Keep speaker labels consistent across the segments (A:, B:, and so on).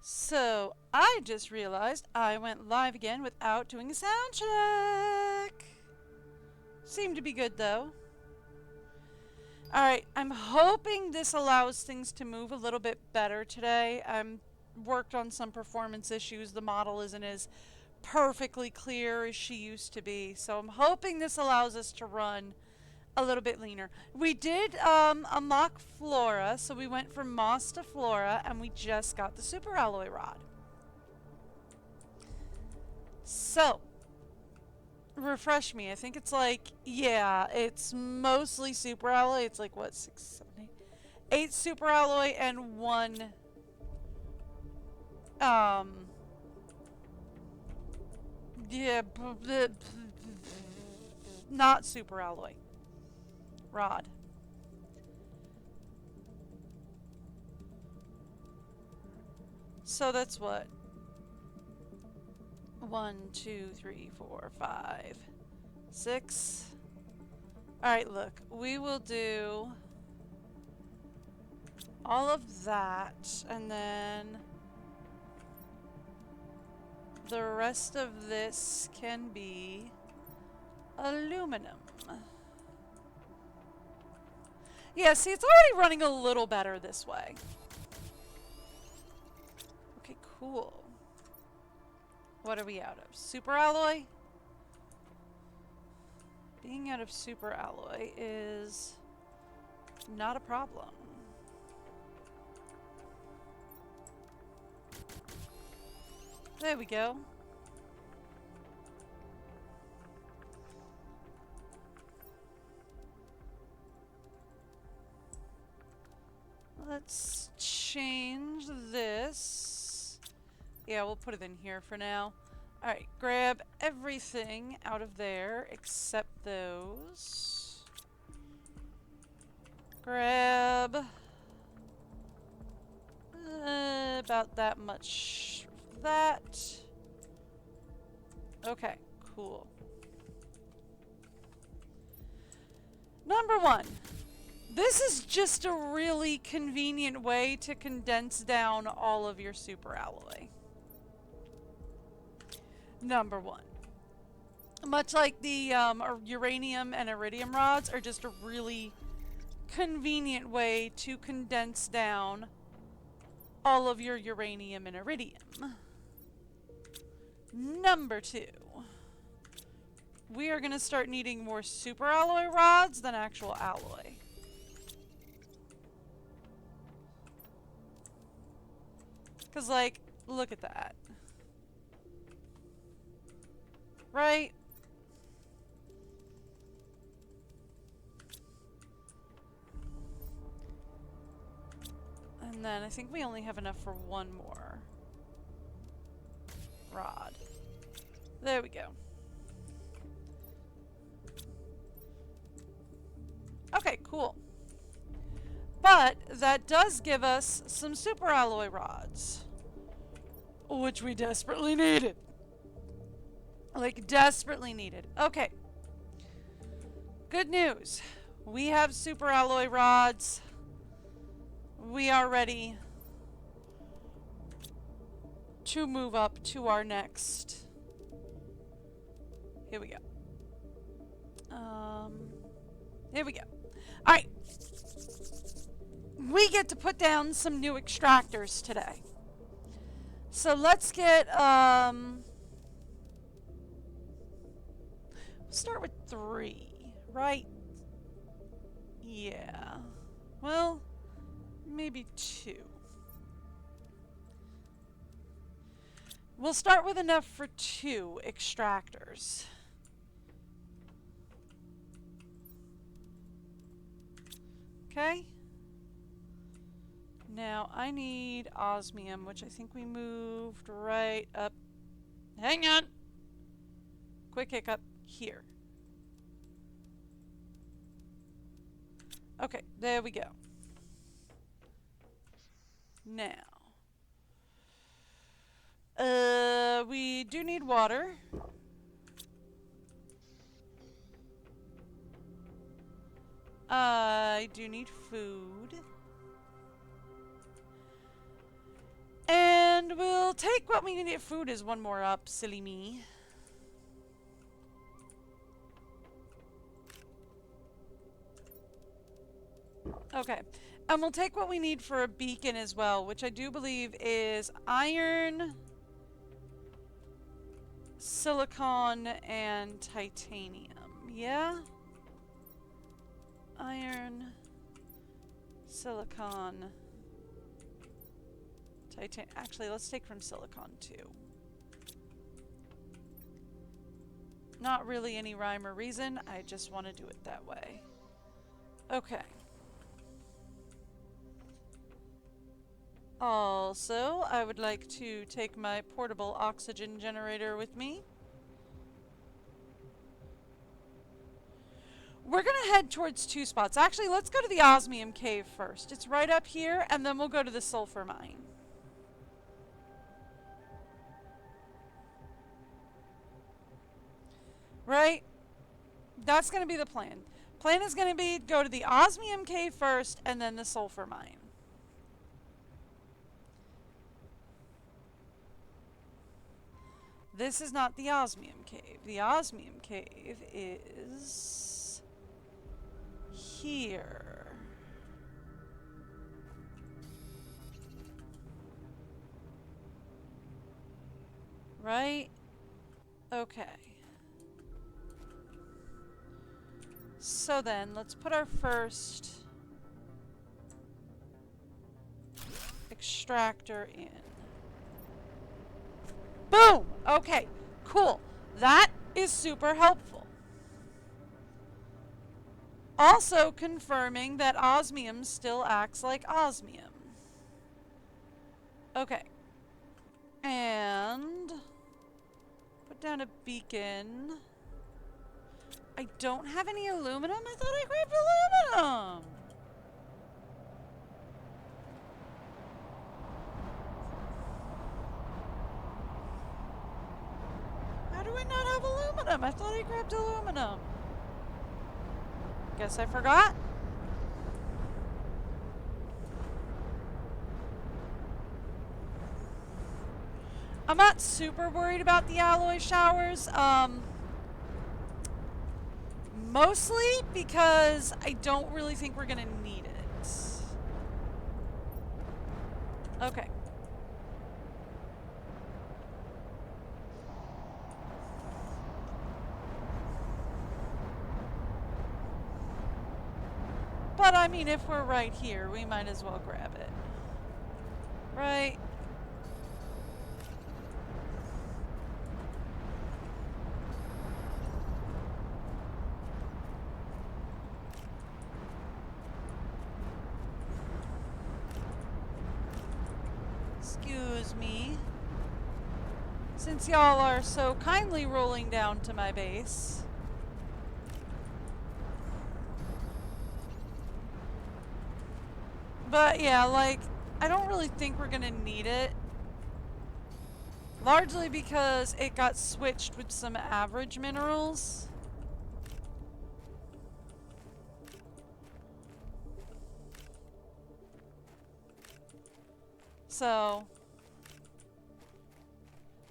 A: So, I just realized I went live again without doing a sound check. Seemed to be good though. Alright, I'm hoping this allows things to move a little bit better today. I'm worked on some performance issues. The model isn't as perfectly clear as she used to be. So I'm hoping this allows us to run a little bit leaner. We did unlock Flora, so we went from Moss to Flora, and we just got the Super Alloy Rod. So, refresh me. I think it's like, yeah, it's mostly Super Alloy. It's like, what, 6, 7, 8? 8 Super Alloy and 1, yeah, not Super Alloy Rod. So that's what? 1, 2, 3, 4, 5, 6. Alright, look. We will do all of that, and then the rest of this can be aluminum. Yeah, see, it's already running a little better this way. Okay, cool. What are we out of? Super Alloy? Being out of Super Alloy is not a problem. There we go. Let's change this. Yeah, we'll put it in here for now. Alright, grab everything out of there except those. Grab about that much of that. Okay, cool. Number 1. This is just a really convenient way to condense down all of your Super Alloy. Number 1. Much like the uranium and iridium rods are just a really convenient way to condense down all of your uranium and iridium. Number 2. We are going to start needing more Super Alloy rods than actual alloy. Because, like, look at that. Right? And then I think we only have enough for one more rod. There we go. Okay, cool. But that does give us some Super Alloy rods, which we desperately needed. Like, desperately needed. Okay. Good news. We have Super Alloy rods. We are ready to move up to our next. Here we go. Here we go. Alright. We get to put down some new extractors today. So let's get, we'll start with 3, right? Yeah. Well, maybe 2. We'll start with enough for 2 extractors. Okay. Now I need osmium, which I think we moved right up. Hang on. Quick hiccup. Here. Okay, there we go. Now. We do need water. I do need food. And And we'll take what we can get. Food is one more up, silly me. Okay. And we'll take what we need for a beacon as well, which I do believe is iron, silicon, and titanium. Yeah? Iron, silicon, titanium. Actually, let's take from silicon too. Not really any rhyme or reason. I just want to do it that way. Okay. Also, I would like to take my portable oxygen generator with me. We're going to head towards two spots. Actually, let's go to the osmium cave first. It's right up here, and then we'll go to the sulfur mine. Right? That's going to be the plan. Plan is going to be go to the osmium cave first, and then the sulfur mine. This is not the osmium cave. The osmium cave is here. Right? Okay. So then, let's put our first extractor in. Boom! Okay, cool. That is super helpful. Also confirming that osmium still acts like osmium. Okay. And put down a beacon. I don't have any aluminum? I thought I grabbed aluminum! How do I not have aluminum? I thought I grabbed aluminum. Guess I forgot. I'm not super worried about the alloy showers. Mostly because I don't really think we're gonna need it. Okay. But I mean, if we're right here, we might as well grab it. Right? Excuse me. Since y'all are so kindly rolling down to my base. But yeah, like, I don't really think we're gonna need it. Largely because it got switched with some average minerals. So,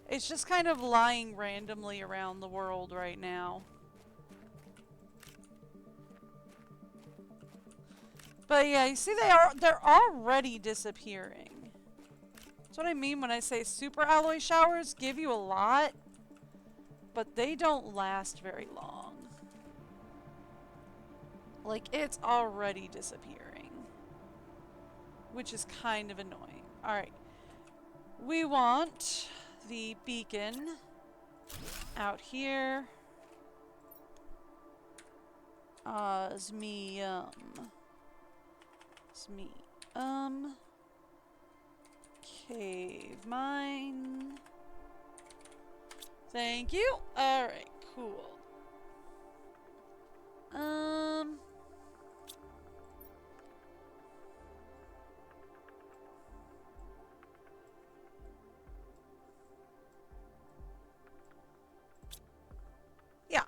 A: it's just kind of lying randomly around the world right now. But yeah, you see they're already disappearing. That's what I mean when I say super alloy showers give you a lot, but they don't last very long. Like, it's already disappearing, which is kind of annoying. Alright. We want the beacon out here. Osmium. Cave mine. Thank you. Alright, cool. Yeah.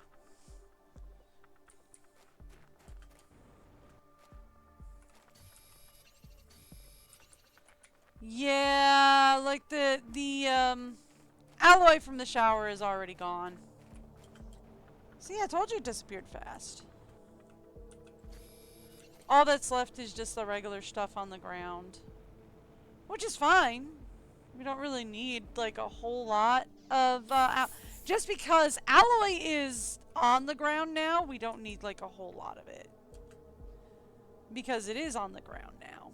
A: Yeah, like the Alloy from the shower is already gone. See, I told you it disappeared fast. All that's left is just the regular stuff on the ground. Which is fine. We don't really need, like, a whole lot of, just because alloy is on the ground now, we don't need, like, a whole lot of it. Because it is on the ground now.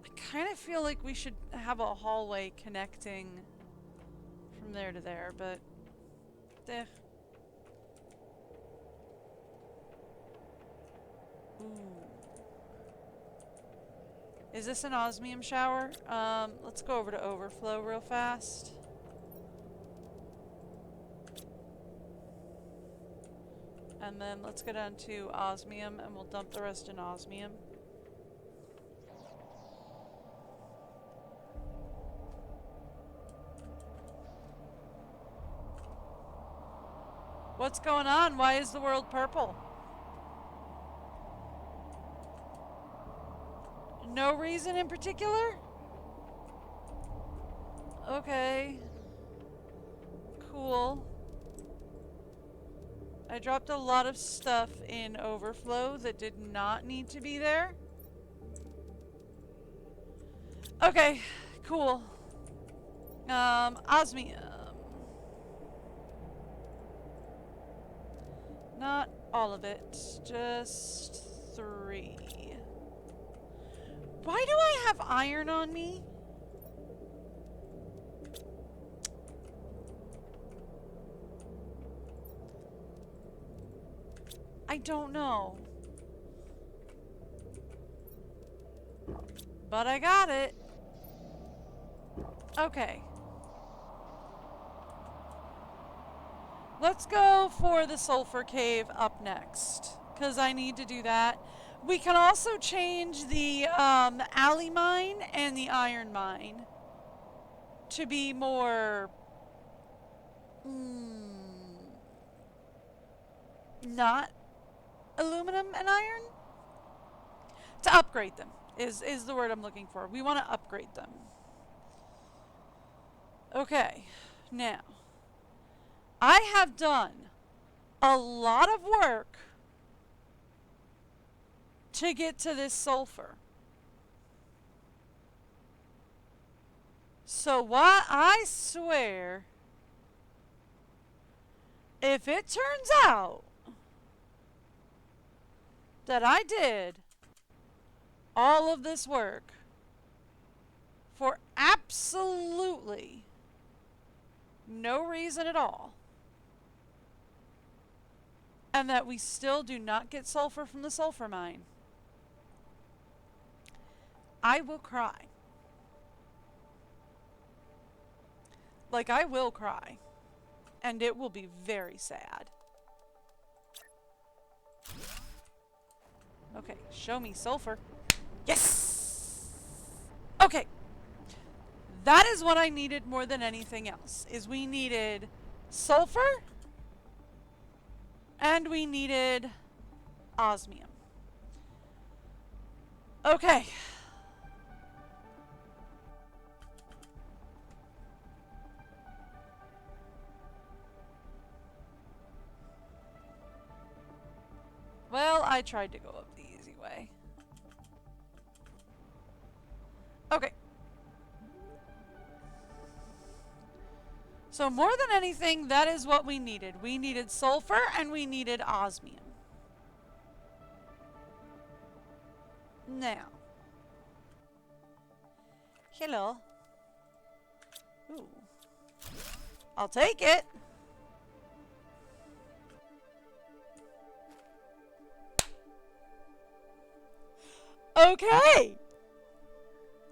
A: I kind of feel like we should have a hallway connecting from there to there, but... eh. Ooh. Is this an osmium shower? Let's go over to overflow real fast. And then let's go down to osmium and we'll dump the rest in osmium. What's going on? Why is the world purple? No reason in particular? Okay. Cool. I dropped a lot of stuff in overflow that did not need to be there. Okay, cool. Osmium. Not all of it, just 3. Why do I have iron on me? I don't know. But I got it. Okay. Let's go for the sulfur cave up next, because I need to do that. We can also change the alley mine and the iron mine to be more not aluminum and iron. To upgrade them is the word I'm looking for. We want to upgrade them. Okay, now I have done a lot of work to get to this sulfur. So what I swear, if it turns out that I did all of this work for absolutely no reason at all, and that we still do not get sulfur from the sulfur mine, I will cry. Like, I will cry. And it will be very sad. Okay, show me sulfur. Yes! Okay. That is what I needed more than anything else. Is we needed sulfur. And we needed osmium. Okay. Well, I tried to go up the easy way. Okay. So more than anything, that is what we needed. We needed sulfur and we needed osmium. Now. Hello. Ooh. I'll take it. Okay.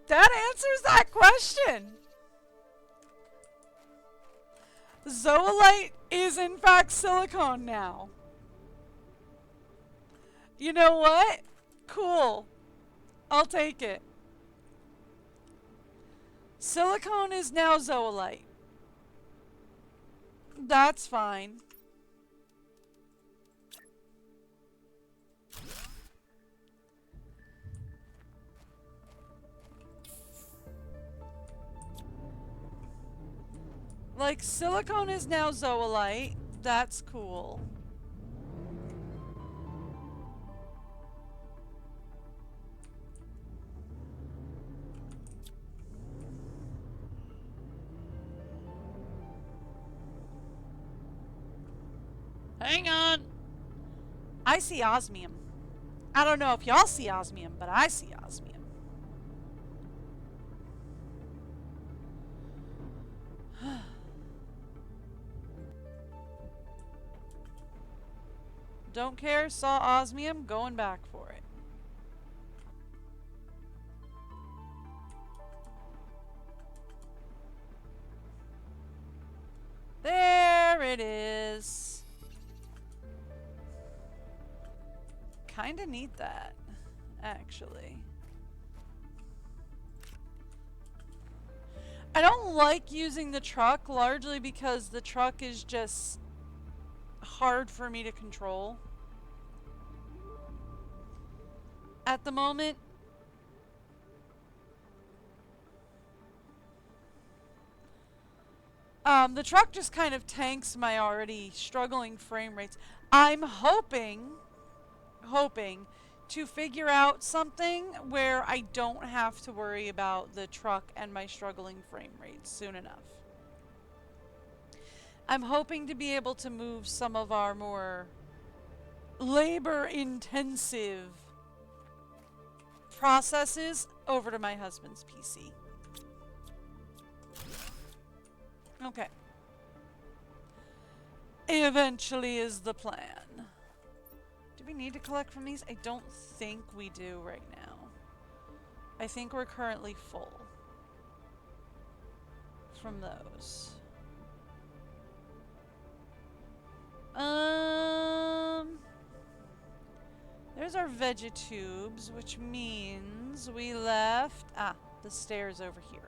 A: That answers that question. Zoolite is in fact silicone now. You know what? Cool. I'll take it. Silicone is now zoolite. That's fine. Like, silicone is now zoolite. That's cool. Hang on. I see osmium. I don't know if y'all see osmium, but I see osmium. Don't care, saw osmium, going back for it. There it is. Kinda need that, actually. I don't like using the truck, largely because the truck is just hard for me to control at the moment. The truck just kind of tanks my already struggling frame rates. I'm hoping to figure out something where I don't have to worry about the truck and my struggling frame rates soon enough. I'm hoping to be able to move some of our more labor-intensive processes over to my husband's PC. Okay. Eventually is the plan. Do we need to collect from these? I don't think we do right now. I think we're currently full from those. There's our vegetubes, which means we left the stairs over here.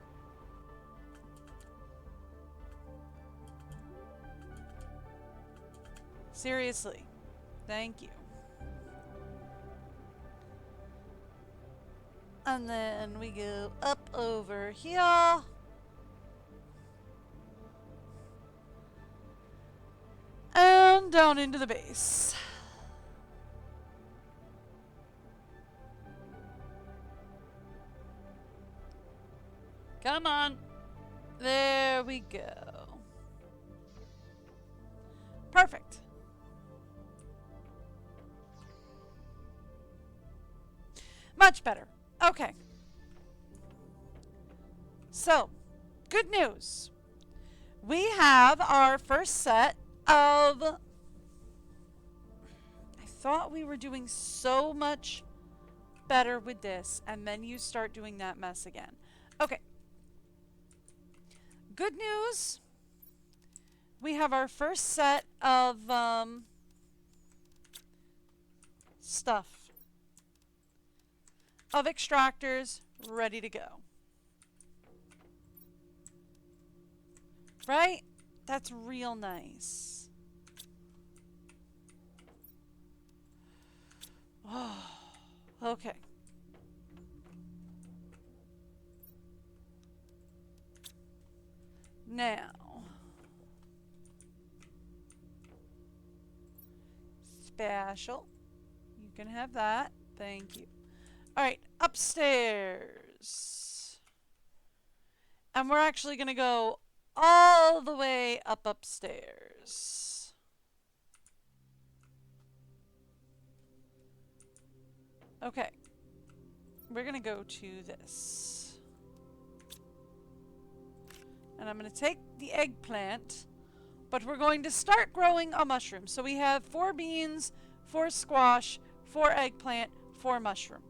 A: Seriously. Thank you. And then we go up over here. And down into the base. Come on. There we go. Perfect. Much better. Okay. So, good news. We have our first set of... I thought we were doing so much better with this, and then you start doing that mess again. Okay. Good news. We have our first set of stuff. Of extractors ready to go. Right? That's real nice. Oh, okay. Now, special. You can have that. Thank you. All right, upstairs. And we're actually going to go all the way upstairs. Okay. We're going to go to this. And I'm going to take the eggplant, but we're going to start growing a mushroom. So we have 4 beans, 4 squash, 4 eggplant, 4 mushroom.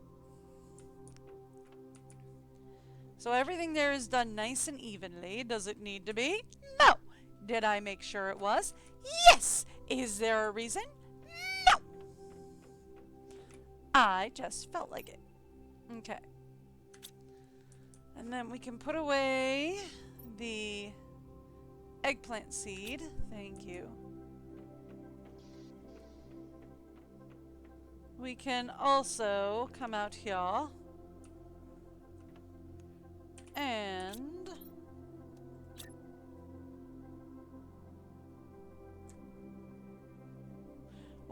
A: So everything there is done nice and evenly. Does it need to be? No. Did I make sure it was? Yes. Is there a reason? No. I just felt like it. Okay. And then we can put away the eggplant seed. Thank you. We can also come out here and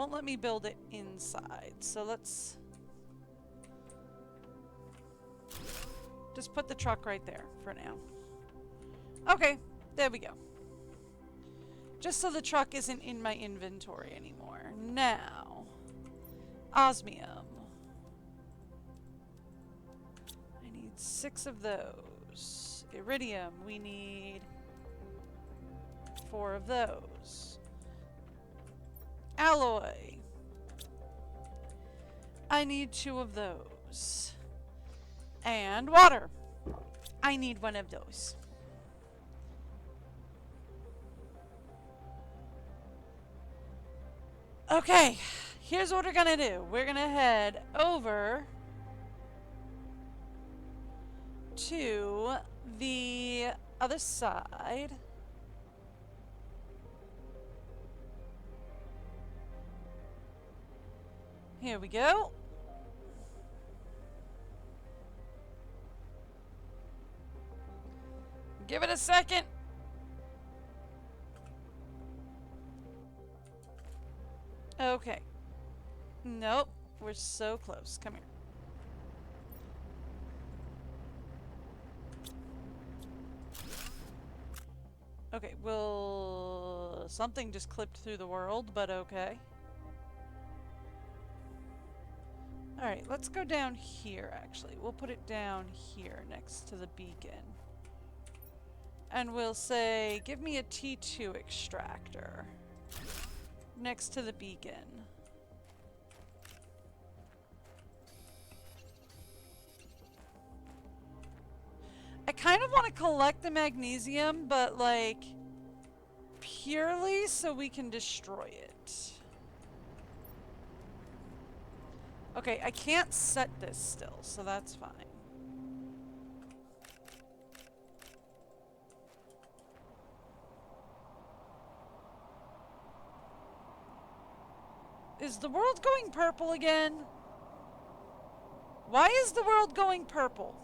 A: Won't let me build it inside. So let's just put the truck right there for now. Okay, there we go. Just so the truck isn't in my inventory anymore. Now, osmium. I need 6 of those. Iridium, we need 4 of those. Alloy. I need 2 of those. And water. I need 1 of those. Okay, here's what we're gonna do. We're gonna head over to the other side. Here we go. Give it a second. Okay. Nope. We're so close. Come here. Okay, well, something just clipped through the world, but okay. Alright, let's go down here, actually. We'll put it down here next to the beacon. And we'll say, give me a T2 extractor. Next to the beacon. I kind of want to collect the magnesium, but like purely so we can destroy it. Okay, I can't set this still, so that's fine. Is the world going purple again? Why is the world going purple?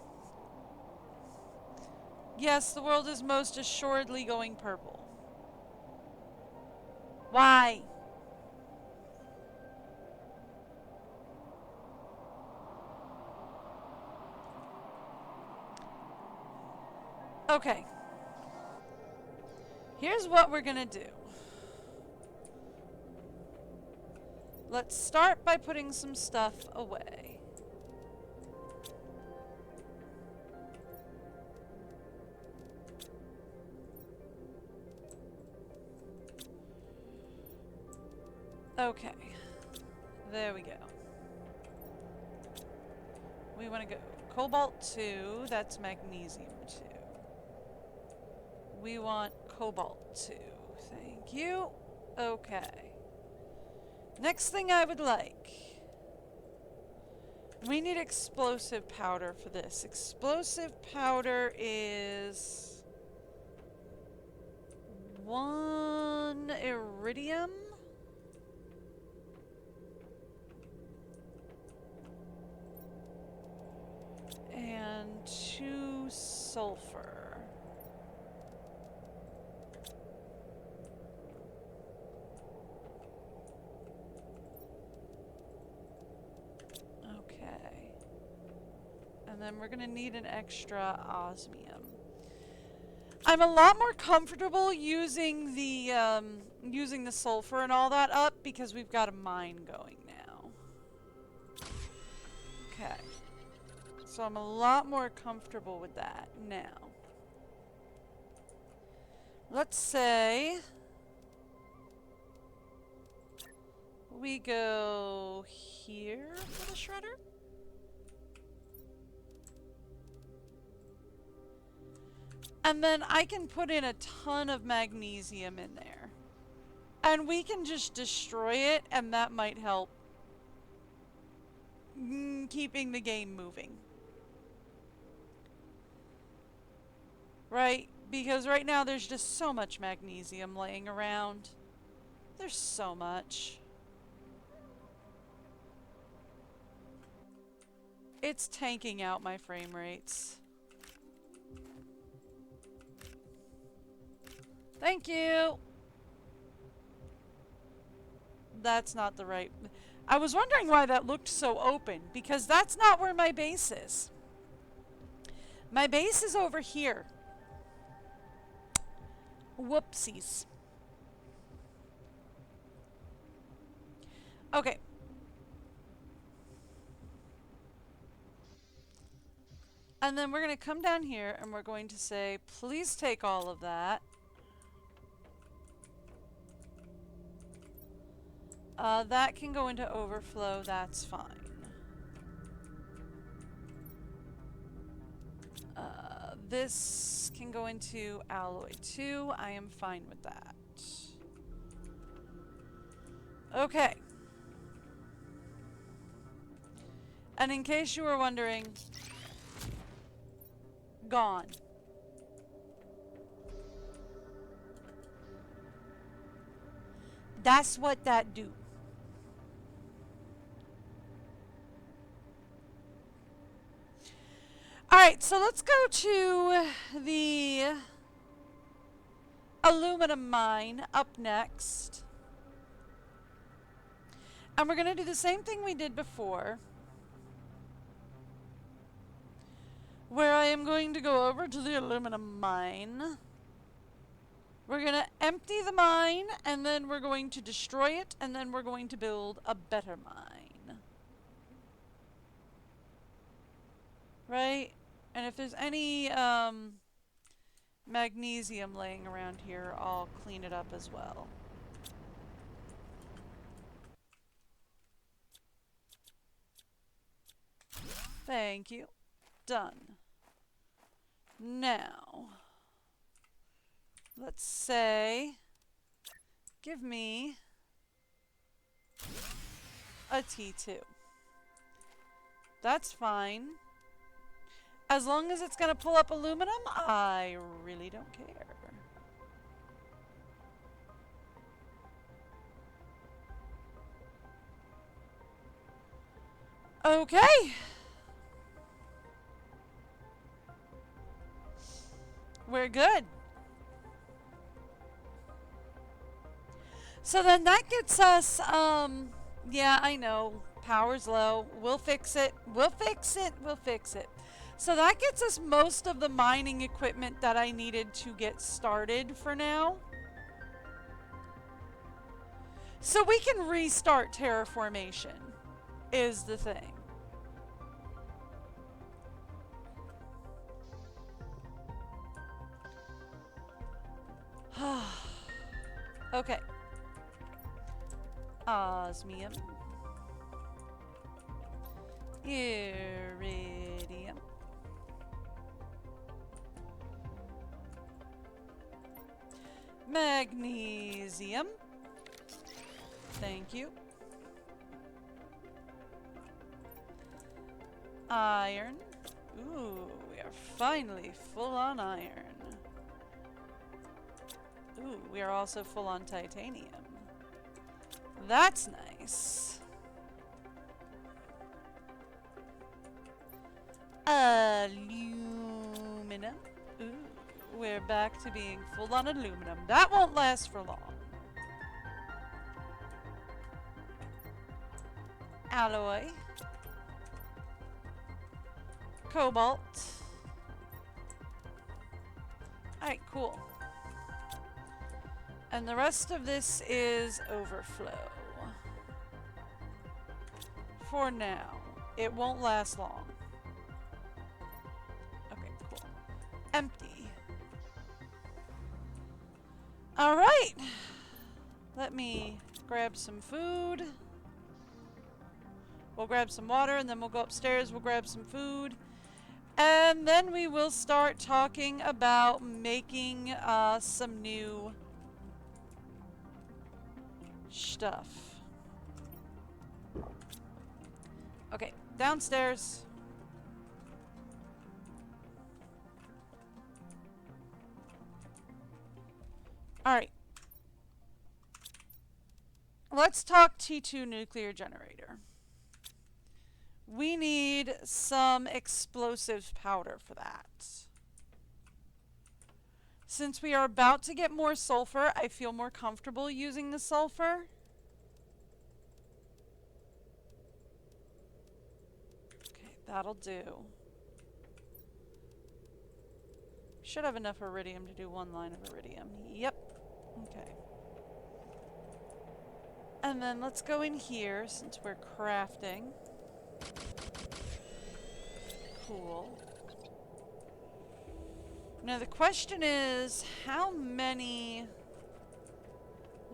A: Yes, the world is most assuredly going purple. Why? Okay. Here's what we're gonna do. Let's start by putting some stuff away. Okay. There we go. We want to go cobalt 2, that's magnesium 2. We want cobalt 2. Thank you. Okay. Next thing I would like. We need explosive powder for this. Explosive powder is 1 iridium. And 2 sulfur. Okay. And then we're gonna need an extra osmium. I'm a lot more comfortable using the sulfur and all that up because we've got a mine going now. Okay. So I'm a lot more comfortable with that now. Let's say we go here for the shredder. And then I can put in a ton of magnesium in there. And we can just destroy it, and that might help keeping the game moving. Right? Because right now there's just so much magnesium laying around. There's so much. It's tanking out my frame rates. Thank you! That's not the right... I was wondering why that looked so open, because that's not where my base is. My base is over here. Whoopsies. Okay. And then we're going to come down here and we're going to say, please take all of that. That can go into overflow, that's fine. This can go into alloy 2. I am fine with that. Okay. And in case you were wondering, gone. That's what that do. Alright, so let's go to the aluminum mine up next. And we're going to do the same thing we did before, where I am going to go over to the aluminum mine. We're going to empty the mine, and then we're going to destroy it, and then we're going to build a better mine. Right? And if there's any magnesium laying around here, I'll clean it up as well. Thank you. Done. Now, let's say, give me a T2. That's fine. As long as it's going to pull up aluminum, I really don't care. Okay. We're good. So then that gets us, yeah, I know, power's low. We'll fix it. We'll fix it. We'll fix it. So that gets us most of the mining equipment that I needed to get started for now. So we can restart terraformation, is the thing. Okay. Osmium. Iridium. Magnesium. Thank you. Iron. Ooh, we are finally full on iron. Ooh, we are also full on titanium. That's nice. Aluminum. Ooh, we're back to being full on aluminum. That won't last for long. Alloy. Cobalt. Alright, cool. And the rest of this is overflow. For now. It won't last long. Okay, cool. Empty. Alright. Let me grab some food. We'll grab some water and then we'll go upstairs. We'll grab some food. And then we will start talking about making some new stuff. Okay, downstairs. Alright. Let's talk T2 nuclear generator. We need some explosive powder for that. Since we are about to get more sulfur, I feel more comfortable using the sulfur. That'll do. Should have enough iridium to do one line of iridium. Yep. Okay. And then let's go in here since we're crafting. Cool. Now the question is, how many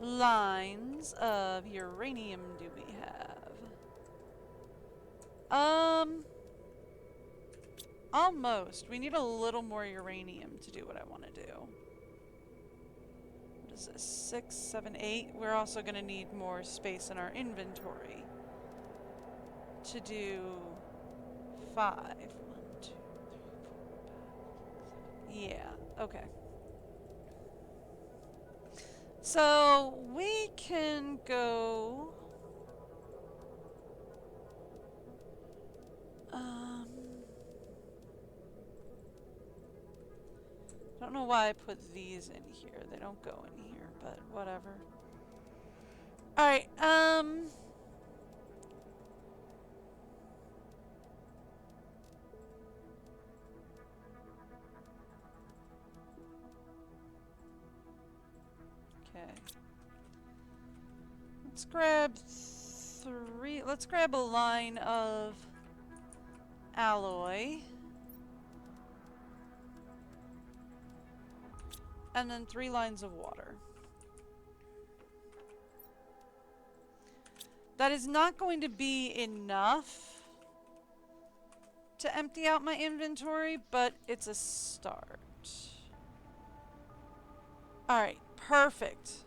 A: lines of uranium do we have? Almost. We need a little more uranium to do what I want to do. What is this? 6, 7, 8. We're also going to need more space in our inventory to do 5. 1, 2, 3, 4, 5, 6, 7. Yeah, okay. So we can go. I don't know why I put these in here. They don't go in here, but whatever. Alright, okay. Let's grab 3. Let's grab a line of alloy. And then 3 lines of water. That is not going to be enough to empty out my inventory, but it's a start. Alright, perfect.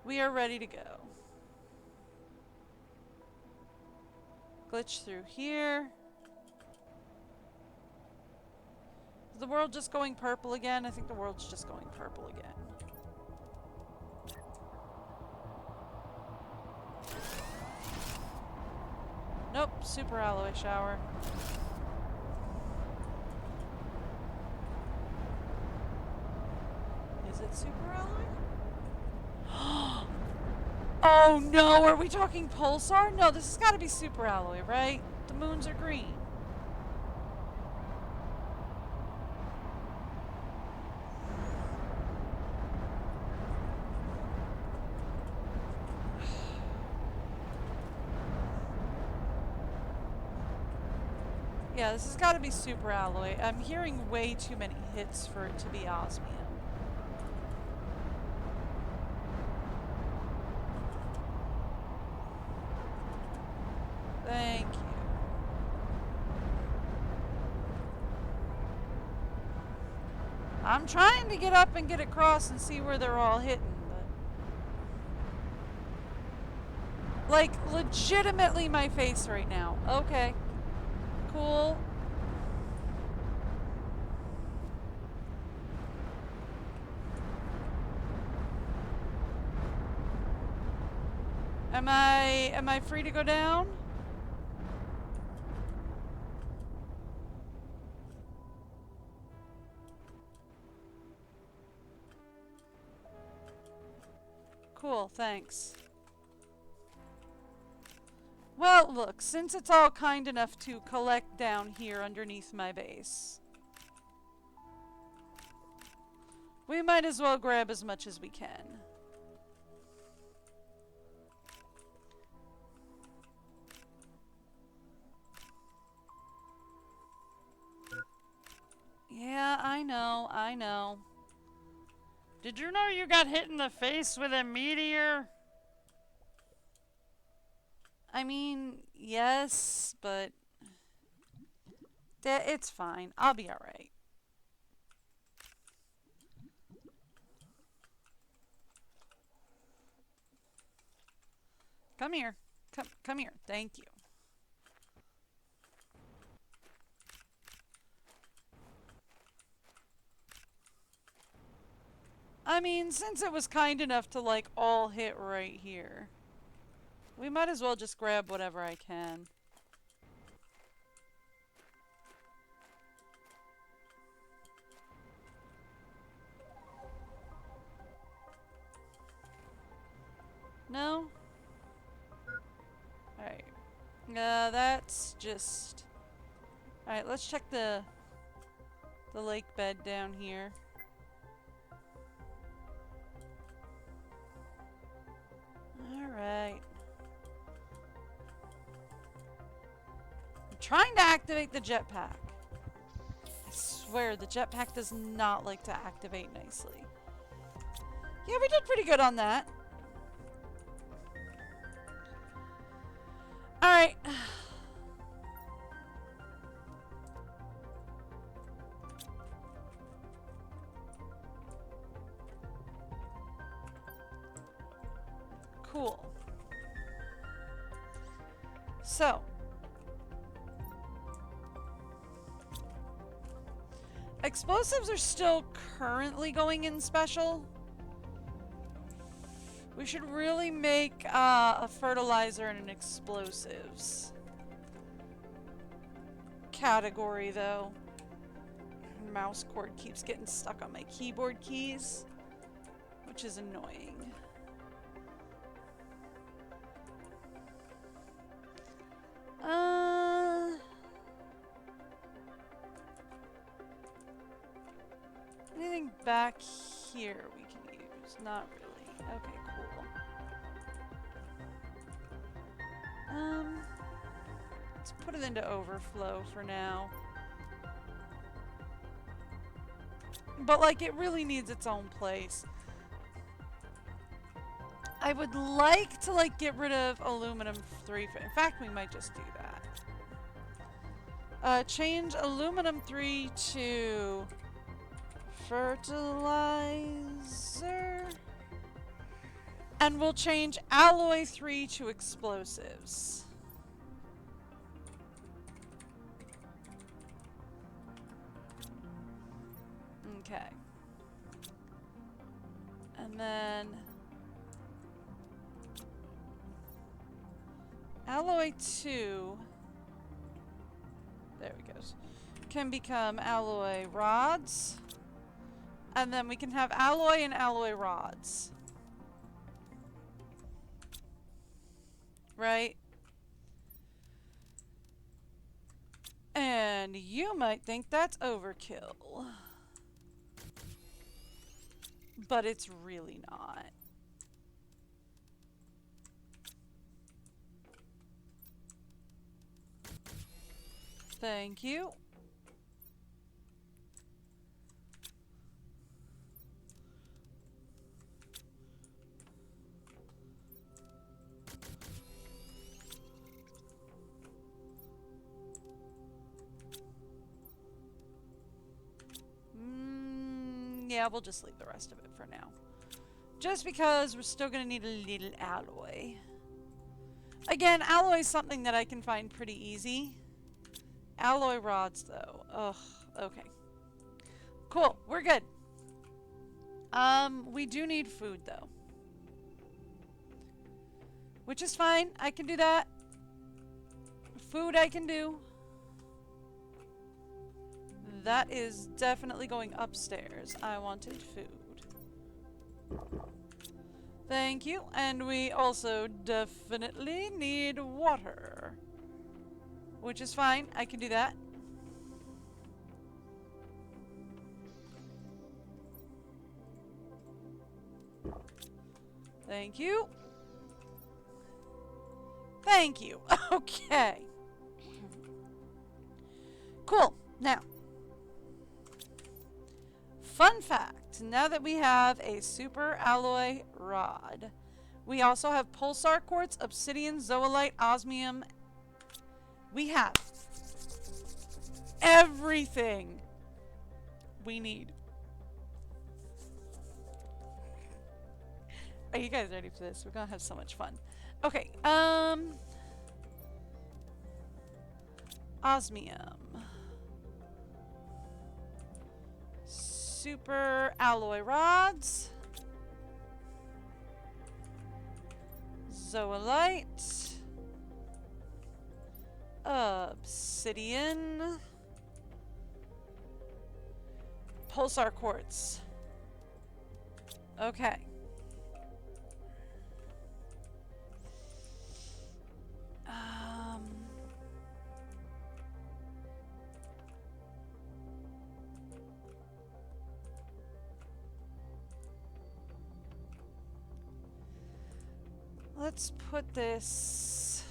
A: We are ready to go. Glitch through here. Is the world just going purple again? I think the world's just going purple again. Nope, super alloy shower. Is it super alloy? Oh no, are we talking pulsar? No, this has got to be super alloy, right? The moons are green. Yeah, this has got to be super alloy. I'm hearing way too many hits for it to be osmium. Thank you. I'm trying to get up and get across and see where they're all hitting, but... Like, legitimately my face right now. Okay. Cool. Am I free to go down? Cool, thanks. Well, look, since it's all kind enough to collect down here underneath my base, we might as well grab as much as we can. Yeah, I know, I know. Did you know you got hit in the face with a meteor? I mean, yes, but it's fine. I'll be alright. Come here. Come here. Thank you. I mean, since it was kind enough to, like, all hit right here, we might as well just grab whatever I can. No? Alright. That's just... Alright, let's check the lake bed down here. Alright. I'm trying to activate the jetpack. I swear, the jetpack does not like to activate nicely. Yeah, we did pretty good on that. Alright. Cool. So. Explosives are still currently going in special. We should really make a fertilizer and an explosives category, though. Mouse cord keeps getting stuck on my keyboard keys, which is annoying. Anything back here we can use? Not really. Okay, cool. Let's put it into overflow for now. But, like, it really needs its own place. I would like to, like, get rid of aluminum 3. In fact, we might just do that. Change aluminum 3 to fertilizer. And we'll change alloy 3 to explosives. Okay. And then alloy 2, there we go, can become alloy rods. And then we can have alloy and alloy rods. Right? And you might think that's overkill. But it's really not. Thank you. Yeah, we'll just leave the rest of it for now. Just because we're still going to need a little alloy. Again, alloy is something that I can find pretty easy. Alloy rods, though. Ugh, okay. Cool, we're good. We do need food, though. Which is fine. I can do that. Food I can do. That is definitely going upstairs. I wanted food. Thank you. And we also definitely need water. Which is fine. I can do that. Thank you. Thank you. Okay. Cool. Now. Fun fact, now that we have a super alloy rod, we also have pulsar quartz, obsidian, zoolite, osmium. We have everything we need. Are you guys ready for this? We're gonna have so much fun. Okay, osmium. Super alloy rods. Zoolite. Obsidian. Pulsar quartz. Okay. Let's put this...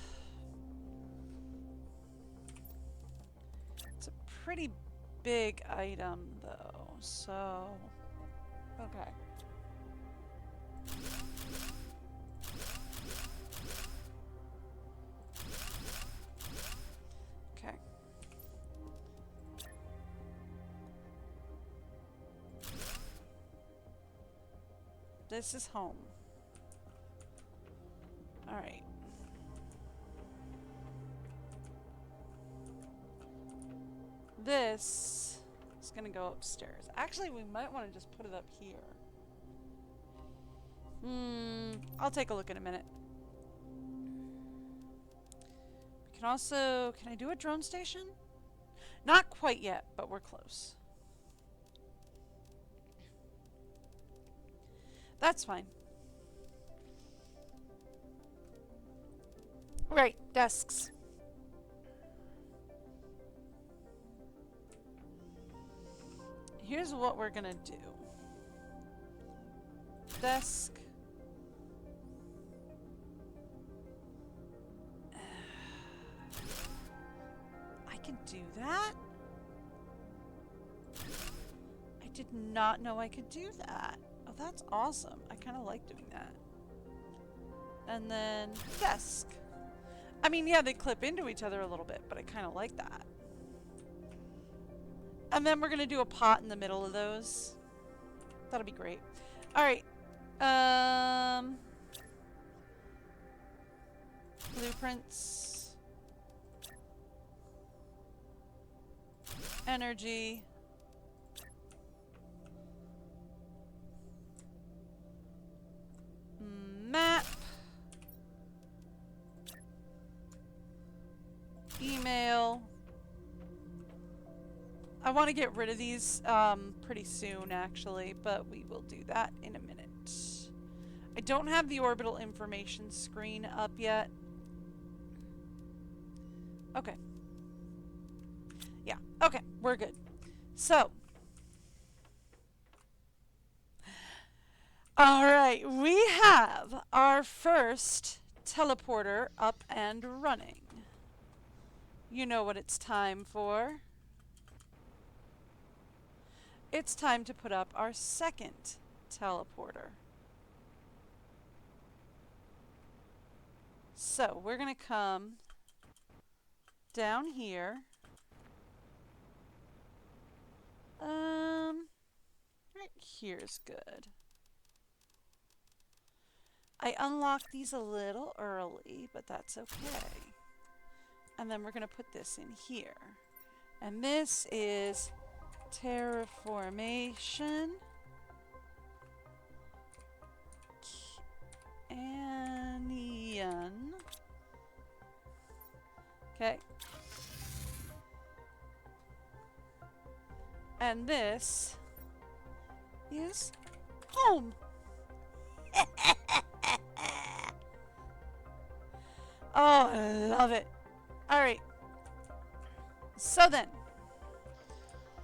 A: It's a pretty big item, though, so... Okay. Okay. This is home. All right. This is gonna go upstairs. Actually, we might want to just put it up here. I'll take a look in a minute. We can also... Can I do a drone station? Not quite yet, but we're close. That's fine. Right, desks. Here's what we're gonna do. Desk. I can do that? I did not know I could do that. Oh, that's awesome. I kind of like doing that. And then desk. I mean, yeah, they clip into each other a little bit, but I kind of like that. And then we're going to do a pot in the middle of those. That'll be great. All right. Blueprints. Energy. Map. Email. I want to get rid of these pretty soon, actually, but we will do that in a minute. I don't have the orbital information screen up yet. Okay. Yeah, okay, we're good. So. Alright, we have our first teleporter up and running. You know what it's time for. It's time to put up our second teleporter. So we're going to come down here. Right here's good. I unlocked these a little early, but that's okay. And then we're going to put this in here. And this is terraformation. Canyon. Okay. And this is home. Oh, I love it. All right. So then,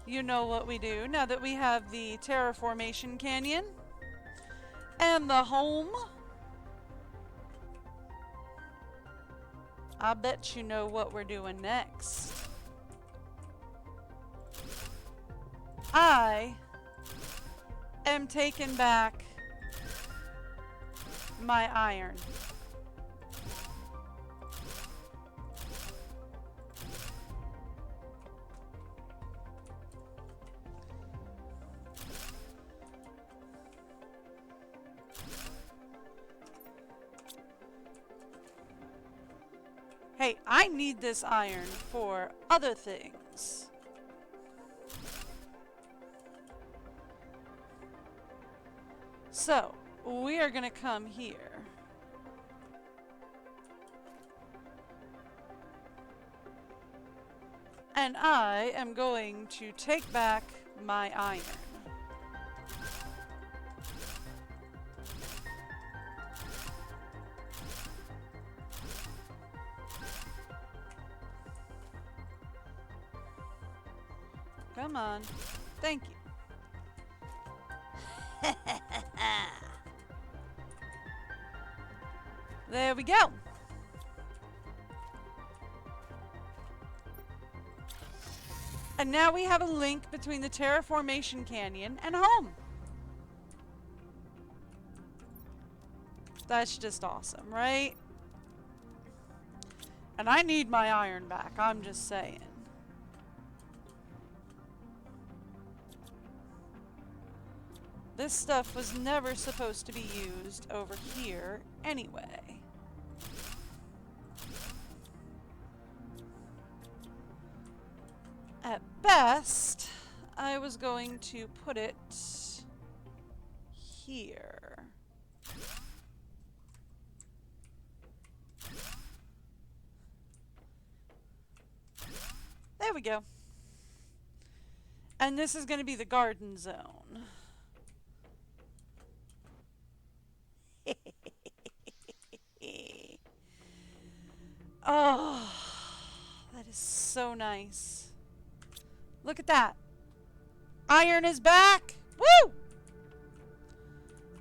A: you know what we do now that we have the terraformation canyon and the home. I bet you know what we're doing next. I am taking back my iron. Hey, I need this iron for other things. So, we are going to come here. And I am going to take back my iron. Come on. Thank you. There we go. And now we have a link between the Terraformation Canyon and home. That's just awesome, right? And I need my iron back, I'm just saying. This stuff was never supposed to be used over here anyway. At best, I was going to put it here. There we go. And this is going to be the garden zone. Oh, that is so nice. Look at that. Iron is back. Woo!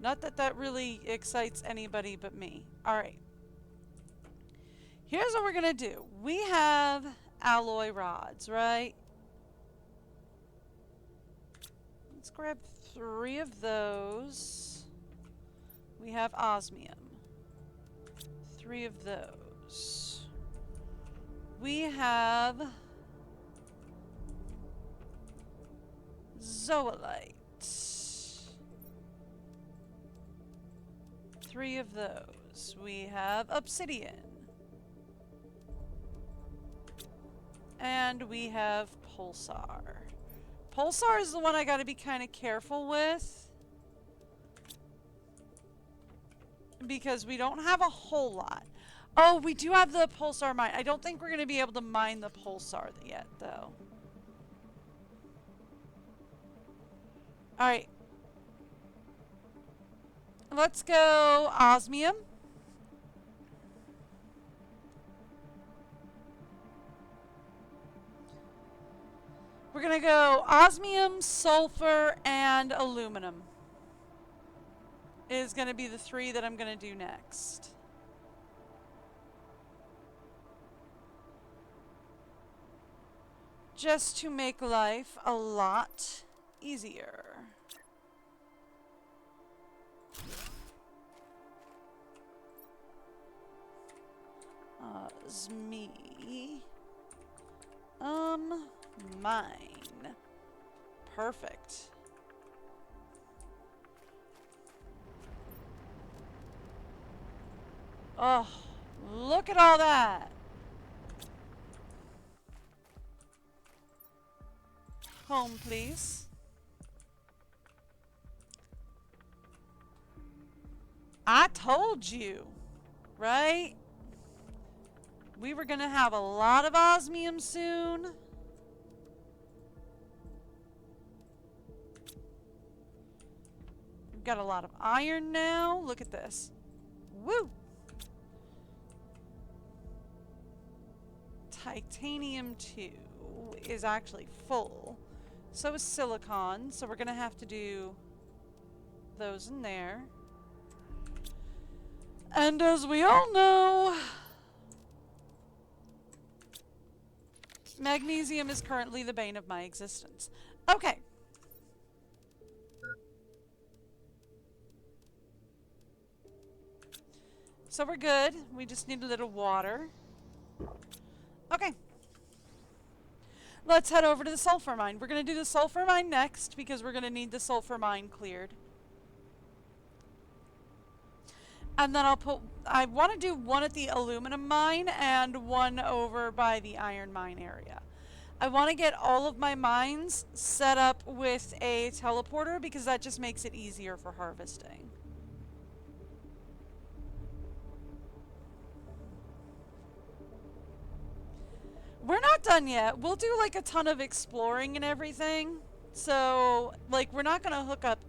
A: Not that that really excites anybody but me. All right. Here's what we're going to do. We have alloy rods, right? Let's grab 3 of those. We have osmium. 3 of those. We have zoolite. 3 of those. We have obsidian. And we have pulsar. Pulsar is the one I gotta be kind of careful with, because we don't have a whole lot. Oh, we do have the pulsar mine. I don't think we're going to be able to mine the pulsar yet, though. Alright. Let's go osmium. We're going to go osmium, sulfur, and aluminum. Is going to be the 3 that I'm going to do next. Just to make life a lot easier. Osmi. Mine. Perfect. Oh, look at all that. Home, please. I told you, right? We were going to have a lot of osmium soon. We've got a lot of iron now. Look at this. Woo! Titanium 2 is actually full. So is silicon. So we're going to have to do those in there. And as we all know, magnesium is currently the bane of my existence. Okay. So we're good. We just need a little water. Okay. Let's head over to the sulfur mine. We're going to do the sulfur mine next because we're going to need the sulfur mine cleared. And then I want to do one at the aluminum mine and one over by the iron mine area. I want to get all of my mines set up with a teleporter because that just makes it easier for harvesting. We're not done yet. We'll do like a ton of exploring and everything. So, like, we're not going to hook up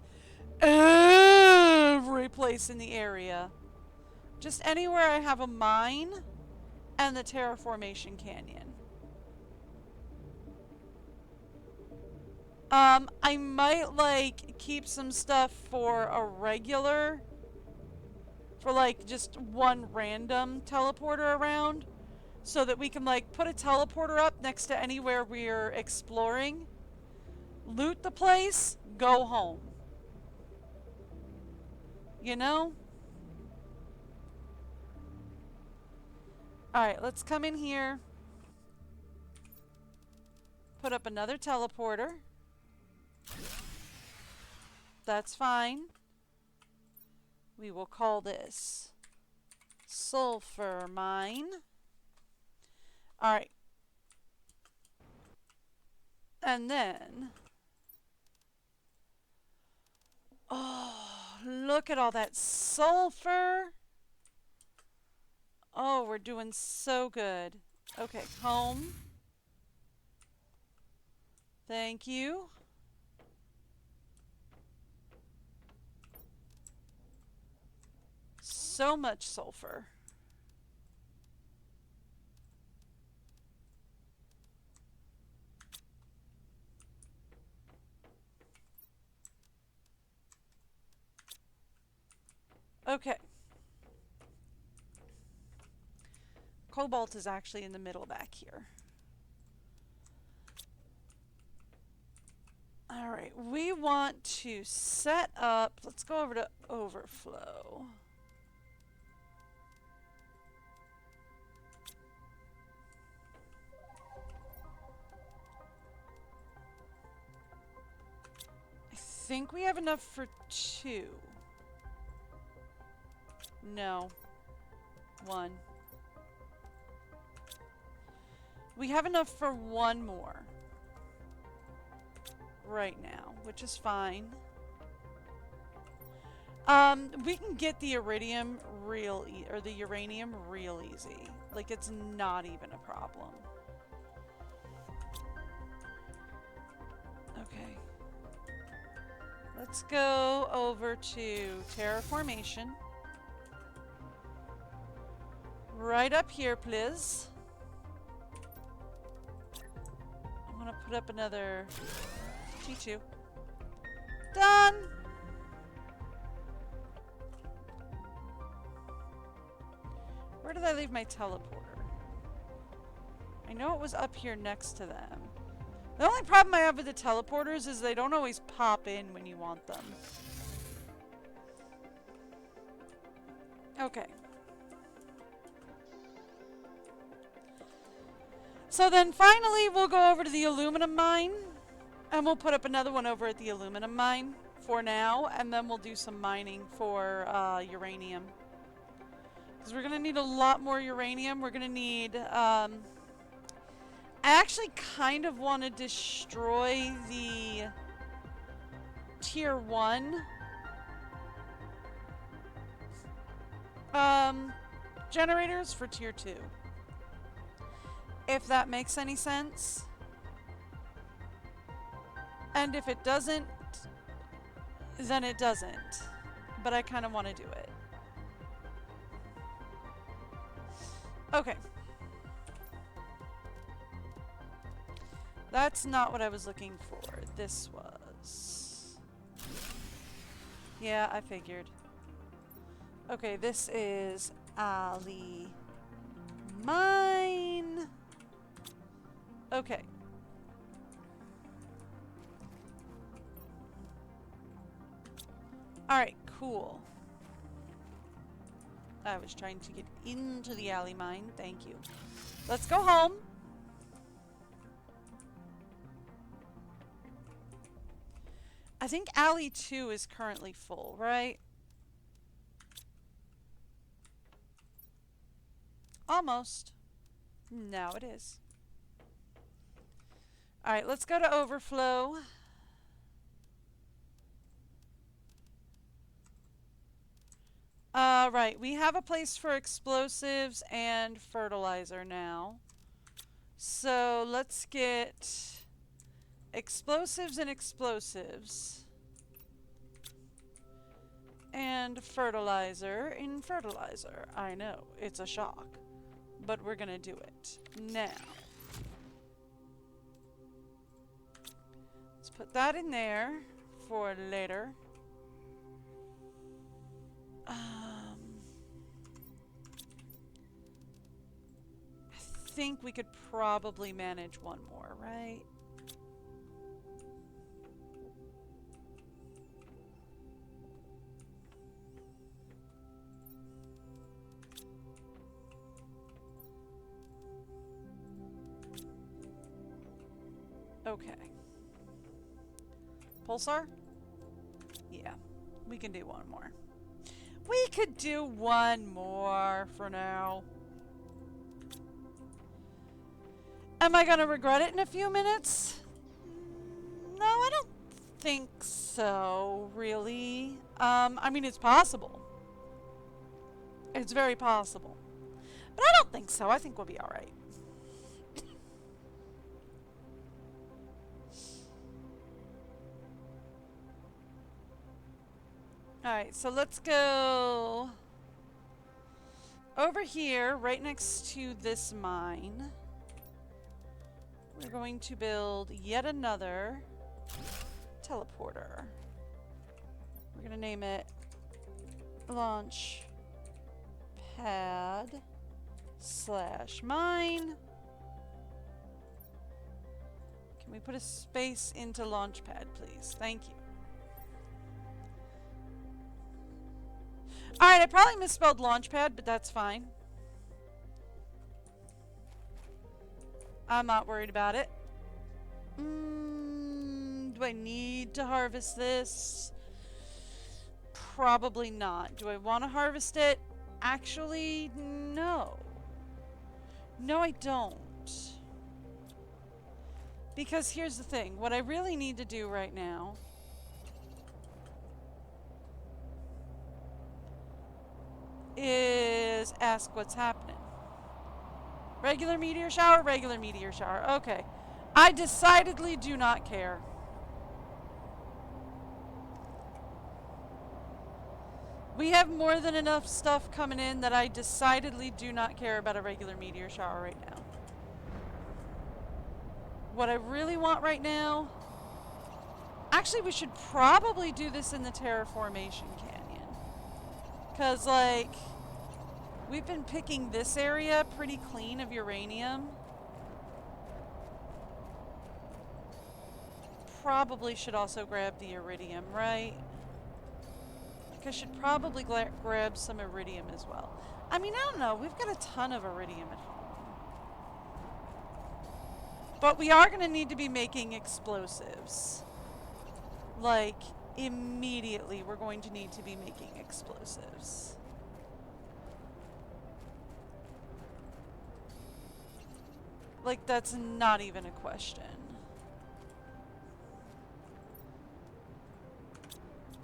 A: every place in the area. Just anywhere I have a mine and the Terraformation Canyon. I might, like, keep some stuff for a regular for like just one random teleporter around so that we can like put a teleporter up next to anywhere we're exploring, loot the place, go home. You know? Alright, let's come in here. Put up another teleporter. That's fine. We will call this Sulfur Mine. Alright. And then... Oh, look at all that sulfur. Oh, we're doing so good. Okay, home. Thank you. So much sulfur. Okay. Cobalt is actually in the middle back here. Alright, we want to set up, let's go over to overflow. I think we have enough for 2. No. 1. We have enough for 1 more. Right now, which is fine. We can get the iridium or the uranium real easy. Like, it's not even a problem. Okay. Let's go over to terraformation. Right up here, please. I want to put up another T2. Done! Where did I leave my teleporter? I know it was up here next to them. The only problem I have with the teleporters is they don't always pop in when you want them. Okay. So then finally we'll go over to the aluminum mine. And we'll put up another one over at the aluminum mine for now. And then we'll do some mining for uranium. Because we're going to need a lot more uranium. We're going to need... I actually kind of want to destroy the tier 1 generators for tier 2. If that makes any sense. And if it doesn't, then it doesn't. But I kind of want to do it. Okay. That's not what I was looking for. This was... Yeah, I figured. Okay, this is Ali Mine. Okay. Alright, cool. I was trying to get into the alley mine. Thank you. Let's go home. I think alley 2 is currently full, right? Almost. Now it is. Alright, let's go to overflow. Right, we have a place for explosives and fertilizer now. So let's get explosives and explosives. And fertilizer in fertilizer. I know, it's a shock. But we're gonna do it now. Let's put that in there for later. think we could probably manage one more, right? Okay. Pulsar? Yeah, we can do one more. We could do one more for now. Am I gonna regret it in a few minutes? No, I don't think so, really. I mean, it's possible. It's very possible. But I don't think so. I think we'll be alright. Alright, so let's go over here, right next to this mine. We're going to build yet another teleporter. We're going to name it Launch Pad / mine. Can we put a space into Launchpad, please? Thank you. Alright, I probably misspelled Launchpad, but that's fine. I'm not worried about it. Do I need to harvest this? Probably not. Do I want to harvest it? Actually, no. No, I don't. Because here's the thing. What I really need to do right now is ask what's happening. Regular meteor shower, regular meteor shower. Okay. I decidedly do not care. We have more than enough stuff coming in that I decidedly do not care about a regular meteor shower right now. What I really want right now... Actually, we should probably do this in the Terraformation Canyon. Because, like... We've been picking this area pretty clean of uranium. Probably should also grab the iridium, right? Like I should probably grab some iridium as well. I mean, I don't know. We've got a ton of iridium at home. But we are going to need to be making explosives. Like, immediately we're going to need to be making explosives. Like, that's not even a question.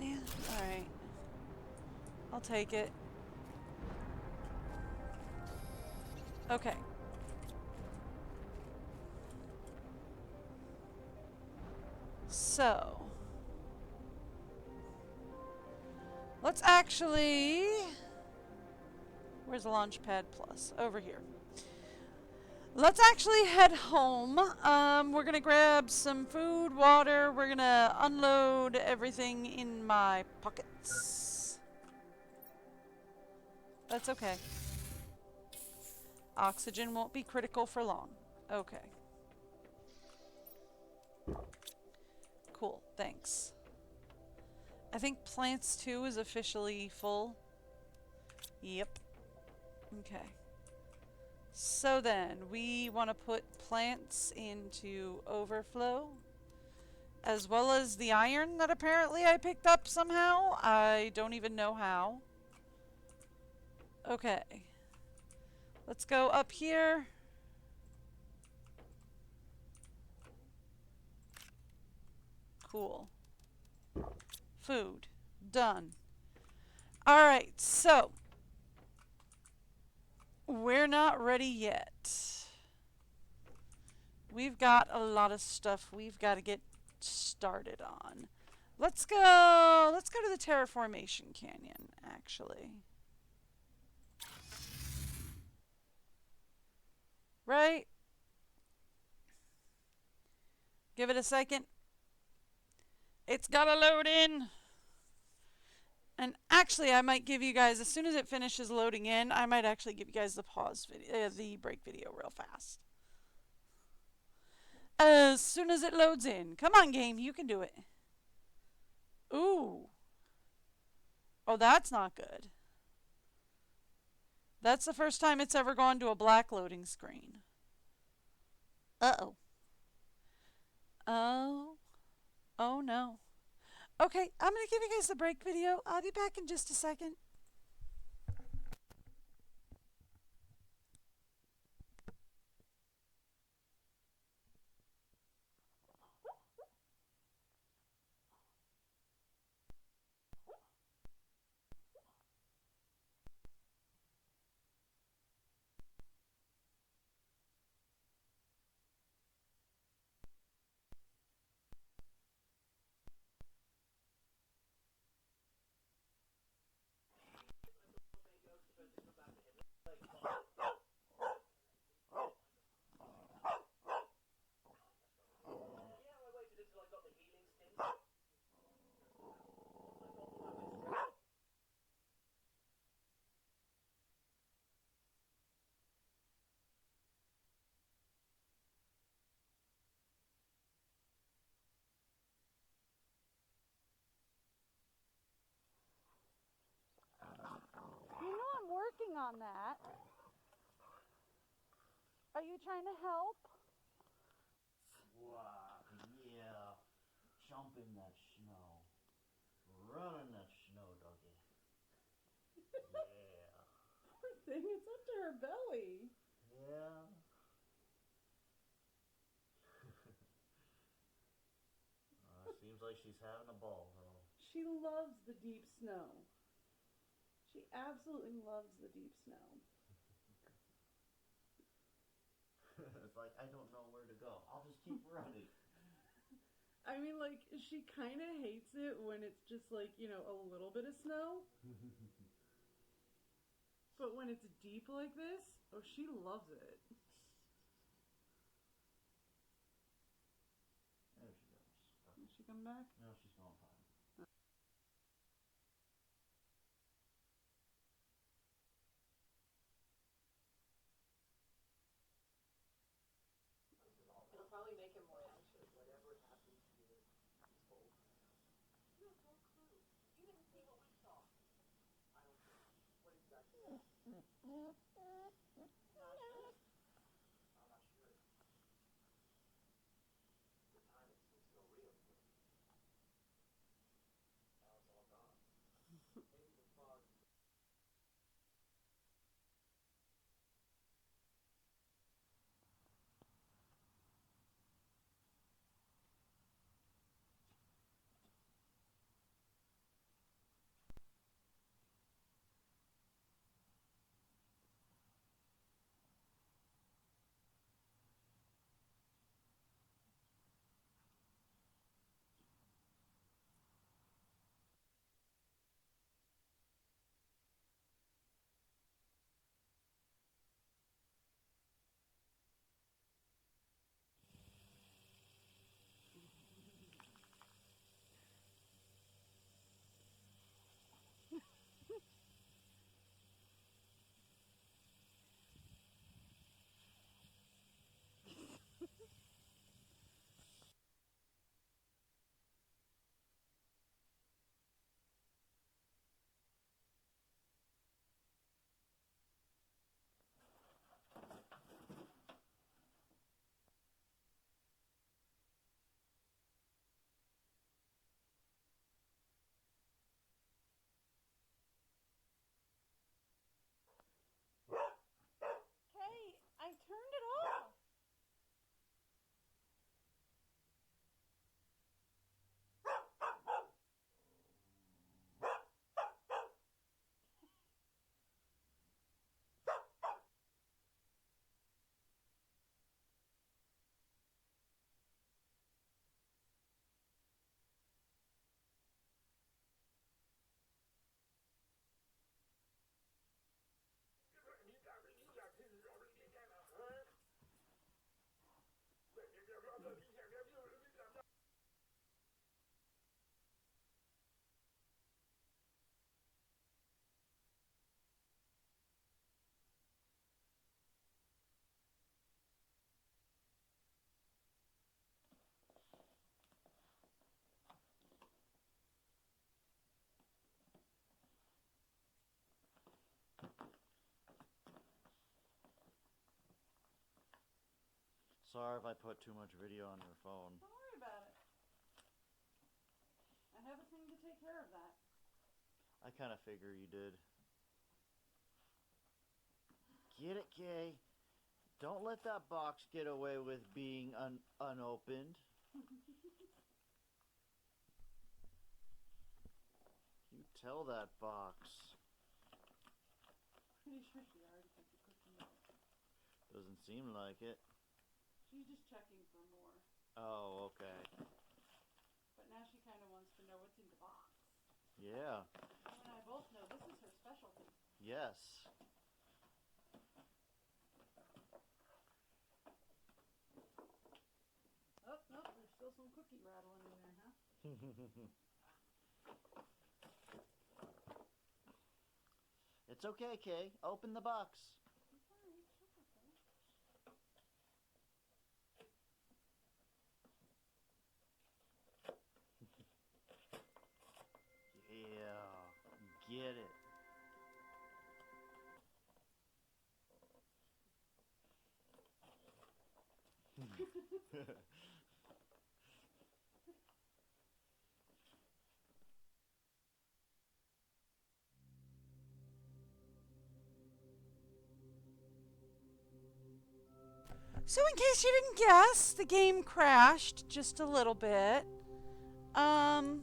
A: Yeah, alright. I'll take it. Okay. So. Let's actually... Where's the Launchpad Plus? Over here. Let's actually head home. We're gonna grab some food, water. We're gonna unload everything in my pockets. That's okay. Oxygen won't be critical for long. Okay. Cool, thanks. I think plants 2 is officially full. Yep. Okay. So then, we want to put plants into overflow, as well as the iron that apparently I picked up somehow. I don't even know how. Okay. Let's go up here. Cool. Food. Done. Alright, so... We're not ready yet. We've got a lot of stuff we've got to get started on. Let's go to the Terraformation Canyon, actually. Right? Give it a second. It's gotta load in. And actually, I might give you guys, as soon as it finishes loading in, I might actually give you guys the pause video, the break video real fast. As soon as it loads in. Come on, game, you can do it. Ooh. Oh, that's not good. That's the first time it's ever gone to a black loading screen. Uh-oh. Oh. Oh, no. Okay, I'm going to give you guys the break video. I'll be back in just a second. You know I'm working on that. Are you trying to help?
B: Wow, yeah. Jump in that snow. Run in that snow, doggy. Yeah.
A: Poor thing, it's up to her belly.
B: Yeah. Seems like she's having a ball, though.
A: She loves the deep snow. She absolutely loves the deep snow.
B: It's like, I don't know where to go. I'll just keep running.
A: I mean, like, she kind of hates it when it's just like, you know, a little bit of snow. But when it's deep like this, oh, she loves it.
B: There she goes.
A: Did she come back?
B: No, she's going fine.
C: It'll probably make him more anxious. Whatever happened to his old man. You have no clue. You didn't see what we saw. I don't know. What exactly? Not sure. I'm not sure. The time it seems so real. Now it's all gone. Maybe the fog.
B: sorry if I put too much video on your phone.
A: Don't worry about it. I have a thing to take care of that.
B: I kind of figure you did. Get it, Kay? Don't let that box get away with being unopened. You tell that box.
A: Pretty sure she already put the cookie in.
B: Doesn't seem like it.
A: She's just checking for more.
B: Oh, okay.
A: But now she kind of wants to know what's in the box.
B: Yeah.
A: You and I both know this is her specialty.
B: Yes.
A: Oh, no, there's still some cookie rattling in there, huh?
B: It's okay, Kay. Open the box.
A: It's alright, she'll get there.
B: Yeah. Get it.
A: So in case you didn't guess, the game crashed just a little bit. So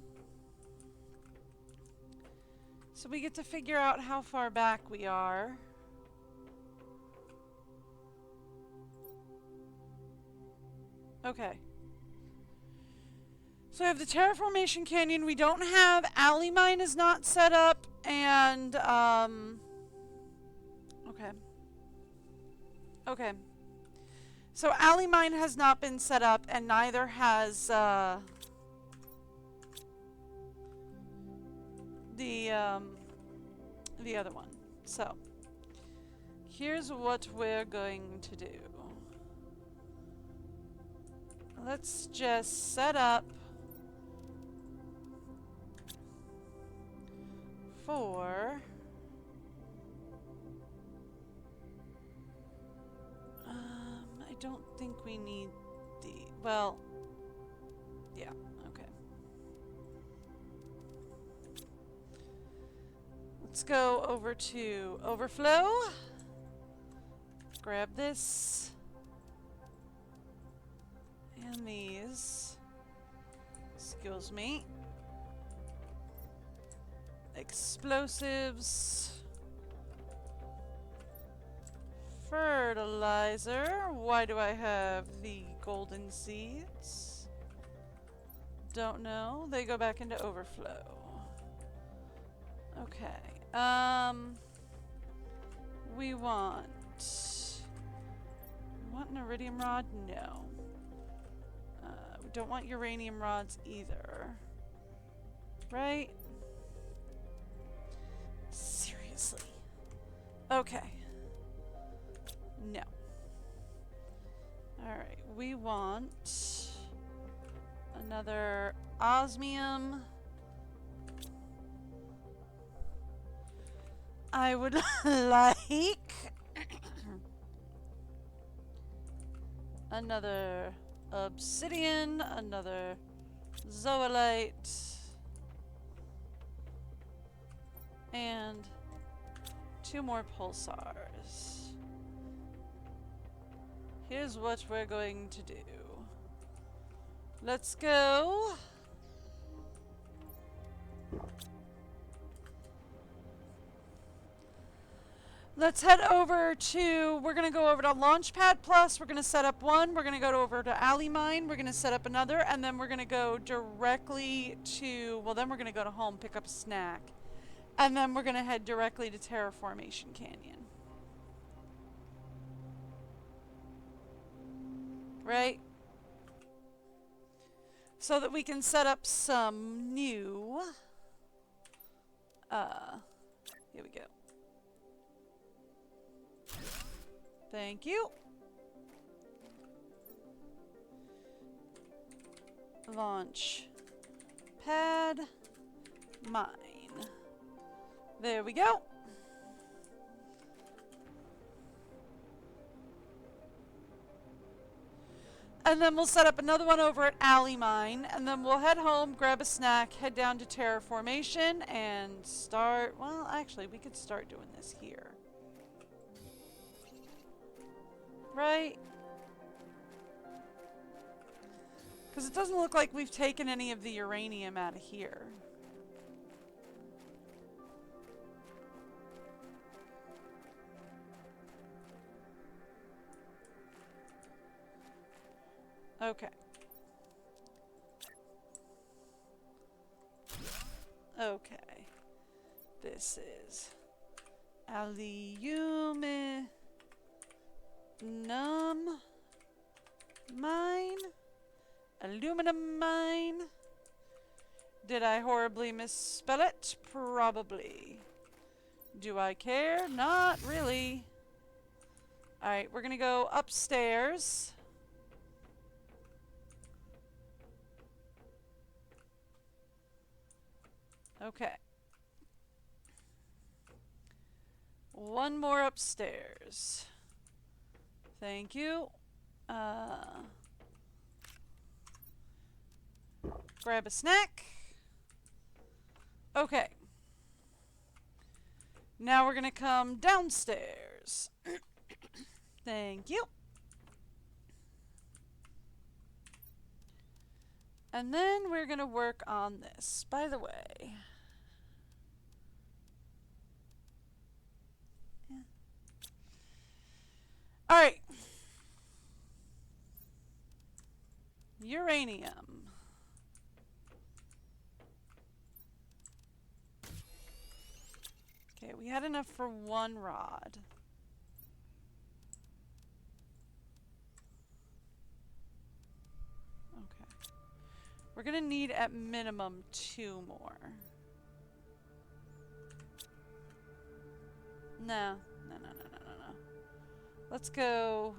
A: we get to figure out how far back we are. Okay. So I have the Terraformation Canyon. We don't have Alley Mine is not set up, and okay. Okay. So Alley Mine has not been set up, and neither has the other one. So here's what we're going to do. Let's just set up for I don't think we need the, well, yeah, okay. Let's go over to Overflow. Grab this. And these. Excuse me. Explosives. Fertilizer. Why do I have the golden seeds? Don't know. They go back into Overflow. Okay. We want an iridium rod? No. We don't want uranium rods either. Right? Seriously. Okay. No. Alright, we want another osmium. I would like another obsidian, another zoolite, and 2 more pulsars. Here's what we're going to do. Let's go. Let's head over to, we're going to go over to Launchpad Plus. We're going to set up one. We're going to go over to Alley Mine. We're going to set up another. And then we're going to go directly to, well, then we're going to go to home, pick up a snack. And then we're going to head directly to Terraformation Canyon. Right? So that we can set up some new, here we go. Thank you. Launch pad mine. There we go. And then we'll set up another one over at Alley Mine. And then we'll head home, grab a snack, head down to Terraformation, and start... Well, actually, we could start doing this here. Right? Because it doesn't look like we've taken any of the uranium out of here. Okay. Okay. This is aluminum mine. Aluminum mine. Did I horribly misspell it? Probably. Do I care? Not really. Alright, we're gonna go upstairs. Okay. One more upstairs. Thank you. Grab a snack. Okay. Now we're gonna come downstairs. Thank you. And then we're gonna work on this. By the way... Alright. Uranium. Okay, we had enough for one rod. Okay. We're gonna need at minimum 2 more. No. Let's go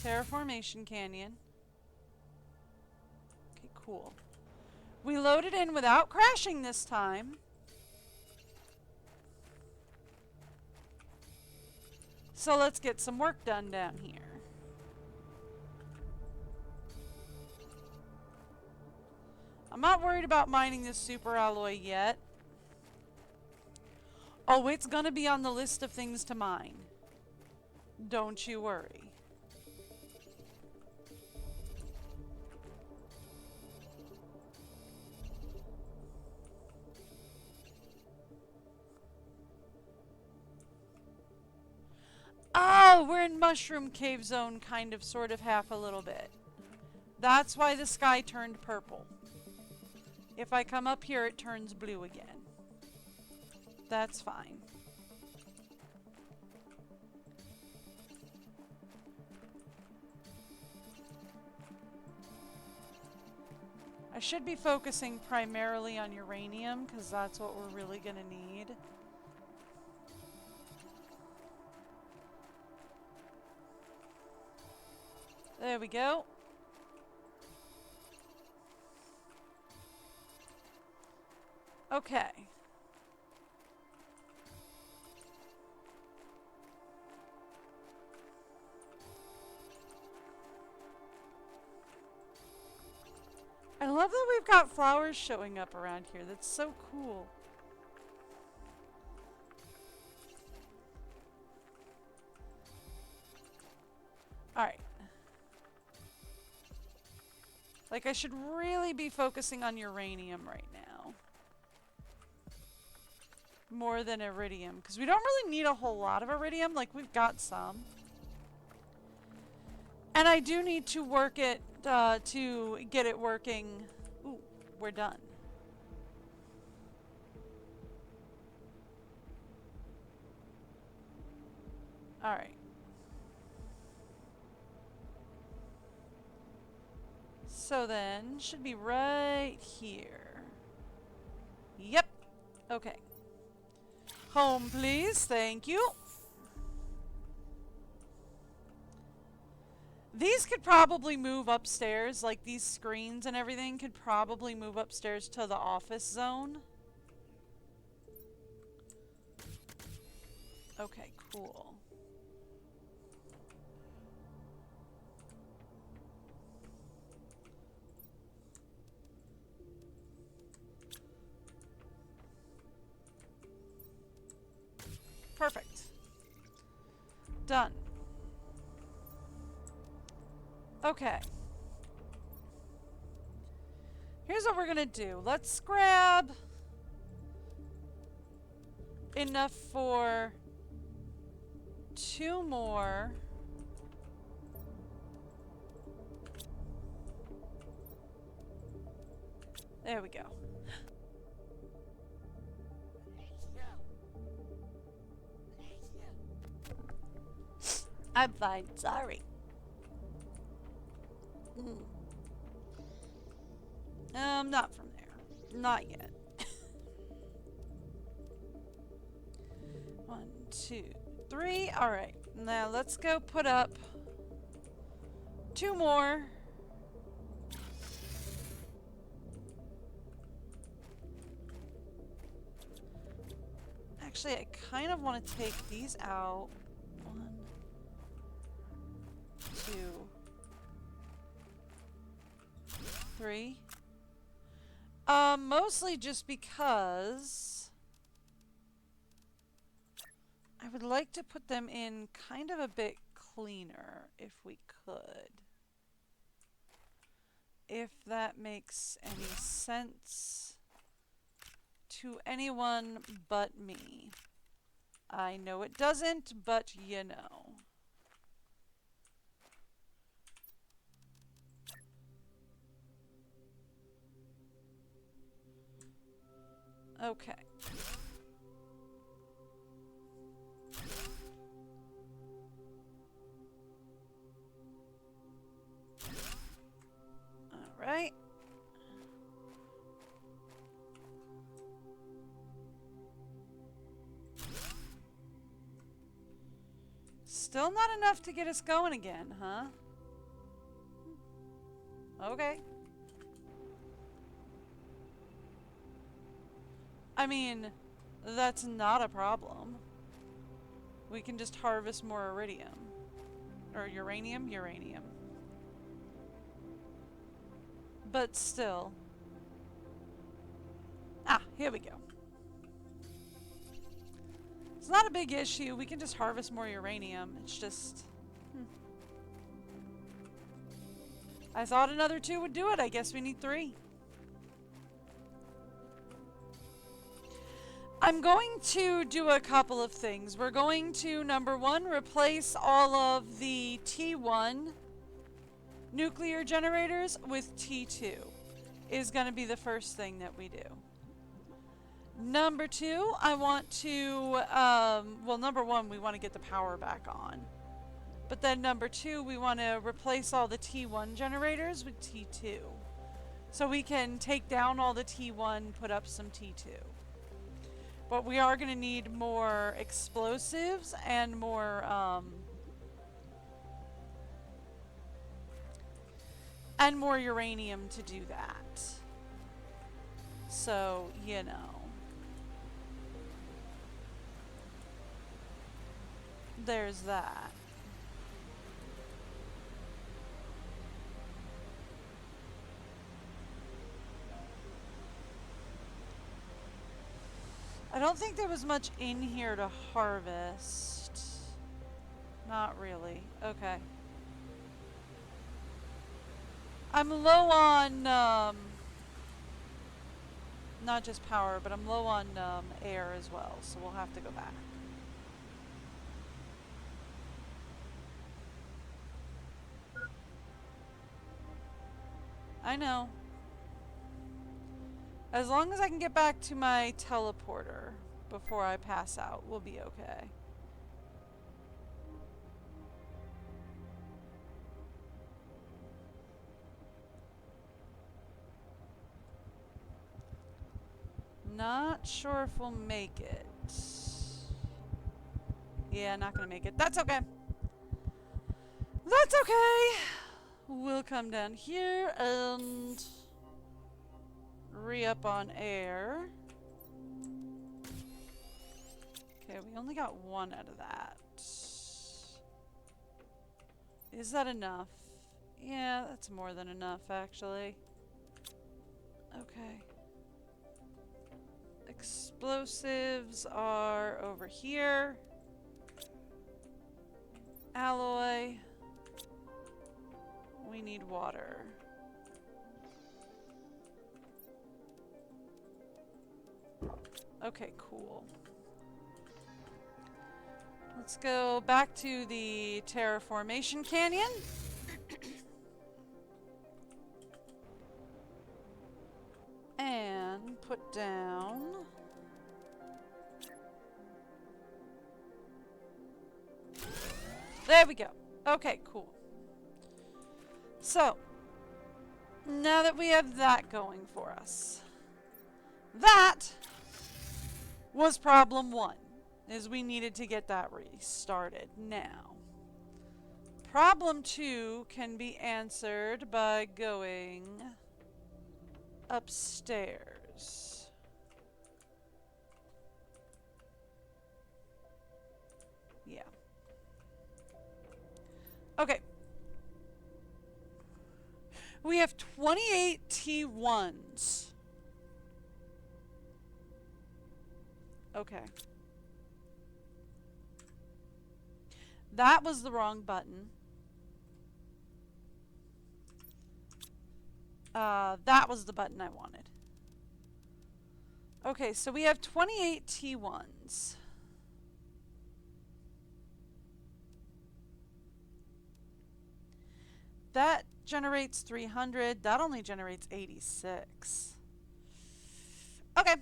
A: Terraformation Canyon. Okay, cool. We loaded in without crashing this time. So let's get some work done down here. I'm not worried about mining this super alloy yet. Oh, it's gonna be on the list of things to mine. Don't you worry. Oh, we're in Mushroom Cave Zone, kind of, sort of, half, a little bit. That's why the sky turned purple. If I come up here, it turns blue again. That's fine. I should be focusing primarily on uranium, because that's what we're really going to need. There we go. Okay. I love that we've got flowers showing up around here. That's so cool. Alright. Like, I should really be focusing on uranium right now. More than iridium. Because we don't really need a whole lot of iridium. Like, we've got some. And I do need to work it, to get it working. Ooh, we're done. Alright. So then, should be right here. Yep. Okay. Home, please. Thank you. These could probably move upstairs, like these screens and everything could probably move upstairs to the office zone. Okay, cool. Done. Okay. Here's what we're gonna do. Let's grab enough for 2 more. There we go. I'm fine, sorry. Not from there. Not yet. 1, 2, 3. Alright. Now let's go put up 2 more. Actually, I kind of want to take these out. 1, 2, 3. Mostly just because I would like to put them in kind of a bit cleaner if we could. If that makes any sense to anyone but me. I know it doesn't, but you know. Okay. All right. Still not enough to get us going again, huh? Okay. I mean, that's not a problem. We can just harvest more iridium. Or uranium? Uranium. But still. Ah, here we go. It's not a big issue. We can just harvest more uranium. It's just... I thought another 2 would do it. I guess we need 3. I'm going to do a couple of things. We're going to, number 1, replace all of the T1 nuclear generators with T2 is going to be the first thing that we do. Number 2, I want to, well, number 1, we want to get the power back on. But then number 2, we want to replace all the T1 generators with T2. So we can take down all the T1, put up some T2. But we are going to need more explosives and more, uranium to do that. So, you know. There's that. I don't think there was much in here to harvest. Not really. Okay. I'm low on, not just power, but I'm low on air as well, so we'll have to go back. I know. As long as I can get back to my teleporter before I pass out, we'll be okay. Not sure if we'll make it. Yeah, not gonna make it. That's okay. That's okay. We'll come down here and re-up on air. Okay, we only got 1 out of that. Is that enough? Yeah, that's more than enough, actually. Okay. Explosives are over here. alloy. We need water. Okay, cool. Let's go back to the Terraformation Canyon. And put down... There we go. Okay, cool. So, now that we have that going for us, that was problem one, is we needed to get that restarted. Now, problem two can be answered by going upstairs. Yeah. Okay. We have 28 T1s. Okay. That was the wrong button. That was the button I wanted. Okay, so we have 28 T1s. That generates 300. That only generates 86. Okay.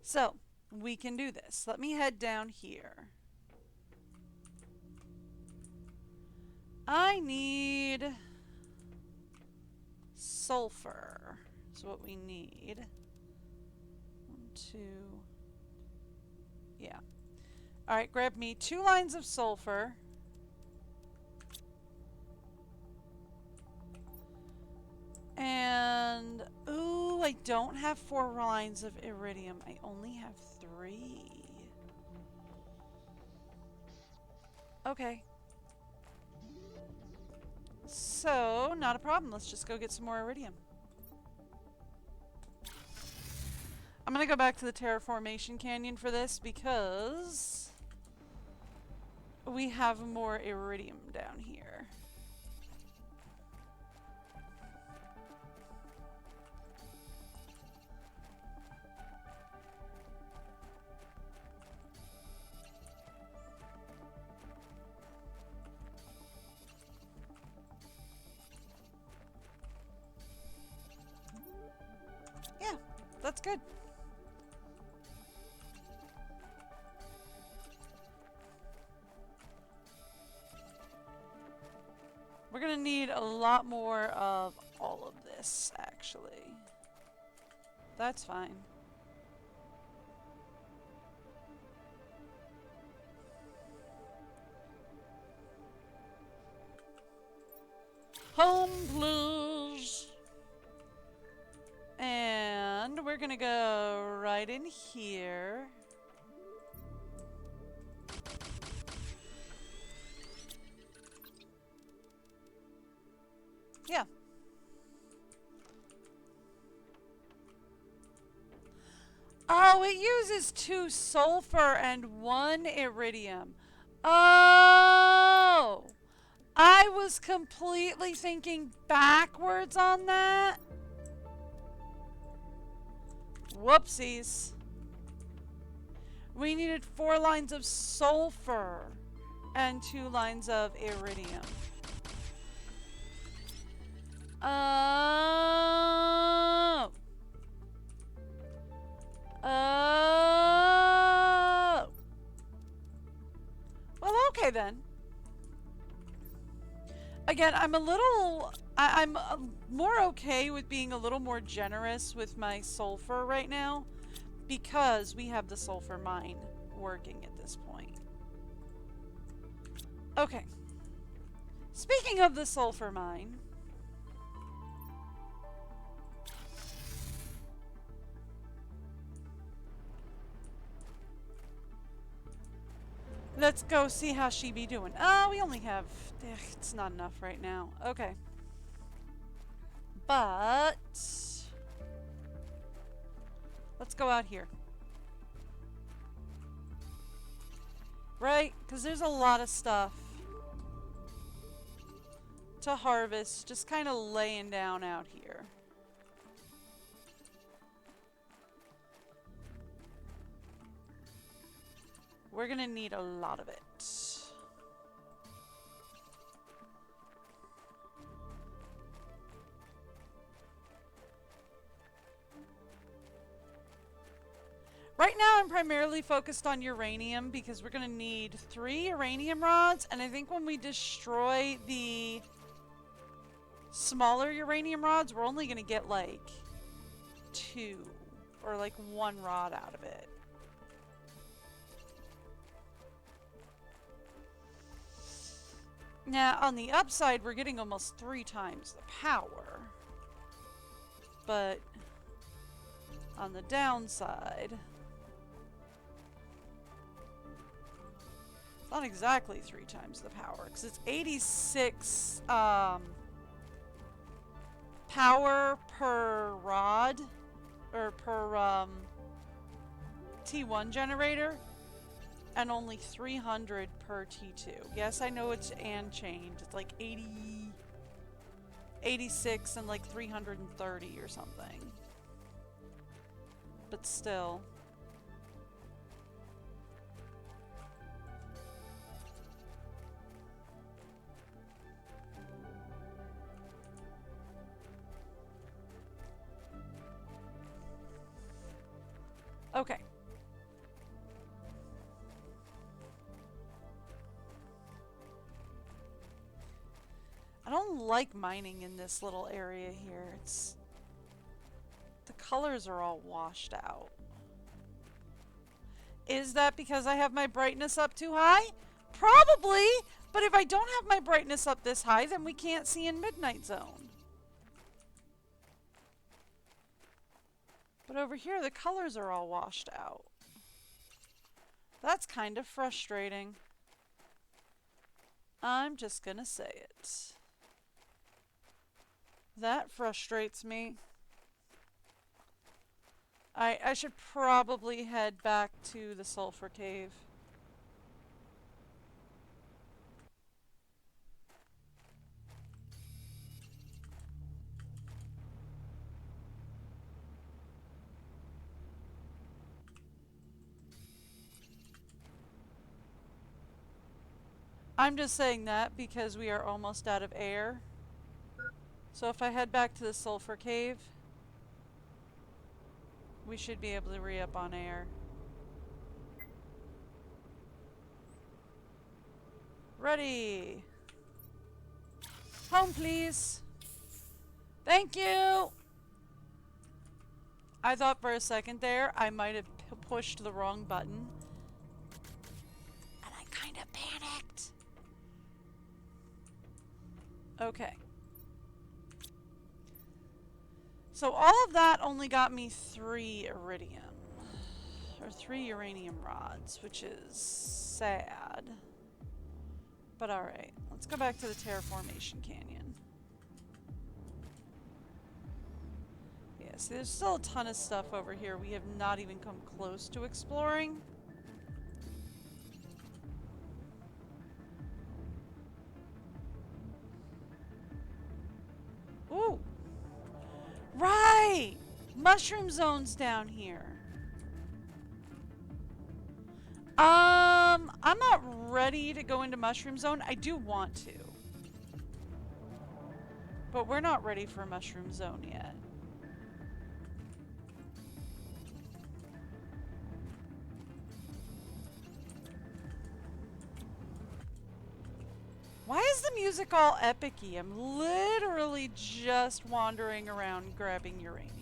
A: So, we can do this. Let me head down here. I need sulfur. Is what we need. 1, 2. Yeah. Alright, grab me 2 lines of sulfur. And, ooh, I don't have 4 lines of iridium. I only have 3. Okay. So, not a problem. Let's just go get some more iridium. I'm gonna go back to the Terraformation Canyon for this because we have more iridium down here. Yeah, that's good. We're gonna need a lot more of all of this, actually. That's fine. Home blues. And we're gonna go right in here. Yeah. Oh, it uses 2 sulfur and 1 iridium. Oh! I was completely thinking backwards on that. Whoopsies. We needed 4 lines of sulfur and 2 lines of iridium. Oh. Oh. Well, okay then. Again, I'm more okay with being a little more generous with my sulfur right now because we have the sulfur mine working at this point. Okay. Speaking of the sulfur mine, let's go see how she be doing. Oh, we only have... it's not enough right now. Okay. But... let's go out here. Right? Because there's a lot of stuff to harvest, just kind of laying down out here. We're gonna need a lot of it. Right now I'm primarily focused on uranium because we're gonna need 3 uranium rods, and I think when we destroy the smaller uranium rods, we're only gonna get like 2 or like 1 rod out of it. Now, on the upside, we're getting almost 3 times the power. But on the downside, it's not exactly 3 times the power, because it's 86 power per rod, or per T1 generator, and only 300 per T2. Yes, I know it's and change. It's like 80, 86 and like 330 or something. But still. Okay. I don't like mining in this little area here. The colors are all washed out. Is that because I have my brightness up too high? Probably, but if I don't have my brightness up this high, then we can't see in Midnight Zone. But over here, the colors are all washed out. That's kind of frustrating. I'm just gonna say it. That frustrates me. I should probably head back to the Sulfur Cave. I'm just saying that because we are almost out of air. So if I head back to the Sulfur Cave, we should be able to re-up on air. Ready. Home, please. Thank you. I thought for a second there I might have pushed the wrong button. And I kind of panicked. Okay. So all of that only got me 3 iridium. Or 3 uranium rods, which is sad. But alright, let's go back to the Terraformation Canyon. Yeah, see, there's still a ton of stuff over here we have not even come close to exploring. Ooh! Right! Mushroom zones down here. I'm not ready to go into Mushroom Zone. I do want to. But we're not ready for Mushroom Zone yet. Why is the music all epic-y? I'm literally just wandering around grabbing uranium.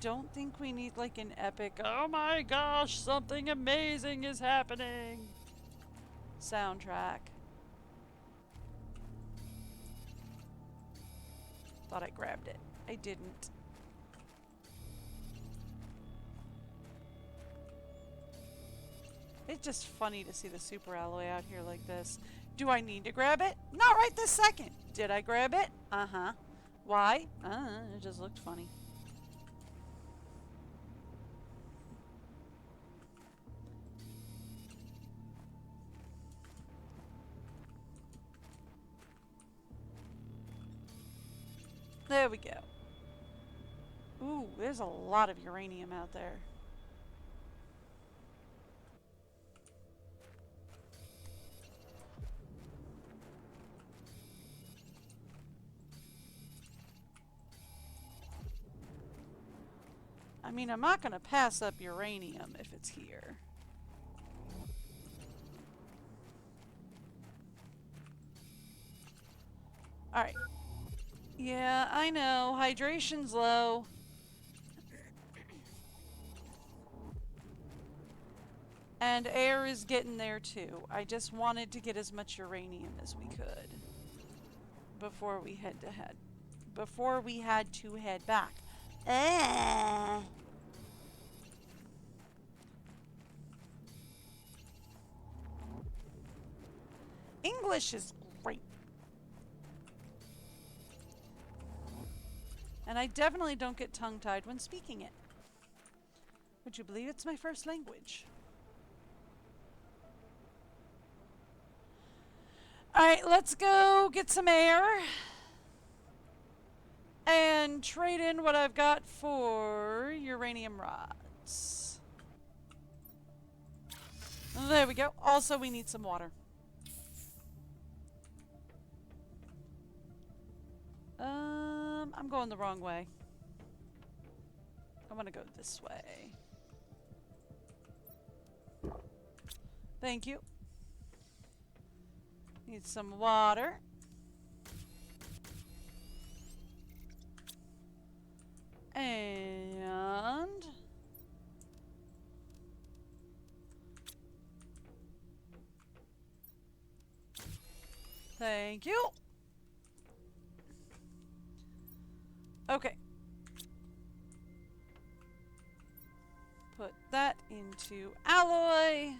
A: Don't think we need like an epic, oh my gosh, something amazing is happening soundtrack. Thought I grabbed it. I didn't. It's just funny to see the super alloy out here like this. Do I need to grab it? Not right this second. Did I grab it? Uh-huh. Why? It just looked funny. There we go. Ooh, there's a lot of uranium out there. I mean, I'm not going to pass up uranium if it's here. Alright. Yeah, I know. Hydration's low. And air is getting there too. I just wanted to get as much uranium as we could before we had to head back. English is great. And I definitely don't get tongue-tied when speaking it. Would you believe it's my first language? Alright, let's go get some air. And trade in what I've got for uranium rods. There we go. Also, we need some water. I'm going the wrong way. I want to go this way. Thank you. Need some water. And thank you. Okay. Put that into alloy.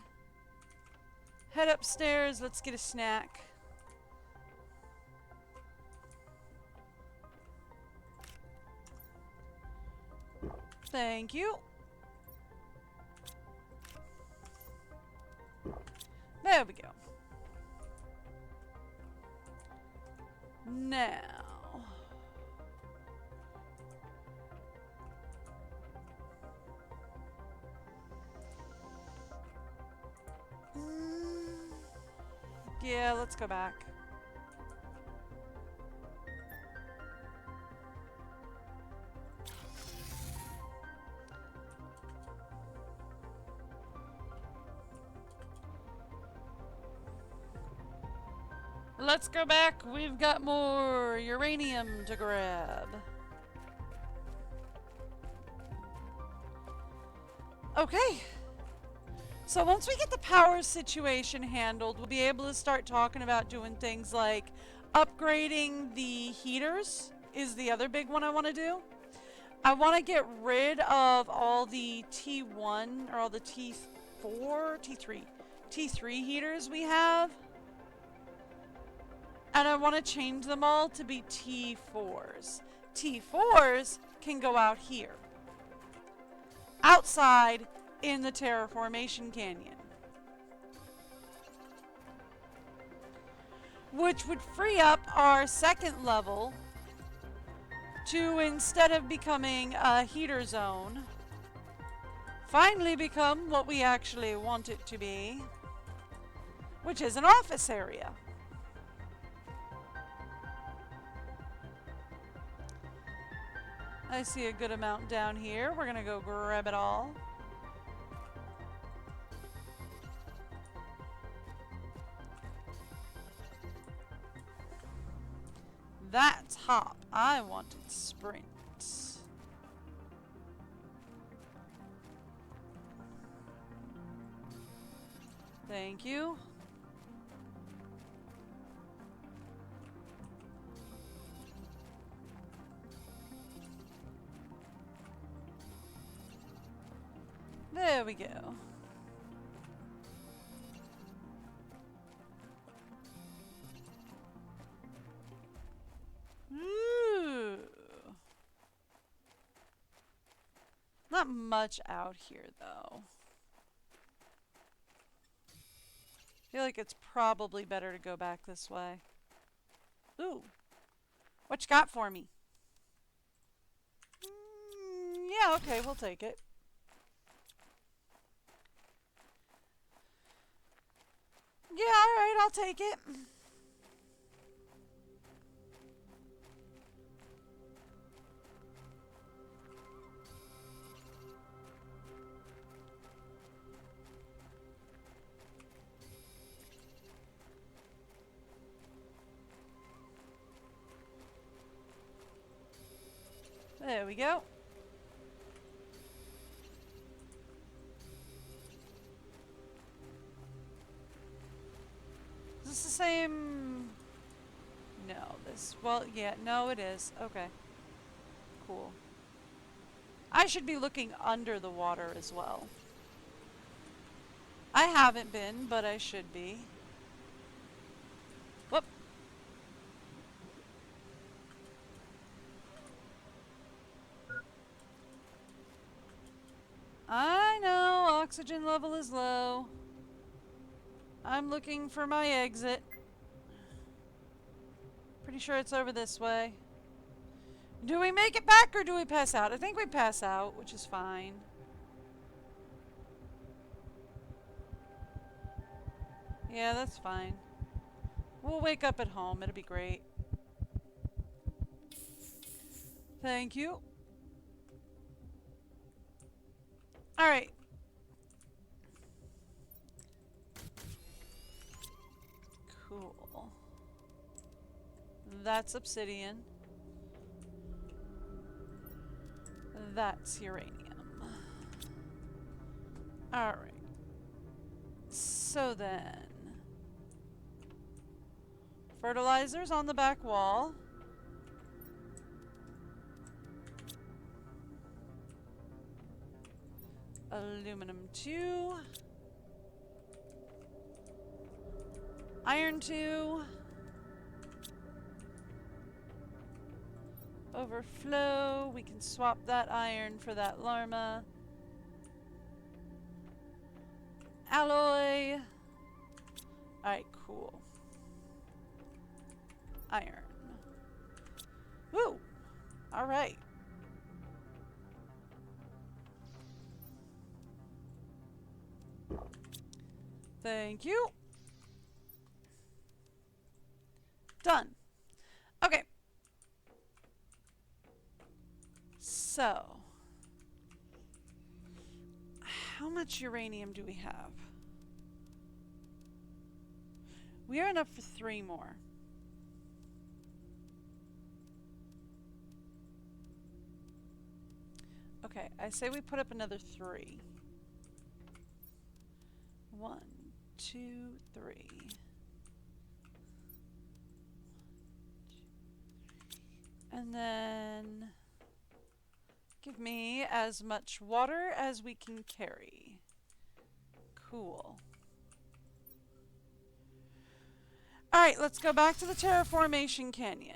A: Head upstairs. Let's get a snack. Thank you. There we go. Now. Yeah, let's go back. Let's go back. We've got more uranium to grab. Okay. So once we get the power situation handled, we'll be able to start talking about doing things like upgrading the heaters is the other big one I want to do. I want to get rid of all the T1 or all the T3 heaters we have. And I want to change them all to be T4s. T4s can go out here. Outside in the Terraformation Canyon. Which would free up our second level to, instead of becoming a heater zone, finally become what we actually want it to be, which is an office area. I see a good amount down here. We're gonna go grab it all. That's hop. I wanted sprint. Thank you. There we go. Ooh. Not much out here, though. I feel like it's probably better to go back this way. Ooh. What you got for me? Yeah, okay, we'll take it. Yeah, alright, I'll take it. There we go. Is this the same? No, this... Well, yeah, no, it is. Okay. Cool. I should be looking under the water as well. I haven't been, but I should be. Whoop. I know, oxygen level is low. I'm looking for my exit. Pretty sure it's over this way. Do we make it back or do we pass out? I think we pass out, which is fine. Yeah, that's fine. We'll wake up at home. It'll be great. Thank you. Alright. Cool. That's obsidian. That's uranium. Alright. So then... fertilizers on the back wall. Aluminum 2. Iron 2. Overflow. We can swap that iron for that Larma. Alloy. Alright, cool. Iron. Woo! Alright. Thank you. Done. Okay. So, how much uranium do we have? We are enough for 3 more. Okay, I say we put up another 3. 1, 2, 3. And then give me as much water as we can carry. Cool. Alright, let's go back to the Terraformation Canyon.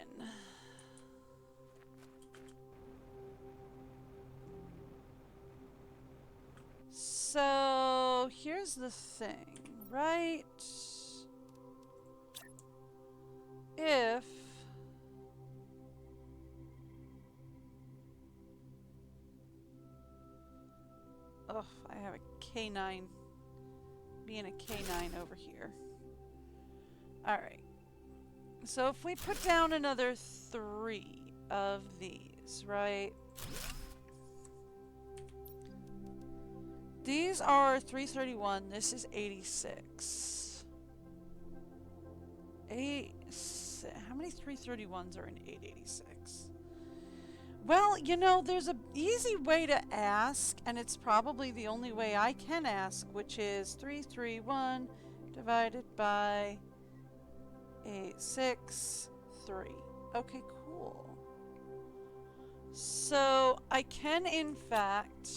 A: So, here's the thing, right? If... Ugh, I have a K9. Being a K9 over here. Alright. So if we put down another 3 of these, right? These are 331. This is 86. How many 331s are in 886? Well, you know, there's an easy way to ask, and it's probably the only way I can ask, which is 331 divided by 863. Okay, cool. So I can, in fact,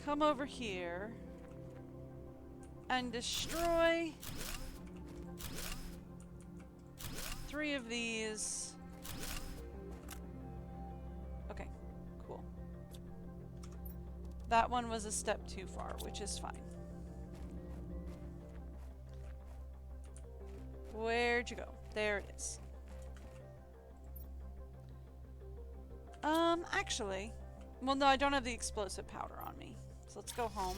A: come over here and destroy 3 of these. Okay, cool. That one was a step too far, which is fine. Where'd you go? There it is. Actually, well, no, I don't have the explosive powder on me. So let's go home.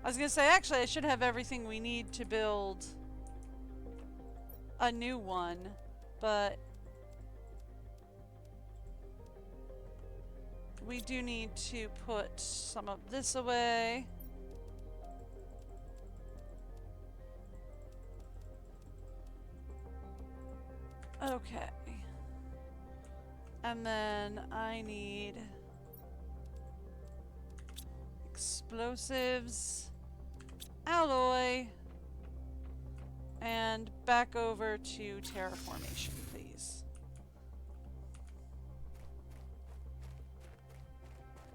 A: I was gonna say, actually, I should have everything we need to build a new one, but we do need to put some of this away. Okay. And then I need explosives, alloy, and back over to terraformation, please.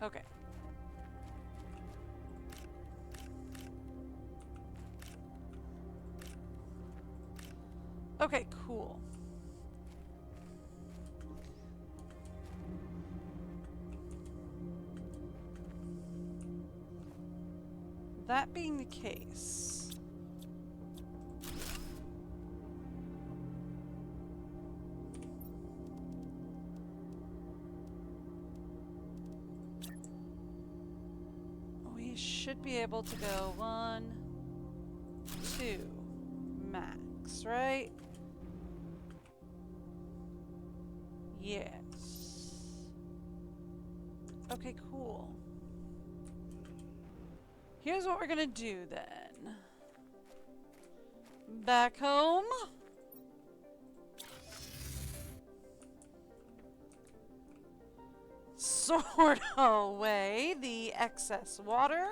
A: Okay. Okay, cool. That being the case, we should be able to go 1, 2, max, right? Yes. Okay, cool. Here's what we're gonna do then. Back home. Sort away the excess water.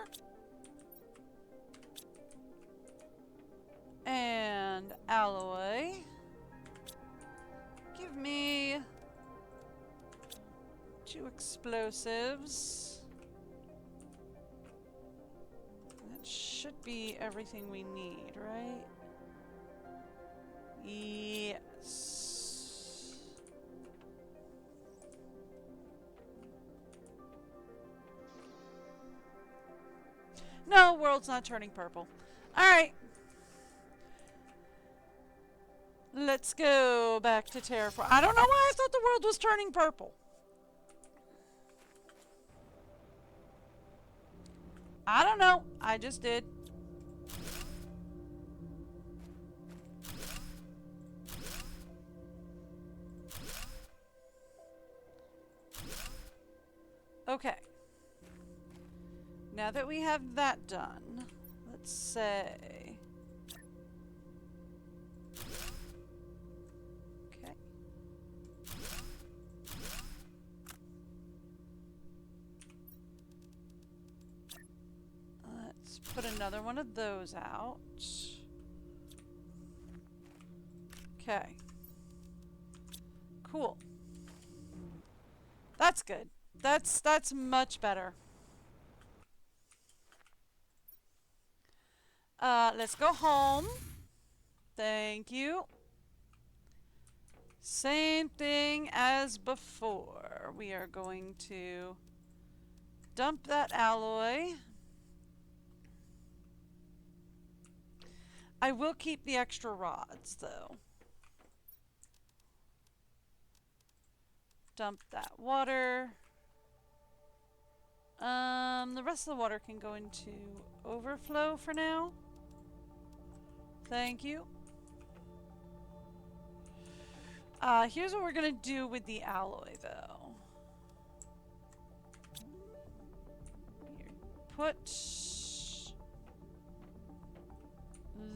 A: And alloy. Give me 2 explosives. That should be everything we need, right? Yes. No, world's not turning purple. Alright. Let's go back to terraform. I don't know why I thought the world was turning purple. I don't know. I just did. Okay. Now that we have that done, let's say... Okay. Let's put another one of those out. Okay. Cool. That's good. That's much better. Let's go home. Thank you. Same thing as before. We are going to dump that alloy. I will keep the extra rods, though. Dump that water. The rest of the water can go into overflow for now. Thank you. Here's what we're gonna do with the alloy, though. Put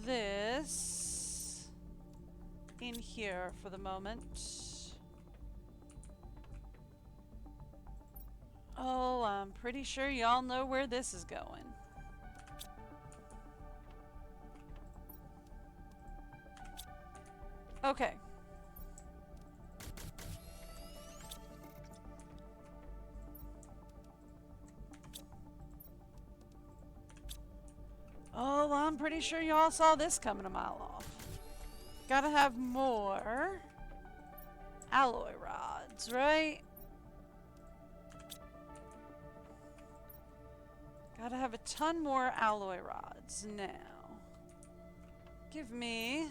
A: this in here for the moment. Oh, I'm pretty sure y'all know where this is going. Okay. Oh, I'm pretty sure y'all saw this coming a mile off. Gotta have more alloy rods, right? Gotta have a ton more alloy rods now. Give me...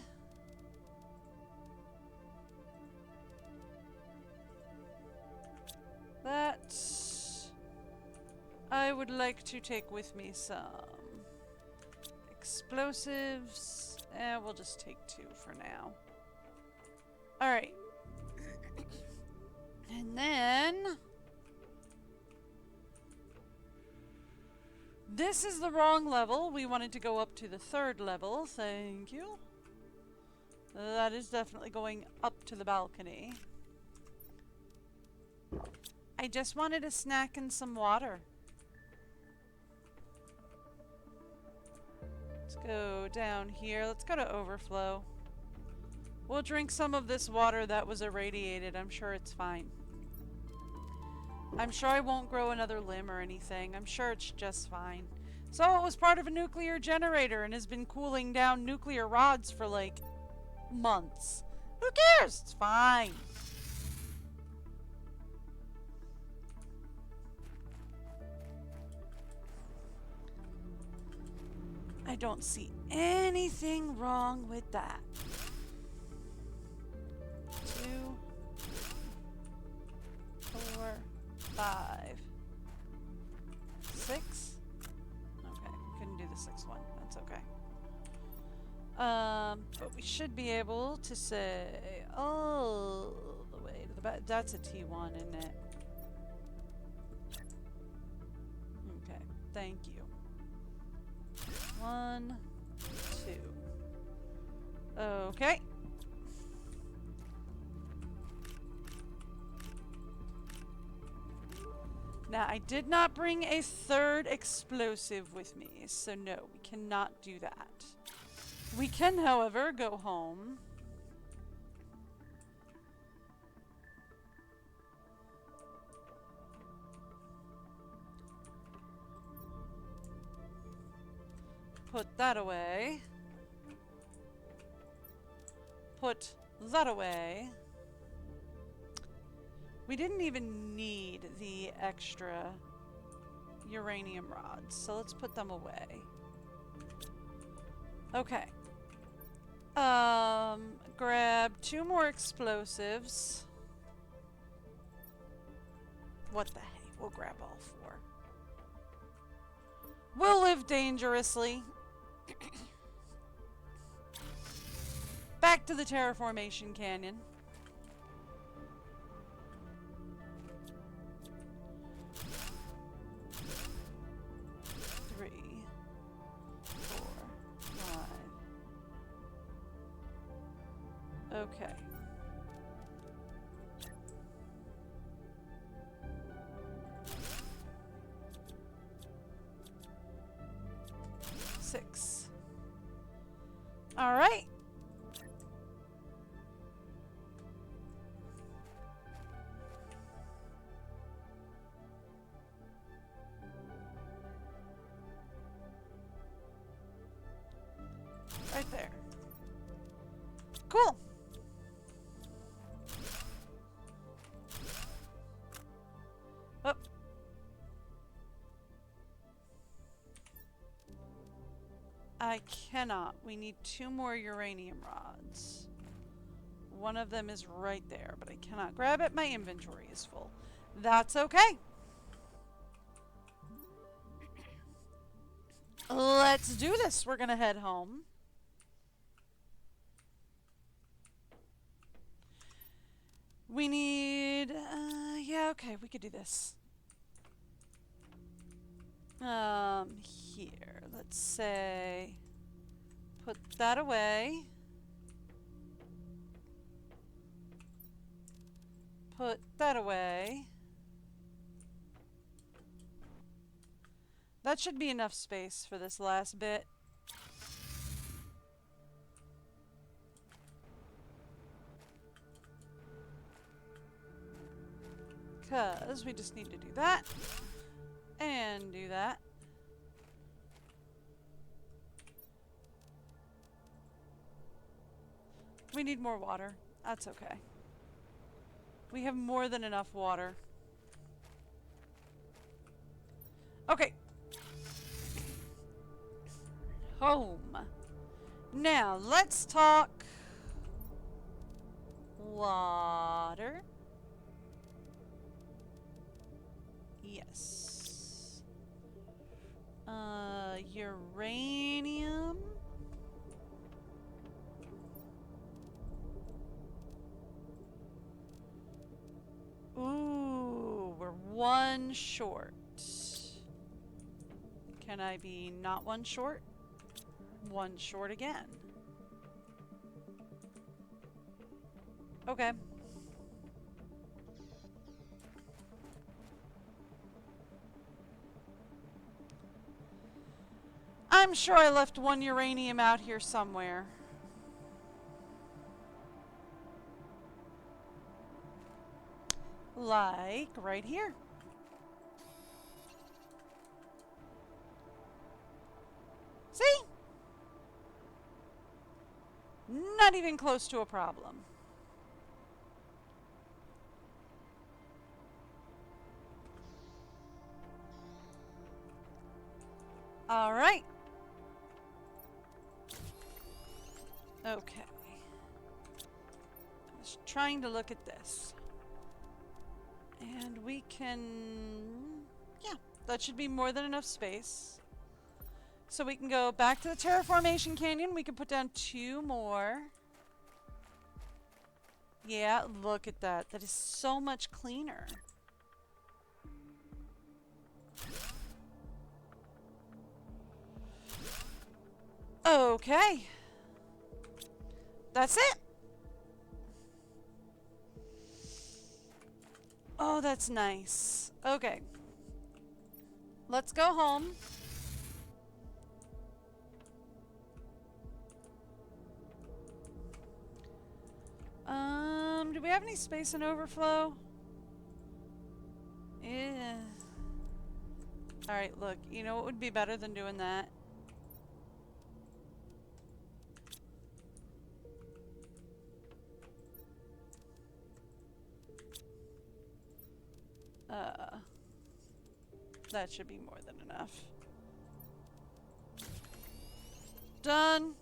A: I would like to take with me some explosives. We'll just take 2 for now. Alright. And then... this is the wrong level. We wanted to go up to the 3rd level. Thank you. That is definitely going up to the balcony. I just wanted a snack and some water. Let's go down here. Let's go to overflow. We'll drink some of this water that was irradiated. I'm sure it's fine. I'm sure I won't grow another limb or anything. I'm sure it's just fine. So it was part of a nuclear generator and has been cooling down nuclear rods for like months. Who cares? It's fine. I don't see anything wrong with that. 2, 4, 5, 6. Okay, couldn't do the 6th one. That's okay. But we should be able to say all the way to the back. That's a T1, isn't it? Okay, thank you. 1, 2. Okay. Now, I did not bring a 3rd explosive with me, so no, we cannot do that. We can, however, go home. Put that away. Put that away. We didn't even need the extra uranium rods, so let's put them away. Okay. Grab 2 more explosives. What the heck? We'll grab all 4. We'll live dangerously. Back to the terraformation canyon. Okay. Six. All right. Right there. Cool. Oh. I cannot. We need 2 more uranium rods. One of them is right there, but I cannot grab it. My inventory is full. That's okay. Let's do this. We're gonna head home. We need... yeah, okay, we could do this. Here, let's say... put that away. Put that away. That should be enough space for this last bit. Because we just need to do that. And do that. We need more water. That's okay. We have more than enough water. Okay. Home. Now, let's talk water. Yes. uranium. Ooh, we're one short. Can I be not one short? One short again. Okay. I'm sure I left one uranium out here somewhere. Like right here. See? Not even close to a problem. All right. Okay. I was trying to look at this. And we can... Yeah, that should be more than enough space. So we can go back to the Terraformation Canyon. We can put down 2 more. Yeah, look at that. That is so much cleaner. Okay. That's it. Oh, that's nice. Okay. Let's go home. Do we have any space and overflow? Yeah. Alright, look. You know what would be better than doing that? That should be more than enough. Done.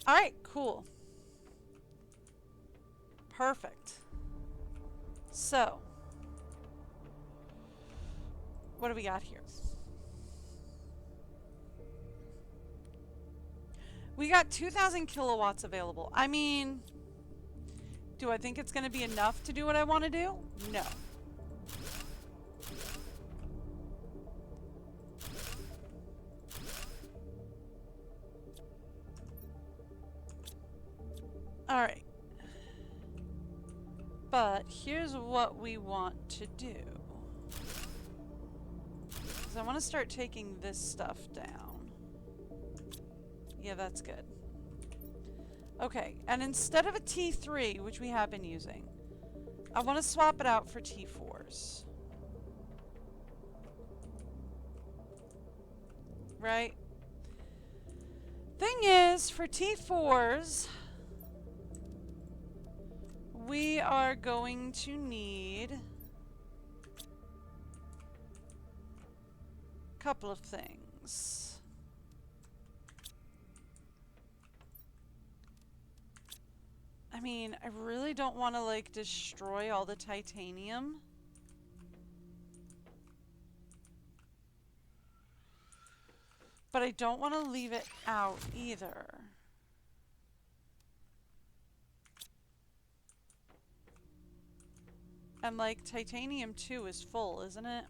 A: Alright, cool. Perfect. So, what do we got here? We got 2,000 kilowatts available. I mean, do I think it's going to be enough to do what I want to do? No. Alright. But here's what we want to do. So I want to start taking this stuff down. Yeah, that's good. Okay, and instead of a T3, which we have been using, I want to swap it out for T4s. Right? Thing is, for T4s, we are going to need a couple of things. I mean, I really don't want to, like, destroy all the titanium. But I don't want to leave it out either. And, like, titanium 2 is full, isn't it?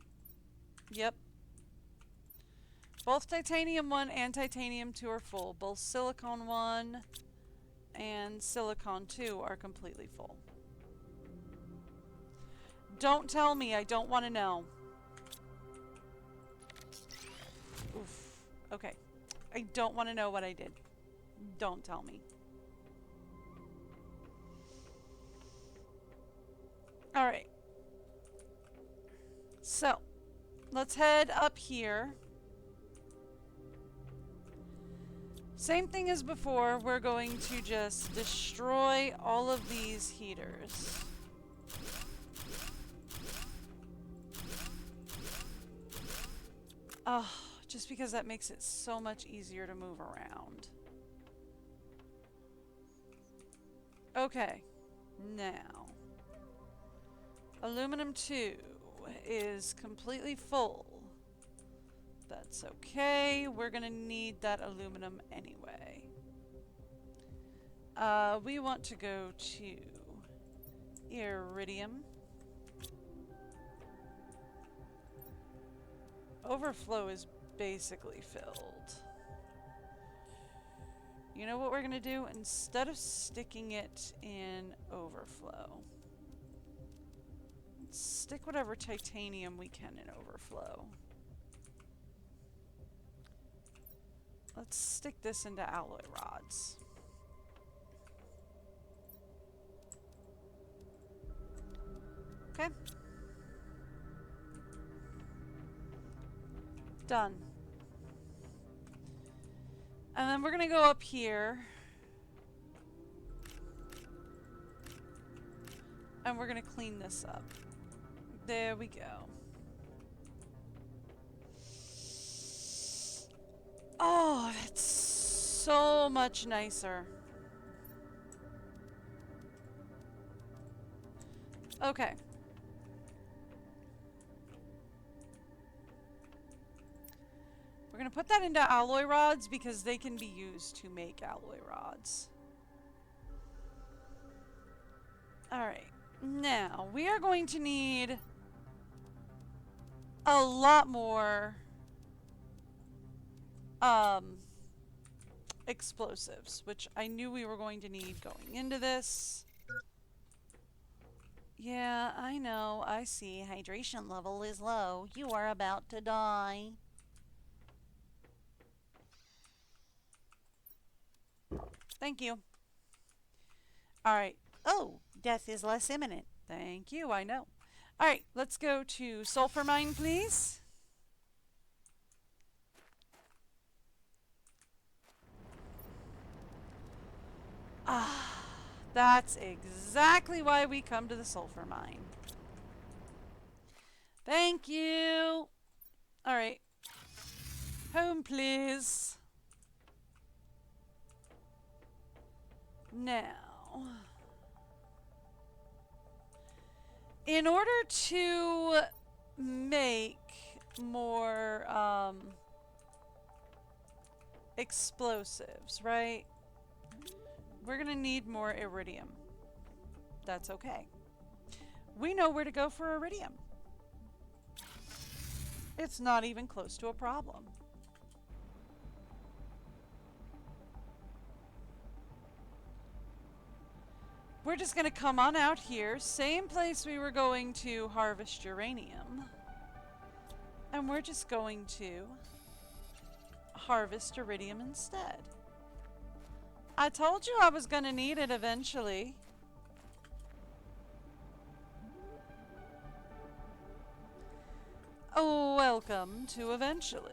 A: Yep. Both titanium 1 and titanium 2 are full. Both silicon 1 and silicon 2 are completely full. Don't tell me. I don't want to know. Oof. Okay. I don't want to know what I did. Don't tell me. Alright. So, let's head up here. Same thing as before, we're going to just destroy all of these heaters. Oh, just because that makes it so much easier to move around. Okay, now. Aluminum 2. is completely full. That's okay. We're gonna need that aluminum anyway. We want to go to iridium. Overflow is basically filled. You know what we're gonna do? Instead of sticking it in overflow, let's stick whatever titanium we can in overflow. Let's stick this into alloy rods. Okay. Done. And then we're gonna go up here. And we're gonna clean this up. There we go. Oh, it's so much nicer. Okay. We're going to put that into alloy rods because they can be used to make alloy rods. Alright. Now, we are going to need a lot more explosives, which I knew we were going to need going into this. Yeah, I know. I see. Hydration level is low. You are about to die. Thank you. Alright. Oh, death is less imminent. Thank you, I know. Alright, let's go to sulfur mine, please. Ah, that's exactly why we come to the sulfur mine. Thank you. Alright. Home, please. Now, in order to make more explosives, right? We're gonna need more iridium. That's okay. We know where to go for iridium. It's not even close to a problem. We're just going to come on out here, same place we were going to harvest uranium. And we're just going to harvest iridium instead. I told you I was going to need it eventually. Oh, welcome to eventually.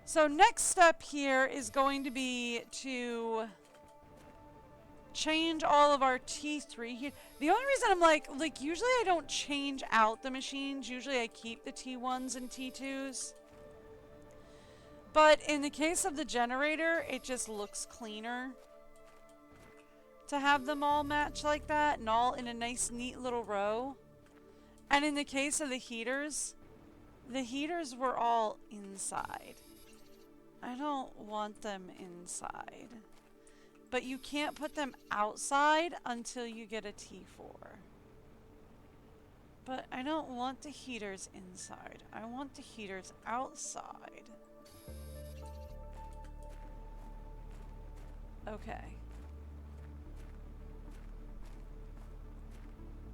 A: So next step here is going to be to change all of our T3 here. The only reason I'm like usually I don't change out the machines. Usually I keep the T1s and T2s. But in the case of the generator, it just looks cleaner to have them all match like that and all in a nice neat little row. And in the case of the heaters were all inside. I don't want them inside. But you can't put them outside until you get a T4. But I don't want the heaters inside. I want the heaters outside. Okay.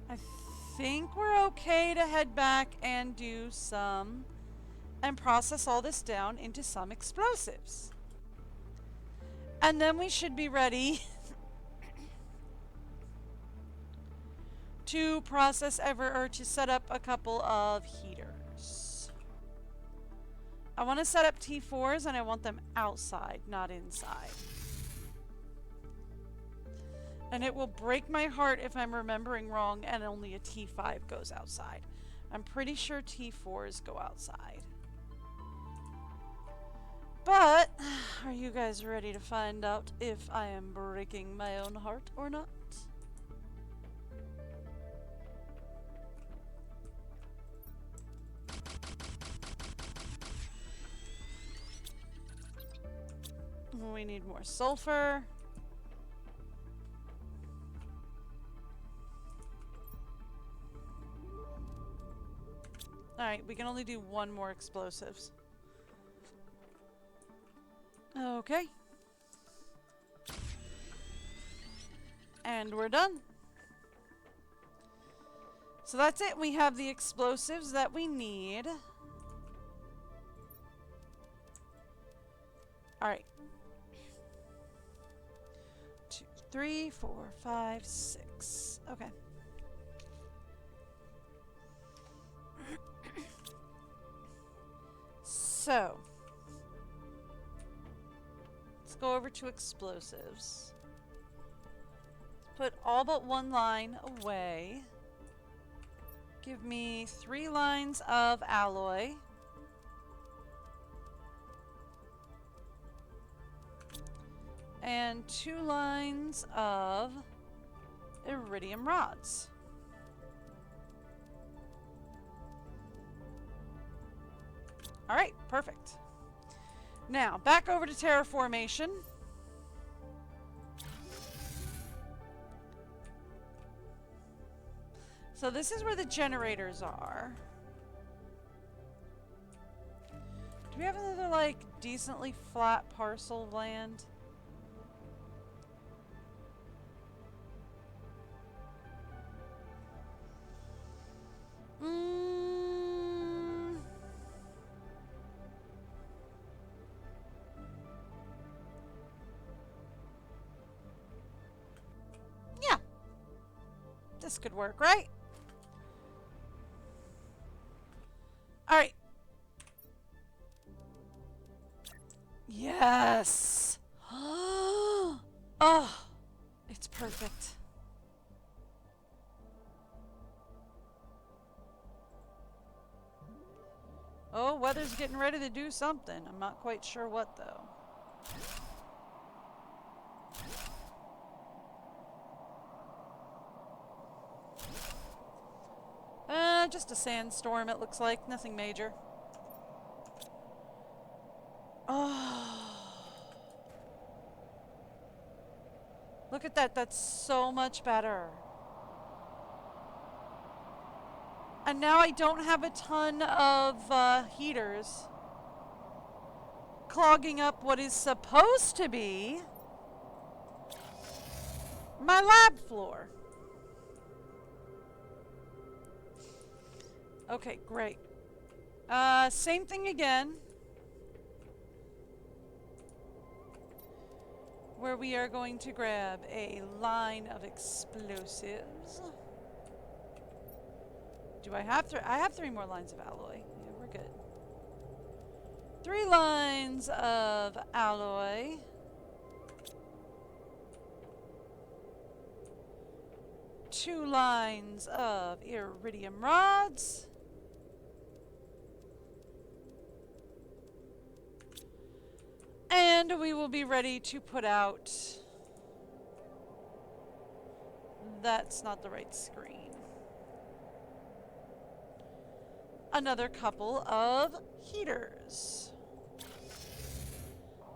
A: I think we're okay to head back and do some and process all this down into some explosives. And then we should be ready to process or to set up a couple of heaters. I want to set up T4s and I want them outside, not inside. And it will break my heart if I'm remembering wrong and only a T5 goes outside. I'm pretty sure T4s go outside. But Are you guys ready to find out if I am breaking my own heart or not? We need more sulfur. Alright, we can only do one more explosives. Okay. And we're done. So that's it. We have the explosives that we need. Alright. 2, 3, 4, 5, 6. Okay. So, let's go over to explosives. Let's put all but one line away. Give me 3 lines of alloy. And 2 lines of iridium rods. Alright, perfect. Now, back over to terraformation. So this is where the generators are. Do we have another, like, decently flat parcel of land? Yeah. This could work, right? Alright. Yes! Oh, it's perfect. Oh, weather's getting ready to do something. I'm not quite sure what, though. Just a sandstorm, it looks like. Nothing major. Oh. Look at that. That's so much better. And now I don't have a ton of heaters clogging up what is supposed to be my lab floor. Okay, great. Same thing again. Where we are going to grab a line of explosives. Do I have I have 3 more lines of alloy. Yeah, we're good. 3 lines of alloy. 2 lines of iridium rods. And we will be ready to put out... That's not the right screen. Another couple of heaters.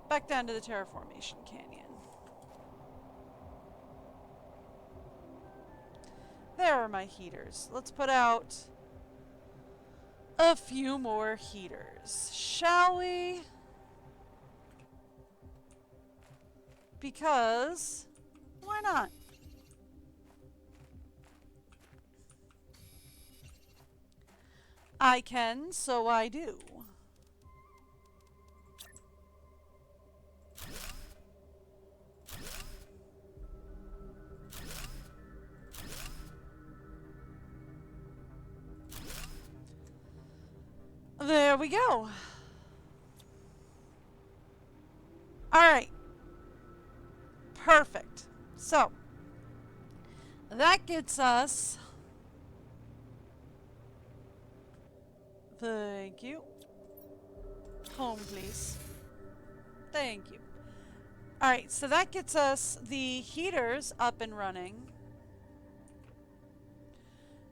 A: Back down to the terraformation canyon. There are my heaters. Let's put out a few more heaters, shall we? Because why not? I can, so I do. There we go. All right. Perfect. So, that gets us... Thank you. Home, please. Thank you. Alright, so that gets us the heaters up and running.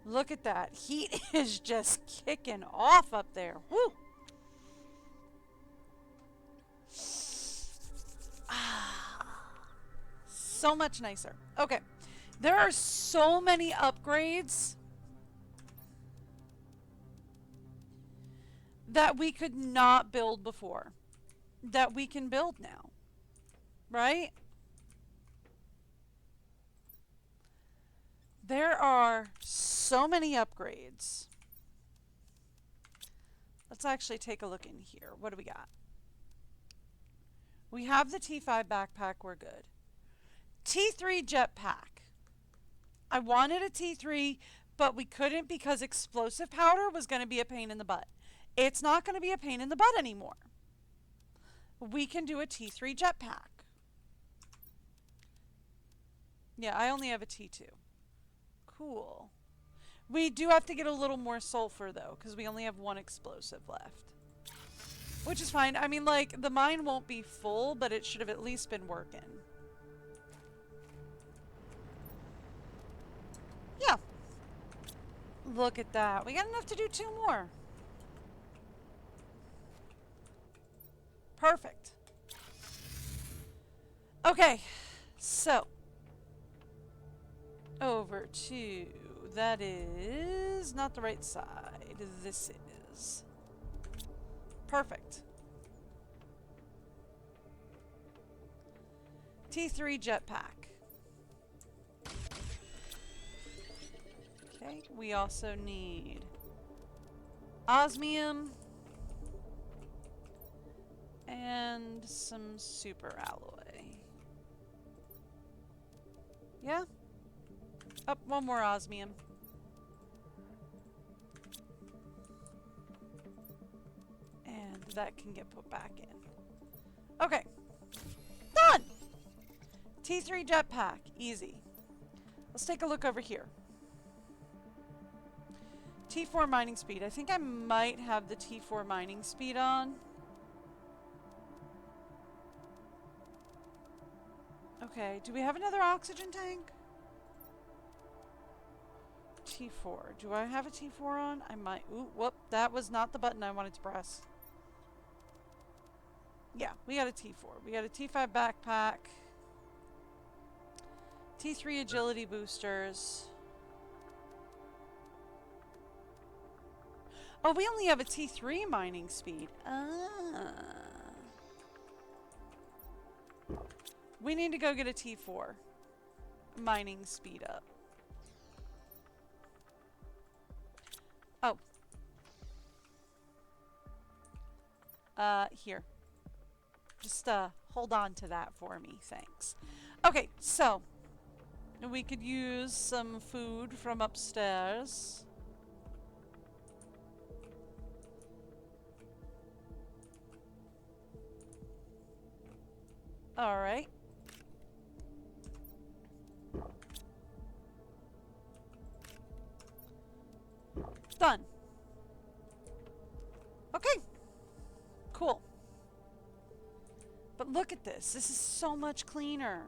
A: Look at that. Heat is just kicking off up there. Woo! So much nicer. Okay. There are so many upgrades that we could not build before that we can build now. Right? There are so many upgrades. Let's actually take a look in here. What do we got? We have the T5 backpack. We're good. T3 jetpack. I wanted a T3, but we couldn't because explosive powder was going to be a pain in the butt. It's not going to be a pain in the butt anymore. We can do a T3 jetpack. Yeah, I only have a T2. Cool. We do have to get a little more sulfur, though, because we only have one explosive left. Which is fine. I mean, like, the mine won't be full, but it should have at least been working. Yeah. Look at that. We got enough to do 2 more. Perfect. Okay. So. Over to... That is not the right side. This is. Perfect. T3 jetpack. Okay, we also need osmium and some super alloy. Yeah? Up, one more osmium. And that can get put back in. Okay. Done! T3 jetpack. Easy. Let's take a look over here. T4 mining speed. I think I might have the T4 mining speed on. Okay, do we have another oxygen tank? T4. Do I have a T4 on? I might. Ooh, whoop. That was not the button I wanted to press. Yeah, we got a T4. We got a T5 backpack. T3 agility boosters. Oh, we only have a T3 mining speed. Ah. We need to go get a T4 mining speed up. Oh. Here. Just, hold on to that for me. Thanks. Okay, so. We could use some food from upstairs. Alright. Done. Okay. Cool. But look at this. This is so much cleaner.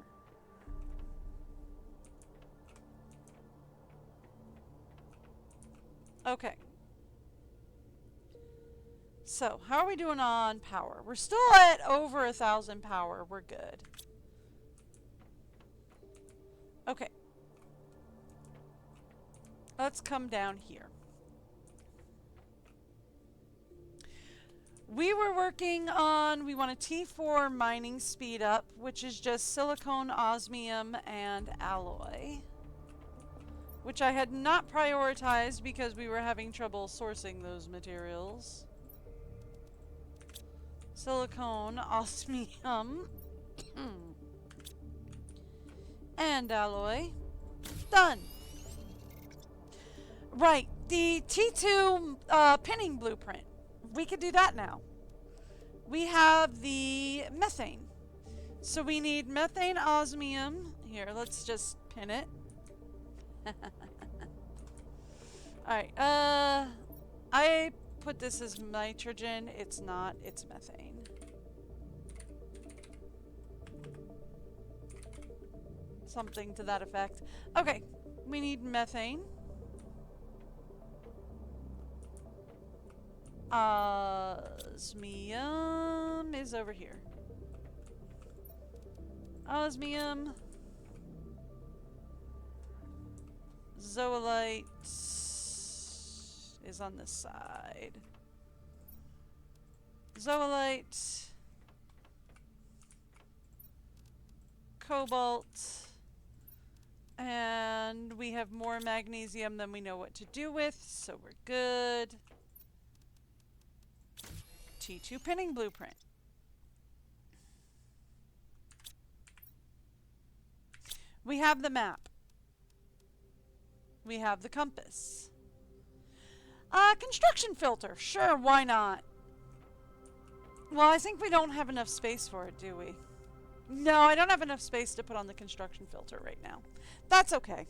A: Okay. So, how are we doing on power? We're still at over 1,000 power. We're good. Okay. Let's come down here. We were working on, we want a T4 mining speed up, which is just silicone, osmium, and alloy. Which I had not prioritized because we were having trouble sourcing those materials. Silicone, osmium, and alloy. Done. Right, the T2 pinning blueprint. We could do that now. We have the methane. So we need methane, osmium. Here, let's just pin it. Alright, I put this as nitrogen. It's not, it's methane. Something to that effect. Okay, we need methane. Osmium is over here. Osmium. Zoolite is on this side. Zoolite. Cobalt. And we have more magnesium than we know what to do with, so we're good. T2 pinning blueprint. We have the map. We have the compass. Construction filter. Sure, why not? Well, I think we don't have enough space for it, do we? No, I don't have enough space to put on the construction filter right now. That's okay.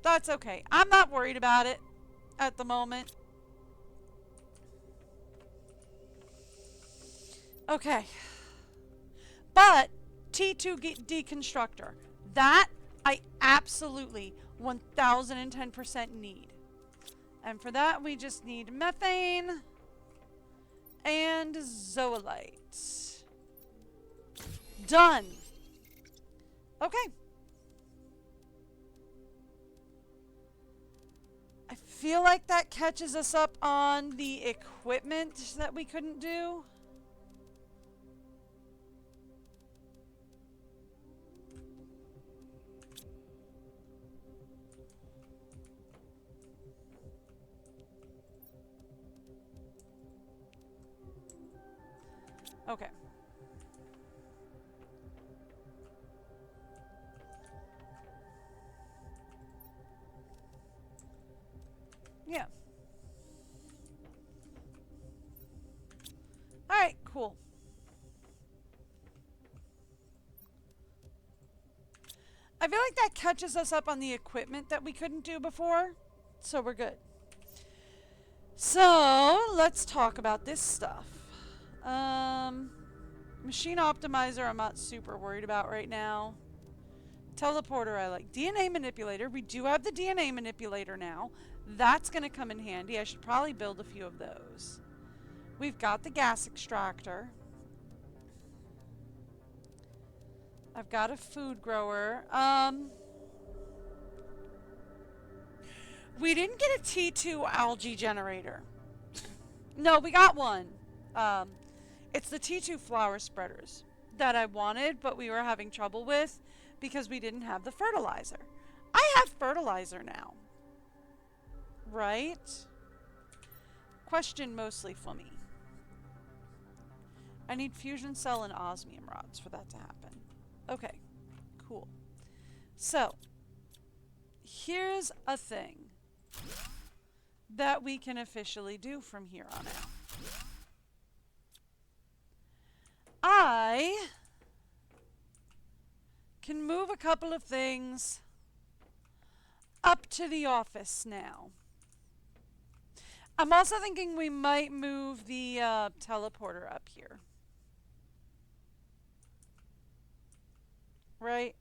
A: That's okay. I'm not worried about it at the moment. Okay. But T2 deconstructor. That I absolutely 1010% need. And for that we just need methane and zoolite. Done. Okay. I feel like that catches us up on the equipment that we couldn't do. Okay. Yeah. Alright, cool. I feel like that catches us up on the equipment that we couldn't do before, so we're good. So, let's talk about this stuff. Machine optimizer I'm not super worried about right now. Teleporter I like. DNA manipulator. We do have the DNA manipulator now. That's going to come in handy. I should probably build a few of those. We've got the gas extractor. I've got a food grower. We didn't get a T2 algae generator. No, we got one. It's the T2 flower spreaders that I wanted, but we were having trouble with because we didn't have the fertilizer. I have fertilizer now. Right? Question mostly for me. I need fusion cell and osmium rods for that to happen. Okay, cool. So, here's a thing that we can officially do from here on out. I can move a couple of things up to the office now. I'm also thinking we might move the teleporter up here. Right?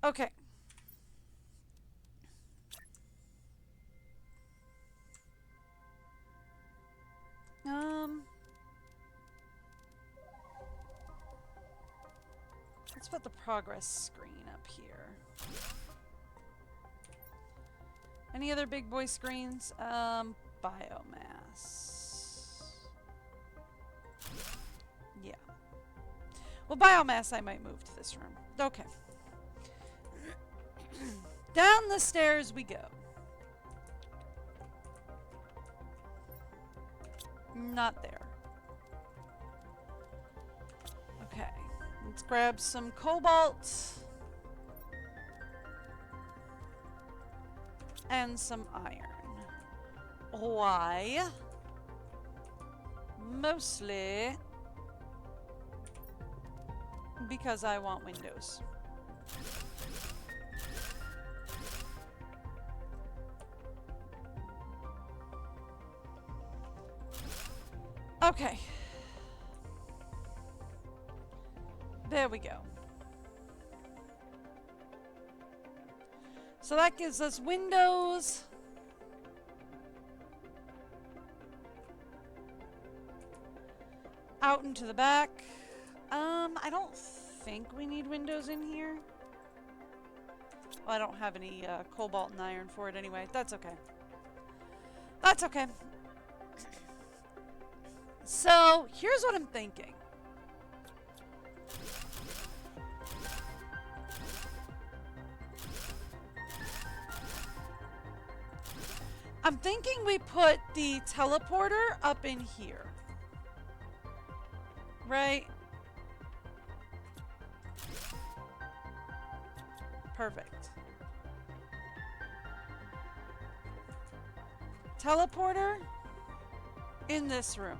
A: Okay. Let's put the progress screen up here. Any other big boy screens? Biomass. Yeah. Well, biomass I might move to this room. Okay. Down the stairs we go. Not there. Okay. Let's grab some cobalt. And some iron. Why? Mostly because I want windows. Okay. There we go. So that gives us windows. Out into the back. I don't think we need windows in here. Well, I don't have any cobalt and iron for it anyway. That's okay. That's okay. So, here's what I'm thinking. I'm thinking we put the teleporter up in here. Right? Perfect. Teleporter in this room.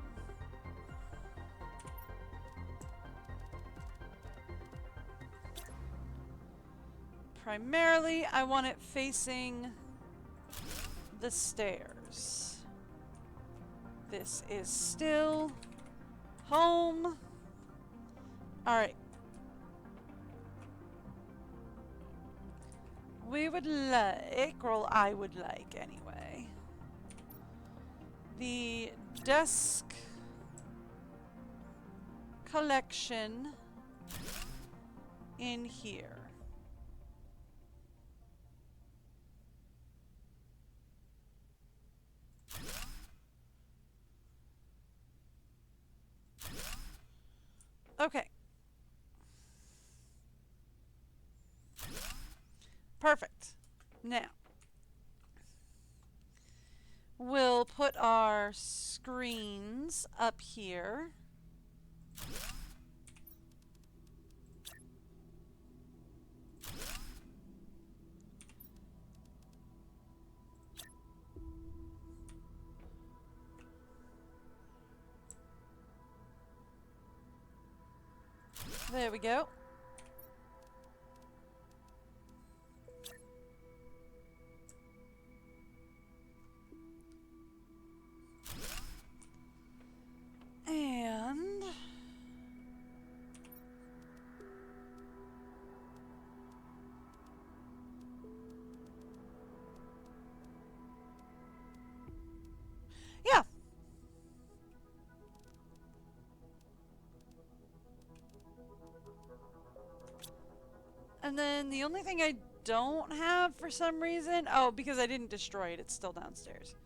A: Primarily, I want it facing the stairs. This is still home. Alright. We would like, or I would like anyway, the desk collection in here. Okay. Perfect. Now, we'll put our screens up here. There we go. And yeah. And then the only thing I don't have for some reason, oh, because I didn't destroy it, it's still downstairs,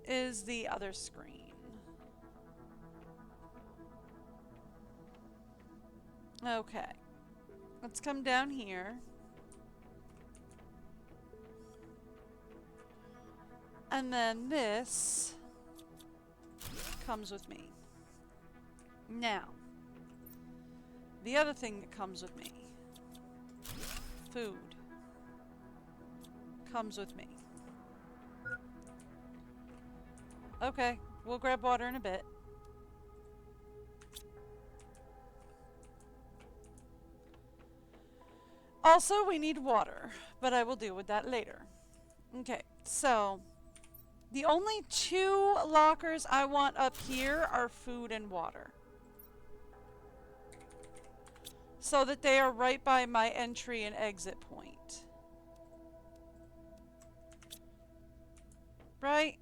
A: is the other screen. Okay. Let's come down here. And then this comes with me. Now, the other thing that comes with me, food, comes with me. Okay, we'll grab water in a bit. Also, we need water, but I will deal with that later. Okay, so the only two lockers I want up here are food and water. So that they are right by my entry and exit point. Right?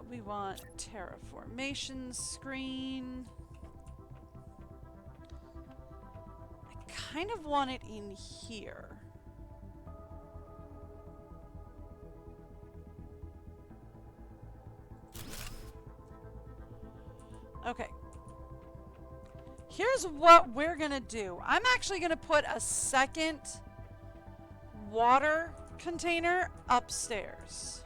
A: We want terraformation screen. I kind of want it in here. Okay. Here's what we're gonna do. I'm actually gonna put a second water container upstairs.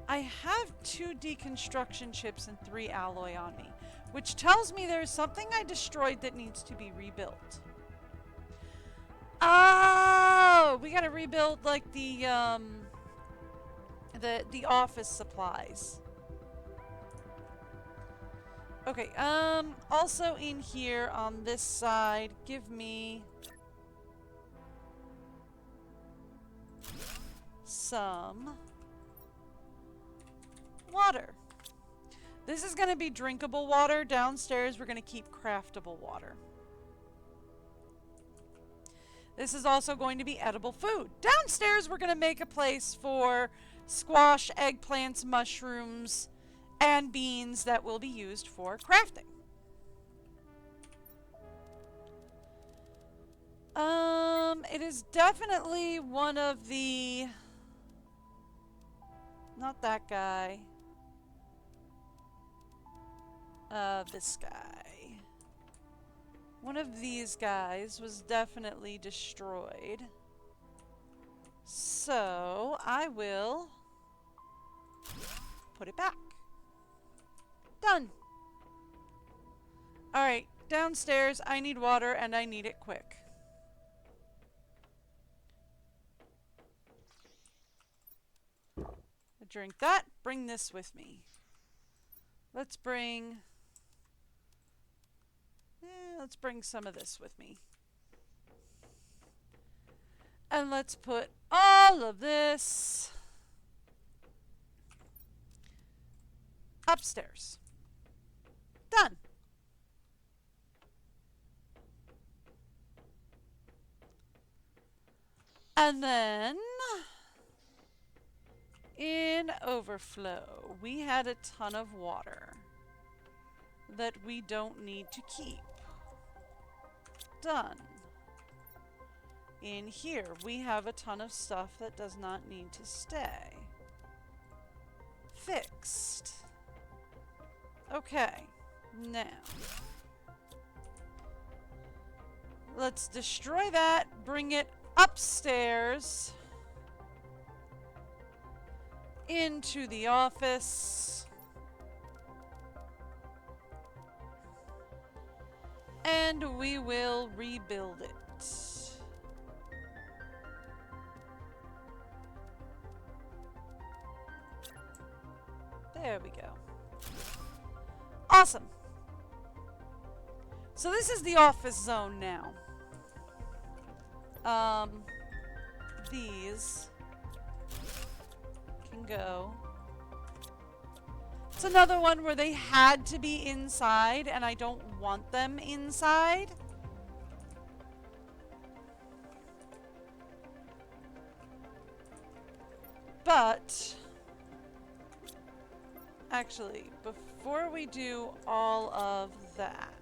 A: I have 2 deconstruction chips and 3 alloy on me, which tells me there's something I destroyed that needs to be rebuilt. Oh, we gotta rebuild like the office supplies. Okay, also in here on this side, give me some water. This is going to be drinkable water. Downstairs, we're going to keep craftable water. This is also going to be edible food. Downstairs, we're going to make a place for squash, eggplants, mushrooms, and beans that will be used for crafting. It is definitely one of the... Not that guy. This guy. One of these guys was definitely destroyed. So, I will put it back. Done. Alright, downstairs, I need water and I need it quick. Drink that, bring this with me. Let's bring some of this with me. And let's put all of this upstairs. Done. And then in overflow, we had a ton of water that we don't need to keep. Done. In here, we have a ton of stuff that does not need to stay. Fixed. Okay, now let's destroy that, bring it upstairs into the office. And we will rebuild it. There we go. Awesome. So this is the office zone now. These can go. It's another one where they had to be inside, and I don't want them inside. But actually, before we do all of that,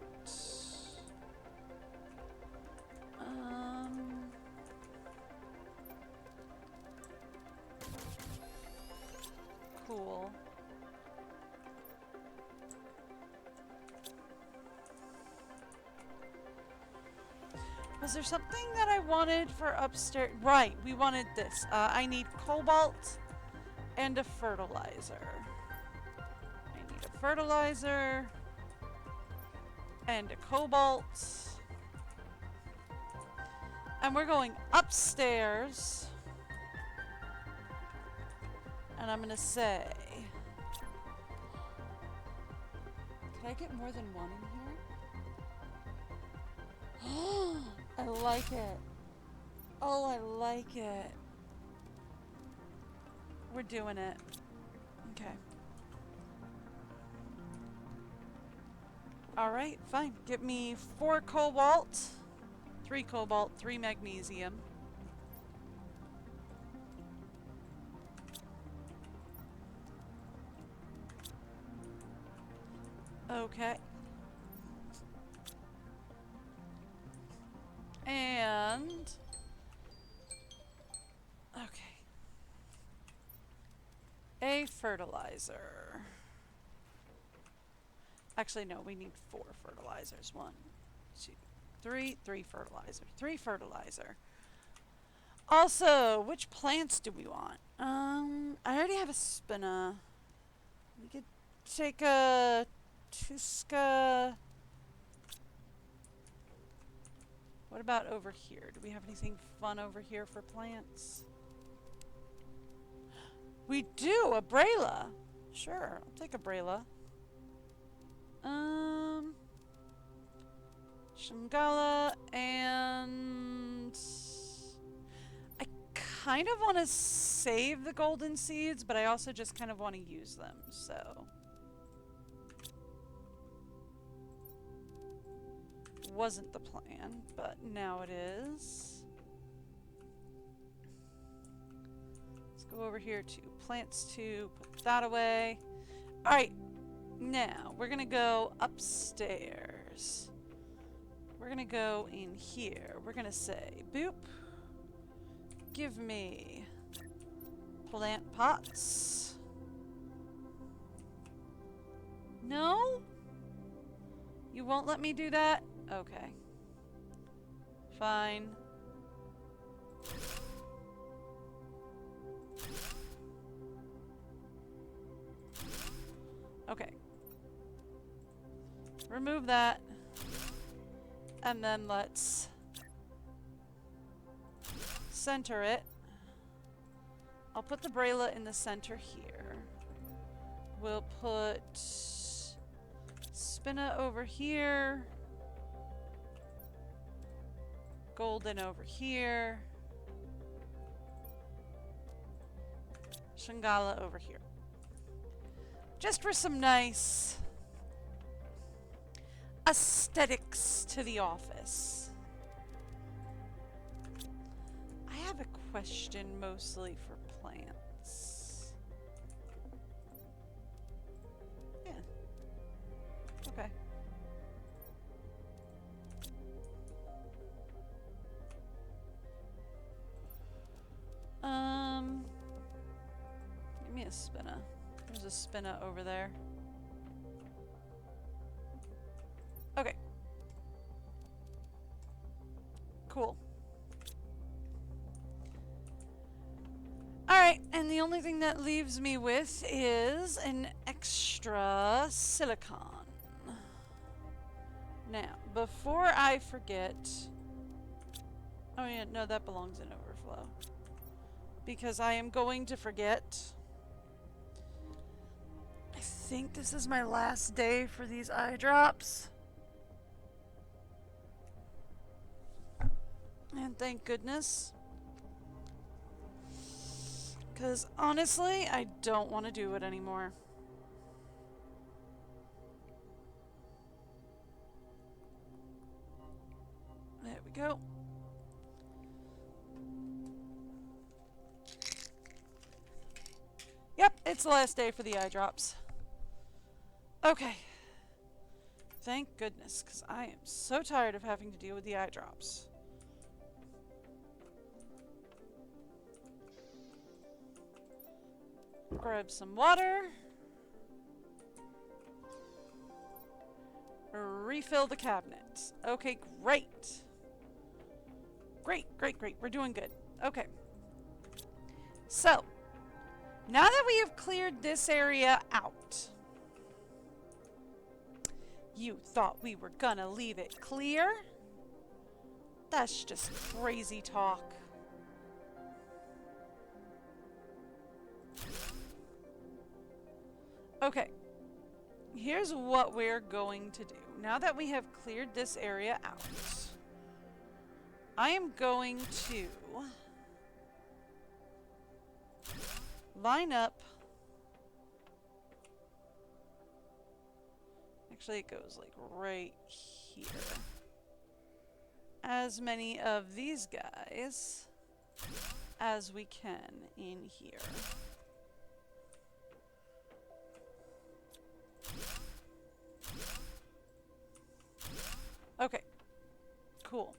A: cool. Was there something that I wanted for upstairs? Right, we wanted this. I need cobalt and a fertilizer. I need a fertilizer and a cobalt. And we're going upstairs. And I'm gonna say, can I get more than one in here? I like it. Oh, I like it. We're doing it. Okay. Alright, fine. Get me 4 cobalt, 3 cobalt, 3 magnesium. Okay. And okay. A fertilizer. Actually, no, we need 4 fertilizers. 1, 2, 3. 3 fertilizer. 3 fertilizer. Also, which plants do we want? I already have a spinner. We could take a Tusca. What about over here? Do we have anything fun over here for plants? We do! A Brayla! Sure, I'll take a Brayla. Shangala, and I kind of want to save the golden seeds, but I also just kind of want to use them, so. Wasn't the plan, but now it is. Let's go over here to plants 2, put that away. Alright, now we're gonna go upstairs. We're gonna go in here. We're gonna say, boop, give me plant pots. No? You won't let me do that? Okay. Fine. Okay. Remove that. And then let's center it. I'll put the Brayla in the center here. We'll put Spinna over here. Golden over here. Shangala over here. Just for some nice aesthetics to the office. I have a question mostly for plants. Yeah. Okay. Give me a Spinna. There's a Spinna over there. Okay. Cool. Alright, and the only thing that leaves me with is an extra silicon. Now, before I forget... Oh yeah, no, that belongs in overflow. Because I am going to forget. I think this is my last day for these eye drops. And thank goodness. Because honestly, I don't want to do it anymore. There we go. Yep, it's the last day for the eye drops. Okay. Thank goodness, because I am so tired of having to deal with the eye drops. Grab some water. Refill the cabinet. Okay, great. Great, great, great. We're doing good. Okay. So, now that we have cleared this area out, you thought we were gonna leave it clear? That's just crazy talk. Okay, here's what we're going to do. Now that we have cleared this area out, I am going to line up. Actually, it goes like right here. As many of these guys as we can in here. Okay, cool.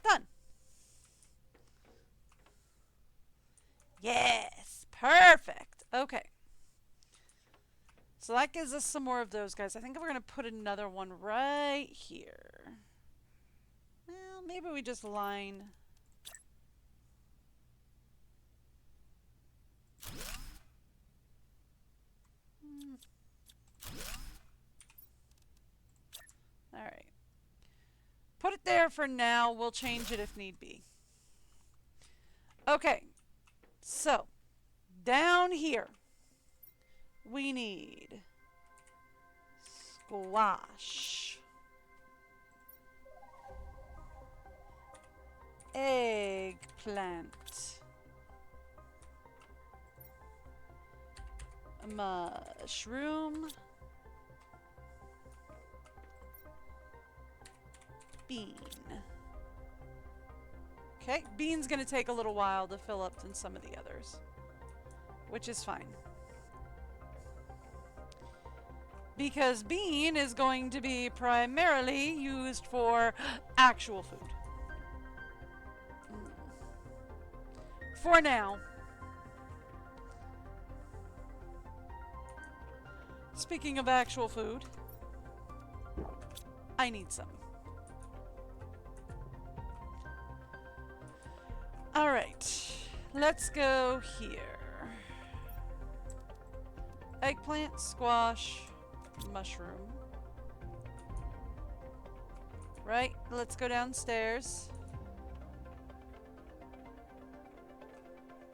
A: Done. Yes, perfect. Okay. So that gives us some more of those guys. I think we're going to put another one right here. Well, maybe we just line... Alright. Put it there for now. We'll change it if need be. Okay, so down here we need squash, eggplant, mushroom, bean. Okay, bean's gonna take a little while to fill up than some of the others, which is fine. Because bean is going to be primarily used for actual food. For now. Speaking of actual food, I need some. Alright, let's go here. Eggplant, squash, mushroom. Right, let's go downstairs.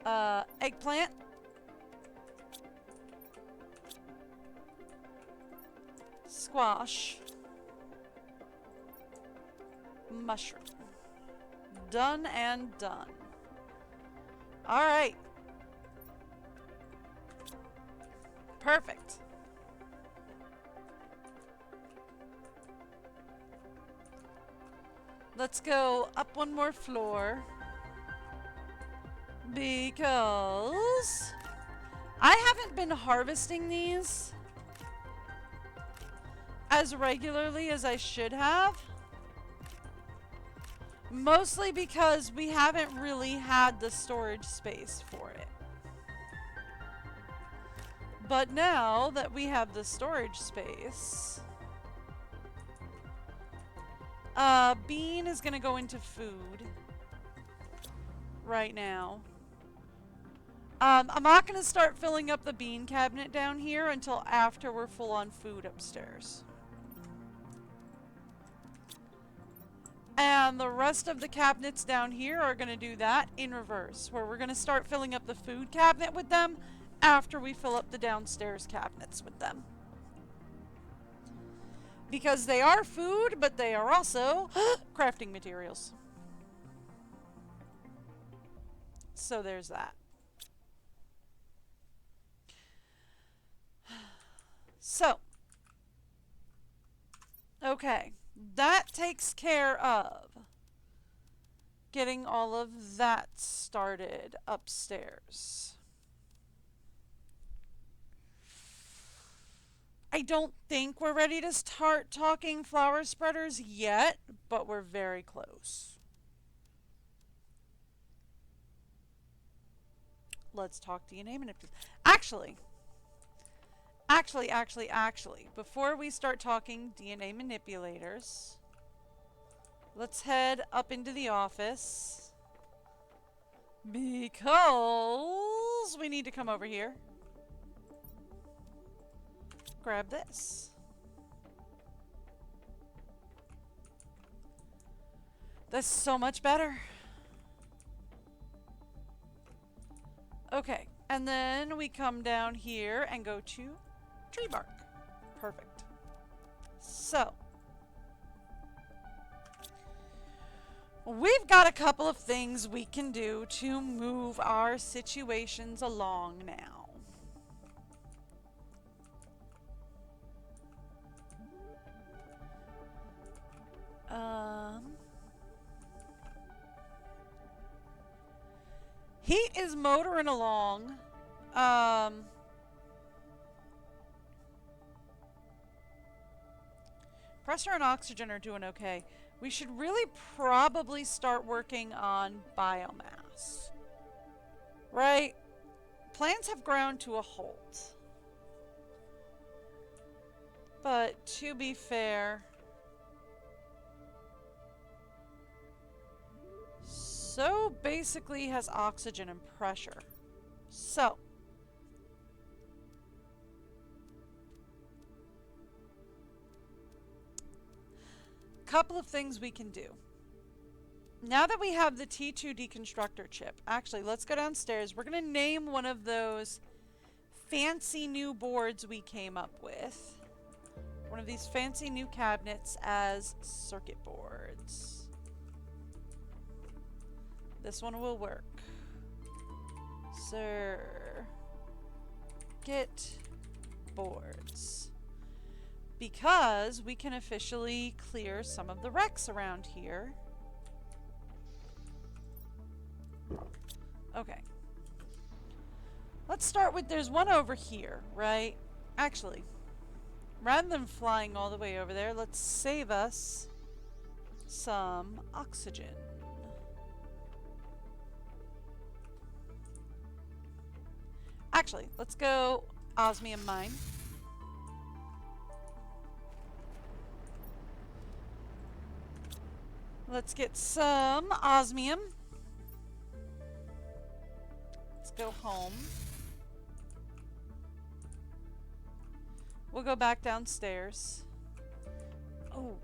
A: Eggplant. Squash. Mushroom. Done and done. Alright. Perfect. Let's go up one more floor. Because I haven't been harvesting these as regularly as I should have. Mostly because we haven't really had the storage space for it. But now that we have the storage space, bean is going to go into food right now. I'm not going to start filling up the bean cabinet down here until after we're full on food upstairs. And the rest of the cabinets down here are going to do that in reverse, where we're going to start filling up the food cabinet with them after we fill up the downstairs cabinets with them. Because they are food, but they are also crafting materials. So there's that. So, okay, that takes care of getting all of that started upstairs. I don't think we're ready to start talking flower spreaders yet, but we're very close. Let's talk DNA manipulation. Actually, before we start talking DNA manipulators, let's head up into the office because we need to come over here. Grab this. That's so much better. Okay, and then we come down here and go to tree bark. Perfect. So, we've got a couple of things we can do to move our situations along now. Heat is motoring along. Pressure and oxygen are doing okay. We should really probably start working on biomass. Right? Plants have ground to a halt. But to be fair, so basically has oxygen and pressure. So, couple of things we can do. now that we have the T2 deconstructor chip, actually, let's go downstairs. We're going to name one of those fancy new boards we came up with. One of these fancy new cabinets as circuit boards. This one will work. Circuit boards. Because we can officially clear some of the wrecks around here. Okay. Let's start with, there's one over here, right? Actually, rather than flying all the way over there, let's save us some oxygen. Actually, let's go osmium mine. Let's get some osmium. Let's go home. We'll go back downstairs. Oh,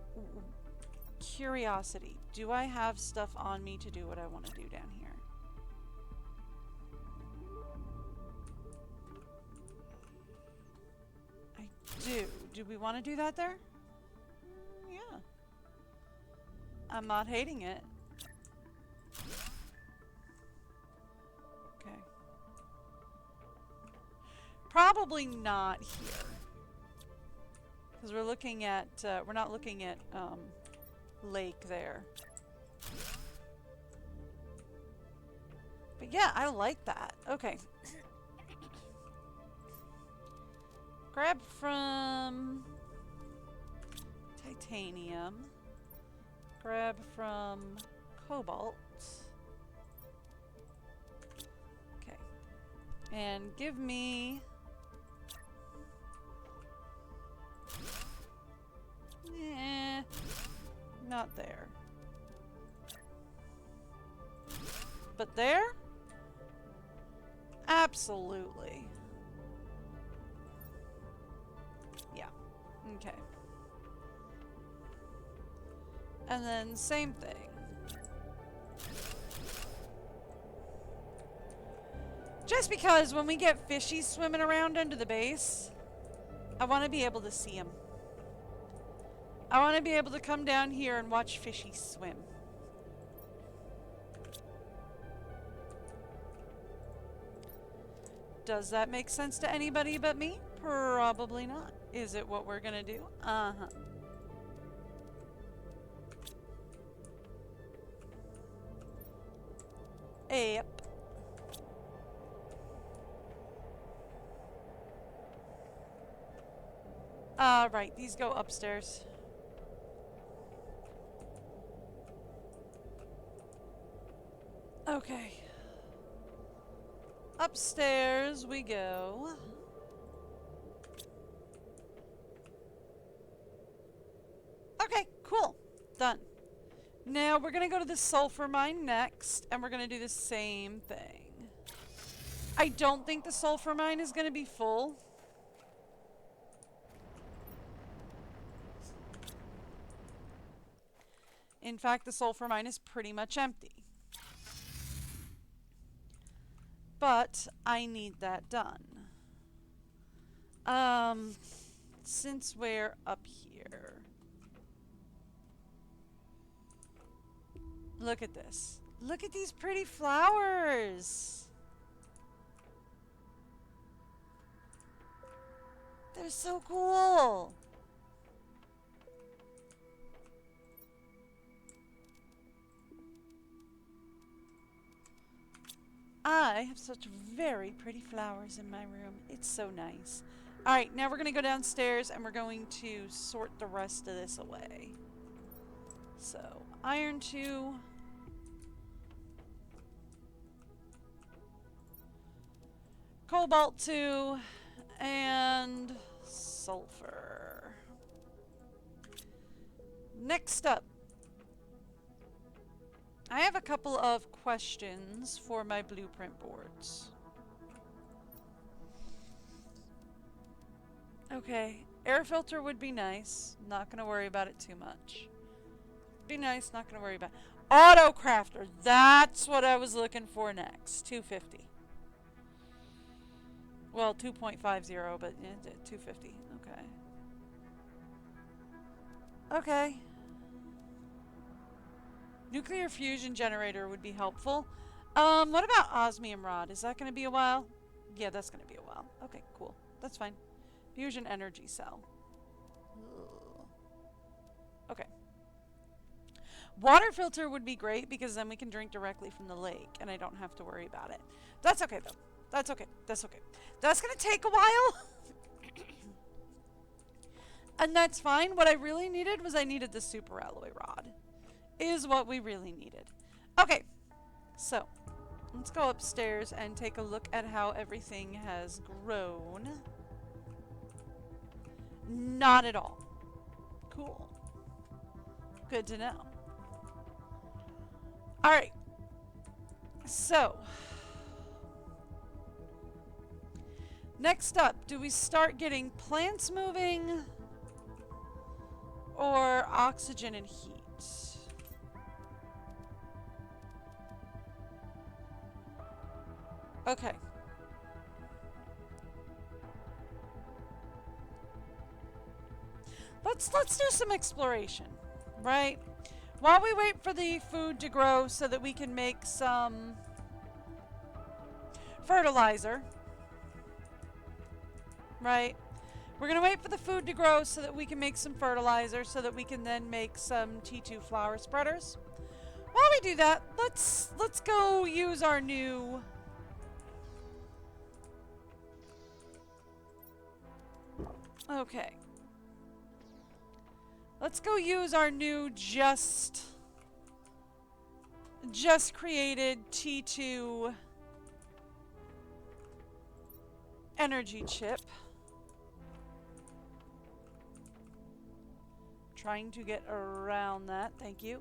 A: curiosity. Do I have stuff on me to do what I want to do down here? I do. Do we want to do that there? Yeah. I'm not hating it. Okay. Probably not here. Because we're looking at, we're not looking at, lake there. But yeah, I like that. Okay. Grab from titanium. Grab from cobalt. Okay. And give me... not there. But there? Absolutely. Yeah. Okay. And then same thing. Just because when we get fishies swimming around under the base, I want to be able to see them. I want to be able to come down here and watch fishies swim. Does that make sense to anybody but me? Probably not. Is it what we're gonna do? Uh-huh. Yep. Right, these go upstairs. Okay. Upstairs we go. Okay, cool. Done. Now we're gonna go to the sulfur mine next, and we're gonna do the same thing. I don't think the sulfur mine is gonna be full. In fact, the sulfur mine is pretty much empty. But I need that done. Since we're up here. Look at this. Look at these pretty flowers. They're so cool. I have such very pretty flowers in my room. It's so nice. Alright, now we're going to go downstairs and we're going to sort the rest of this away. So, iron 2. Cobalt 2. And sulfur. Next up. I have a couple of questions for my blueprint boards. Okay, air filter would be nice. Not gonna worry about it too much. Be nice, not gonna worry about it. Auto crafter. That's what I was looking for next. 250. Well, 2.50, but yeah, 250. Okay. Okay. Nuclear fusion generator would be helpful. What about osmium rod? Is that going to be a while? Yeah, that's going to be a while. Okay, cool. That's fine. Fusion energy cell. Ugh. Okay. Water filter would be great because then we can drink directly from the lake and I don't have to worry about it. That's okay though. That's okay. That's okay. That's going to take a while. And that's fine. What I really needed was I needed the super alloy rod. Is what we really needed. Okay. So, let's go upstairs and take a look at how everything has grown. Not at all. Cool. Good to know. Alright. So. Next up, do we start getting plants moving? Or oxygen and heat? Okay. Let's do some exploration, right? While we wait for the food to grow so that we can make some fertilizer, right? We're going to wait for the food to grow so that we can make some fertilizer so that we can then make some T2 flower spreaders. While we do that, let's go use our new Okay. Let's go use our new just created T2 energy chip. Trying to get around that, thank you.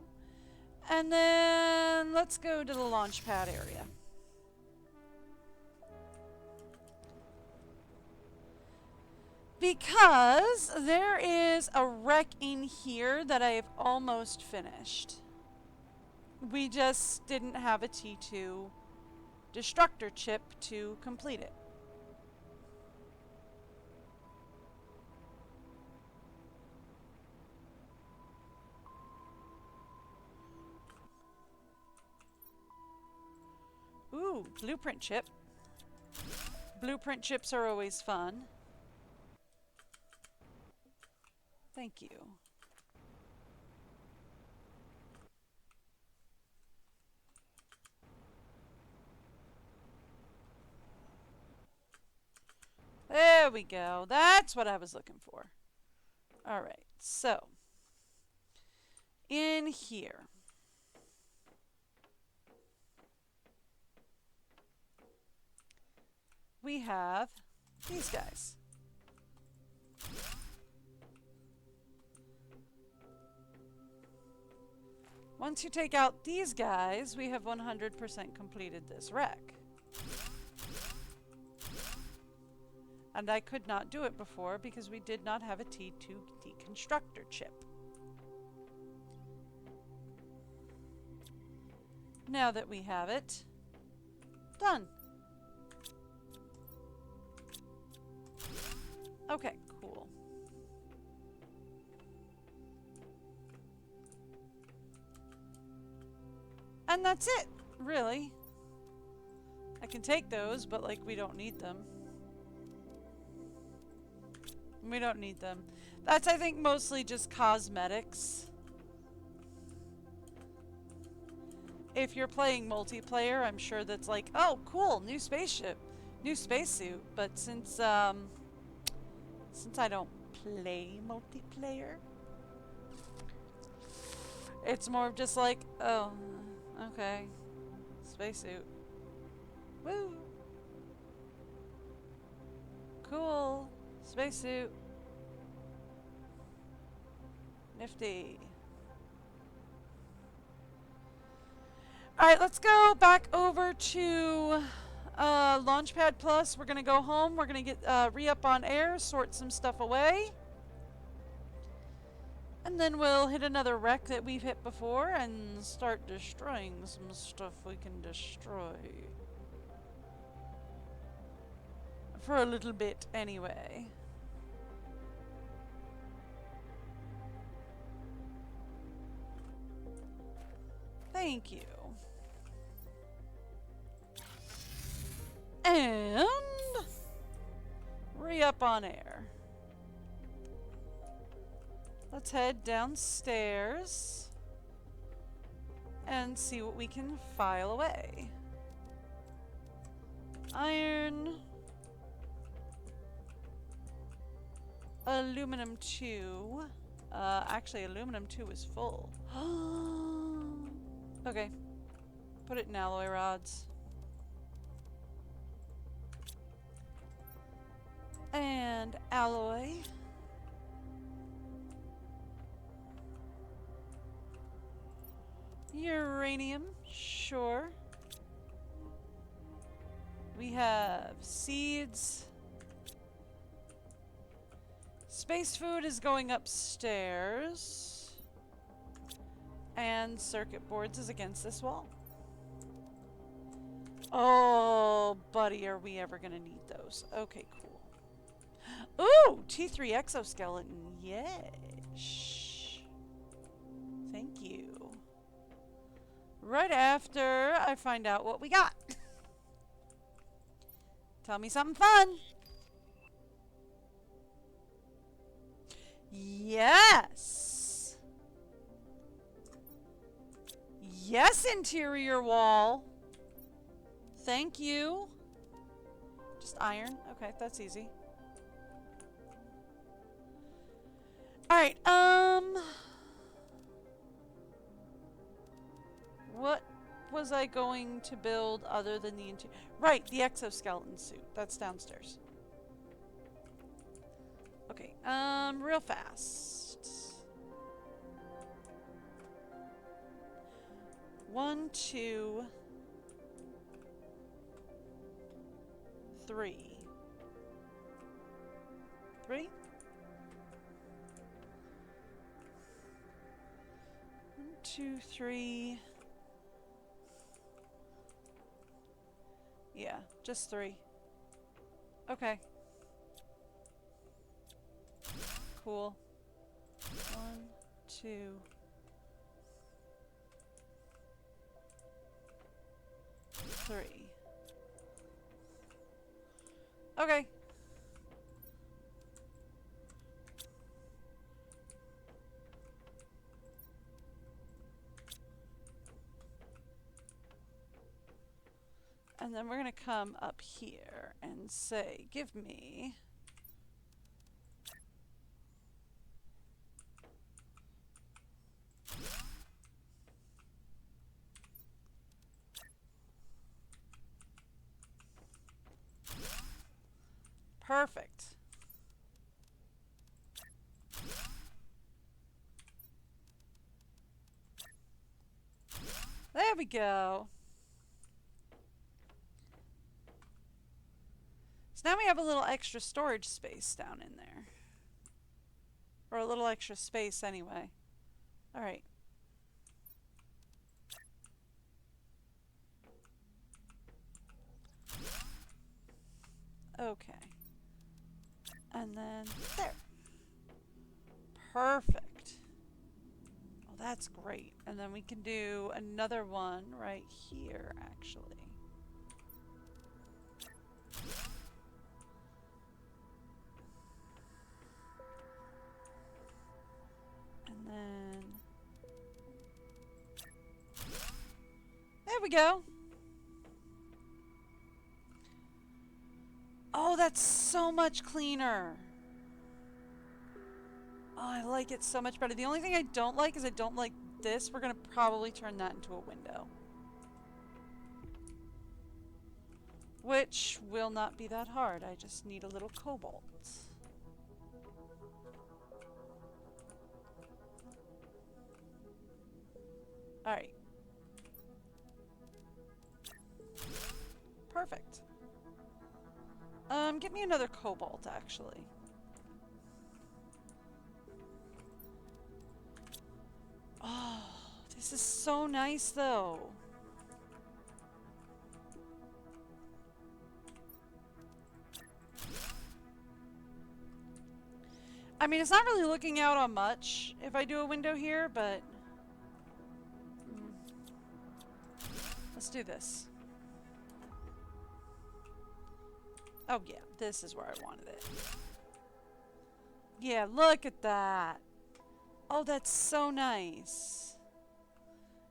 A: And then let's go to the launch pad area. Because there is a wreck in here that I have almost finished. We just didn't have a T2 destructor chip to complete it. Ooh, blueprint chip. Blueprint chips are always fun. Thank you. There we go. That's what I was looking for. All right. So, in here. We have these guys. Once you take out these guys, we have 100% completed this wreck. And I could not do it before because we did not have a T2 deconstructor chip. Now that we have it, done. Okay, cool. And that's it, really. I can take those, but like we don't need them. We don't need them. That's, I think, mostly just cosmetics. If you're playing multiplayer, I'm sure that's like, oh, cool, new spaceship, new spacesuit. But since I don't play multiplayer, it's more of just like, oh, okay, spacesuit. Woo! Cool. Spacesuit. Nifty. Alright, let's go back over to Launchpad Plus. We're going to go home. We're going to get re-up on air, sort some stuff away. And then we'll hit another wreck that we've hit before and start destroying some stuff we can destroy. For a little bit, anyway. Thank you. And re-up on air. Let's head downstairs and see what we can file away. Iron. Aluminum 2. Actually, aluminum 2 is full. Okay. Put it in alloy rods. And alloy. Uranium, sure. We have seeds. Space food is going upstairs. And circuit boards is against this wall. Oh, buddy, are we ever gonna need those? Okay, cool. Ooh, T3 exoskeleton. Yes. Thank you. Right after I find out what we got. Tell me something fun. Yes. Yes, interior wall. Thank you. Just iron. Okay, that's easy. Alright, what was I going to build other than the interior? Right, the exoskeleton suit. That's downstairs. Okay, real fast. 1, 2, 3. 3? 1, 2, 3. Yeah, just 3. Okay. Cool. 1, 2. 3. Okay. And then we're going to come up here and say, give me perfect. There we go. So now we have a little extra storage space down in there. Or a little extra space anyway. Alright. Okay. And then there. Perfect. Well, that's great. And then we can do another one right here, actually. And then there we go. Oh, that's so much cleaner. Oh, I like it so much better. The only thing I don't like is I don't like this. We're going to probably turn that into a window. Which will not be that hard. I just need a little cobalt. Alright. Perfect. Get me another cobalt, actually. Oh, this is so nice though. I mean, it's not really looking out on much if I do a window here, but let's do this. Oh yeah, this is where I wanted it. Yeah, look at that. Oh, that's so nice.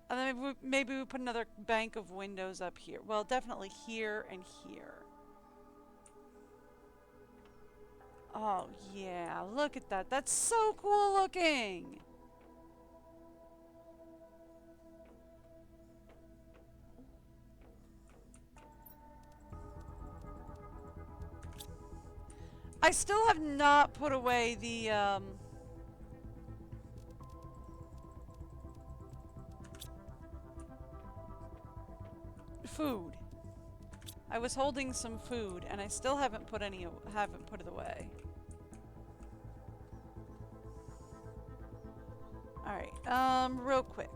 A: And then maybe we put another bank of windows up here. Well, definitely here and here. Oh, yeah. Look at that. That's so cool looking. I still have not put away the, food. I was holding some food and I still haven't put it away. Alright, real quick.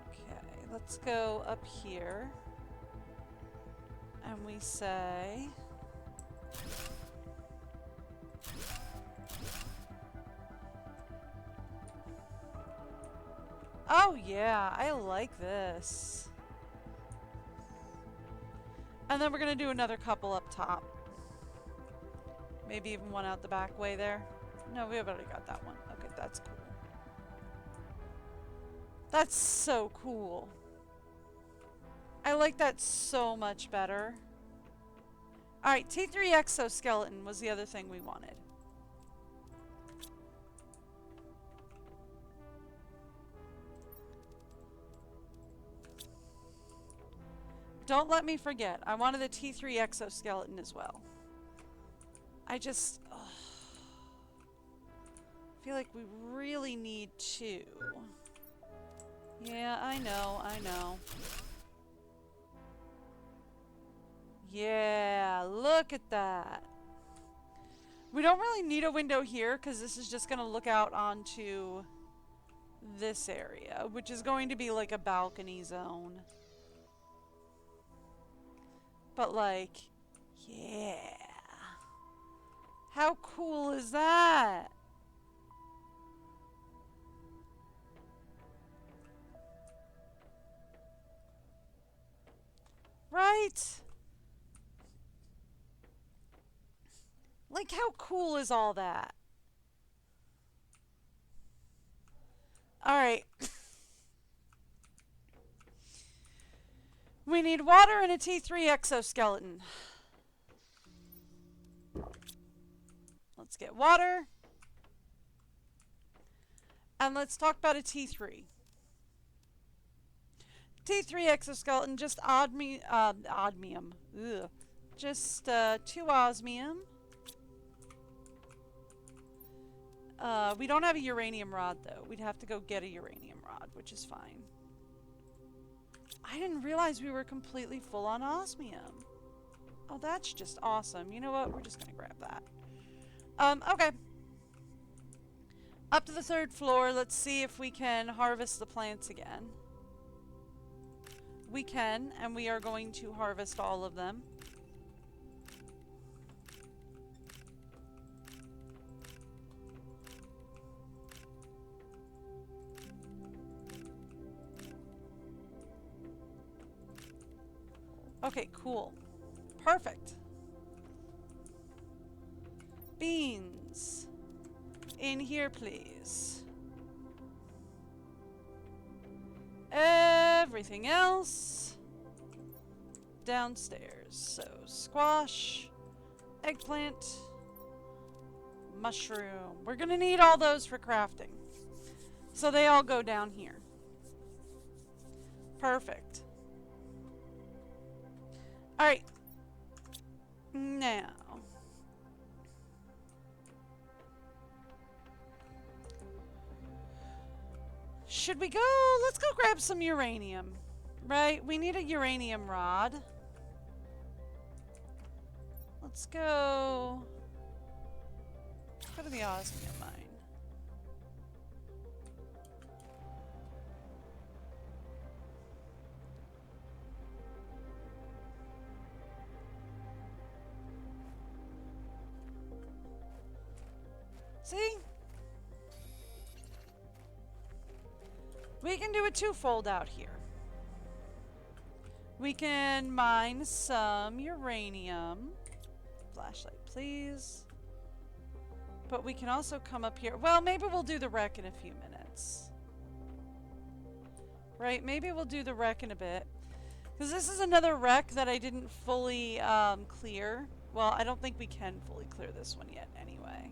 A: Okay, let's go up here. And we say... Oh yeah, I like this. And then we're gonna do another couple up top. Maybe even one out the back way there. No, we've already got that one. Okay, that's cool. That's so cool. I like that so much better. Alright, T3 exoskeleton was the other thing we wanted. Don't let me forget. I wanted the T3 exoskeleton as well. I just... ugh, feel like we really need to. Yeah, I know. Yeah, look at that. We don't really need a window here because this is just going to look out onto this area, which is going to be like a balcony zone. But like, yeah. How cool is that? Right? Like, how cool is all that? Alright. We need water and a T3 exoskeleton. Let's get water. And let's talk about a T3. T3 exoskeleton, just osmium. Ugh. Just 2 osmium. We don't have a uranium rod though. We'd have to go get a uranium rod, which is fine. I didn't realize we were completely full on osmium. Oh, that's just awesome. You know what? We're just gonna grab that. Okay. Up to the 3rd floor. Let's see if we can harvest the plants again. We can, and we are going to harvest all of them. Okay, cool. Perfect. Beans. In here, please. Everything else downstairs. So, squash, eggplant, mushroom. We're gonna need all those for crafting. So they all go down here. Perfect. Alright. Now. Should we go? Let's go grab some uranium. Right? We need a uranium rod. Let's go. Go to the osmium mine. See? We can do a twofold out here. We can mine some uranium. Flashlight, please. But we can also come up here. Well, maybe we'll do the wreck in a few minutes. Right, maybe we'll do the wreck in a bit. Because this is another wreck that I didn't fully clear. Well, I don't think we can fully clear this one yet anyway.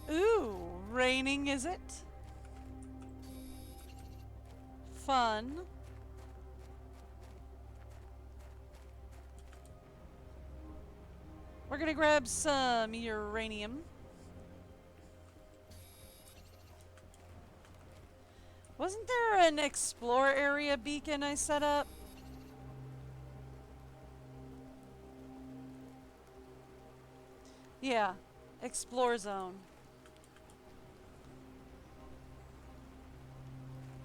A: Ooh, raining, is it? Fun. We're gonna grab some uranium. Wasn't there an explore area beacon I set up? Yeah, explore zone.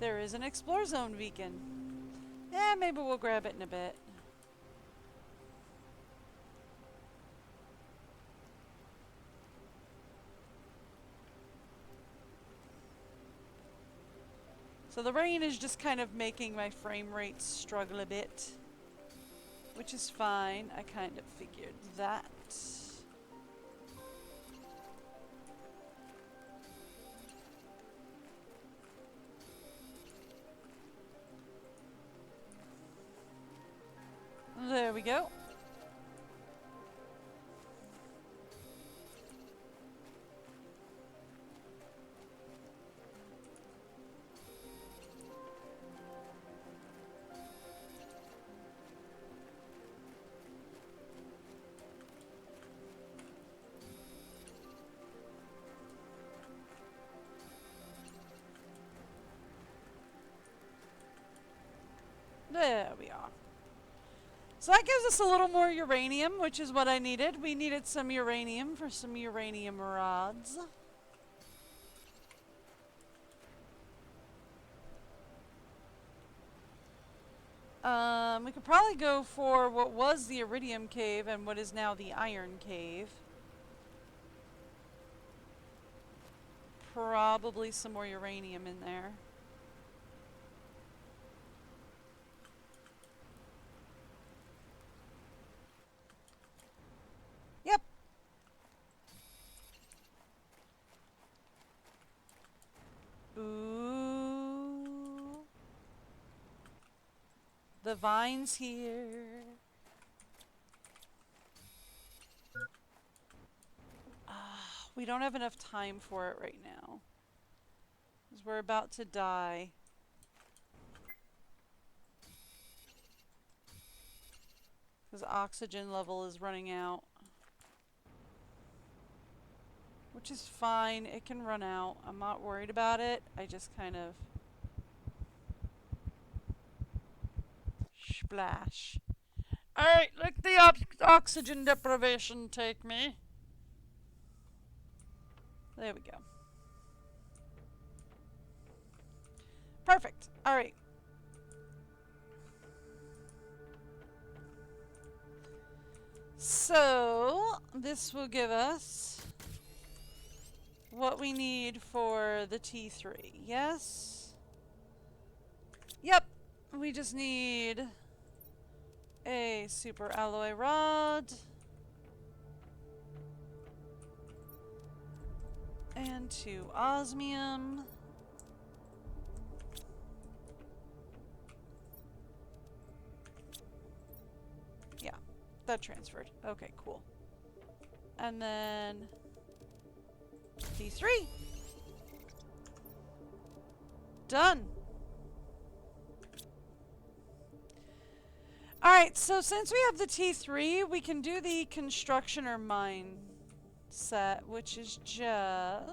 A: There is an explore zone beacon. Yeah, maybe we'll grab it in a bit. So the rain is just kind of making my frame rate struggle a bit, which is fine. I kind of figured that. There we go. There we are. So that gives us a little more uranium, which is what I needed. We needed some uranium for some uranium rods. We could probably go for what was the iridium cave and what is now the iron cave. Probably some more uranium in there. Yep. Ooh. The vine's here. We don't have enough time for it right now. Because we're about to die. Because oxygen level is running out. Which is fine. It can run out. I'm not worried about it. I just kind of... Splash. Alright, let the oxygen deprivation take me. There we go. Perfect. Alright. So, this will give us what we need for the T3. Yes? Yep. We just need a super alloy rod. And 2 osmium. Yeah, that transferred. Okay, cool. And then T3. Done. Alright, so since we have the T3, we can do the construction or mine set, which is just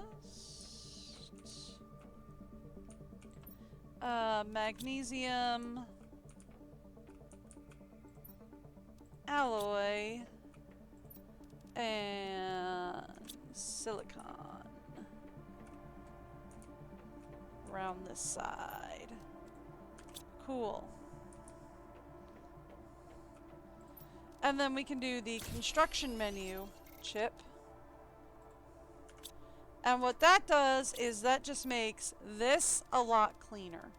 A: Magnesium. Alloy. And silicon. Around this side. Cool. And then we can do the construction menu chip. And what that does is that just makes this a lot cleaner.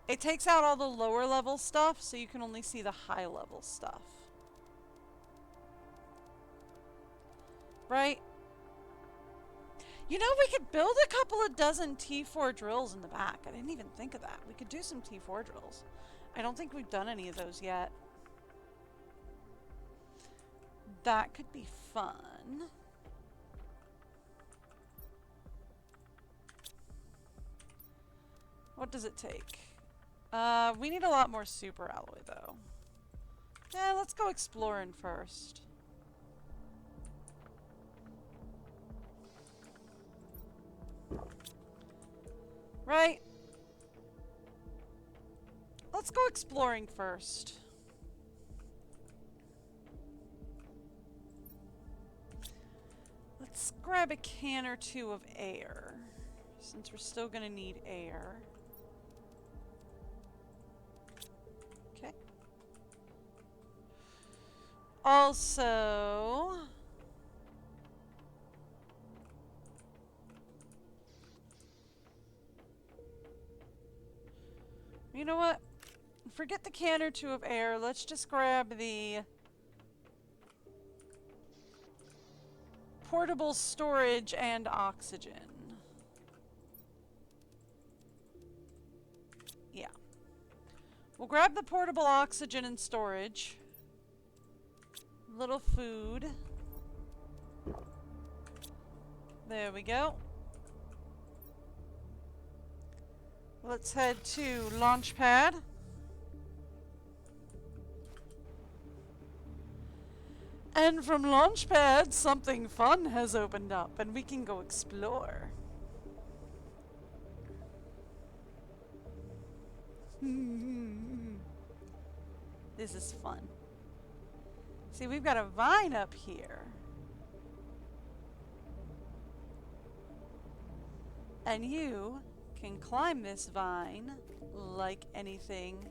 A: It takes out all the lower level stuff so you can only see the high level stuff. Right? You know, we could build a couple of dozen T4 drills in the back. I didn't even think of that. We could do some T4 drills. I don't think we've done any of those yet. That could be fun. What does it take? We need a lot more super alloy though. Yeah, let's go exploring first. Right? Let's go exploring first. Let's grab a can or two of air, since we're still gonna need air. Okay. Also, you know what? Forget the can or two of air. Let's just grab the portable storage and oxygen. Yeah. We'll grab the portable oxygen and storage. Little food. There we go. Let's head to Launchpad. And from Launchpad, something fun has opened up, and we can go explore. This is fun. See, we've got a vine up here. And you can climb this vine like anything.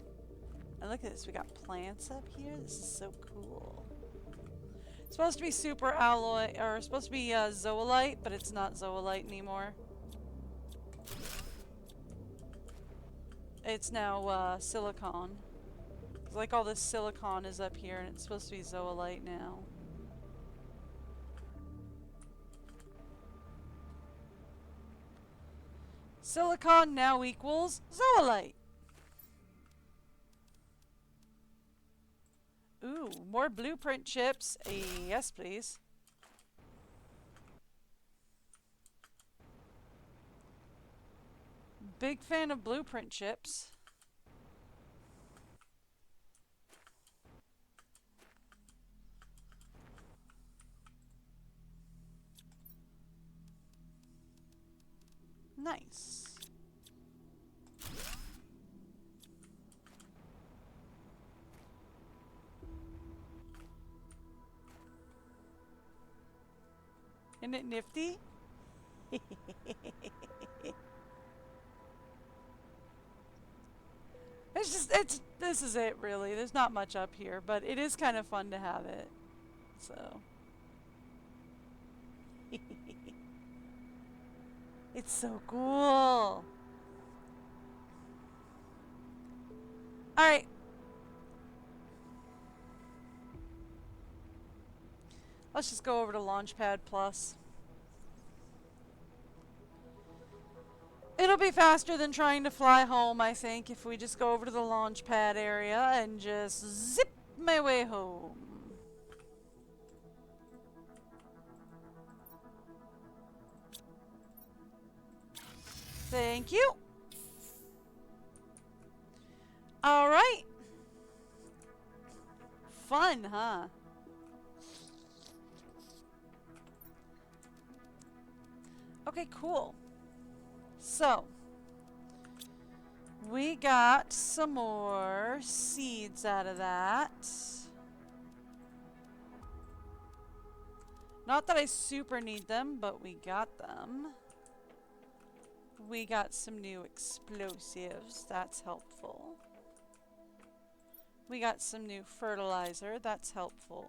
A: And look at this, we got plants up here. This is so cool. It's supposed to be super alloy, or supposed to be zoolite, but it's not zoolite anymore. It's now silicon. It's like all this silicon is up here, and it's supposed to be zoolite now. Silicon now equals zoolite. Ooh, more blueprint chips. Yes, please. Big fan of blueprint chips. Nice. Isn't it nifty? This is it really. There's not much up here, but it is kind of fun to have it. So. It's so cool. Alright. Let's just go over to Launchpad Plus. It'll be faster than trying to fly home, I think, if we just go over to the Launchpad area and just zip my way home. Thank you. All right. Fun, huh? Okay, cool. So, We got some more seeds out of that. Not that I super need them, but we got them. We got some new explosives. That's helpful. We got some new fertilizer. That's helpful.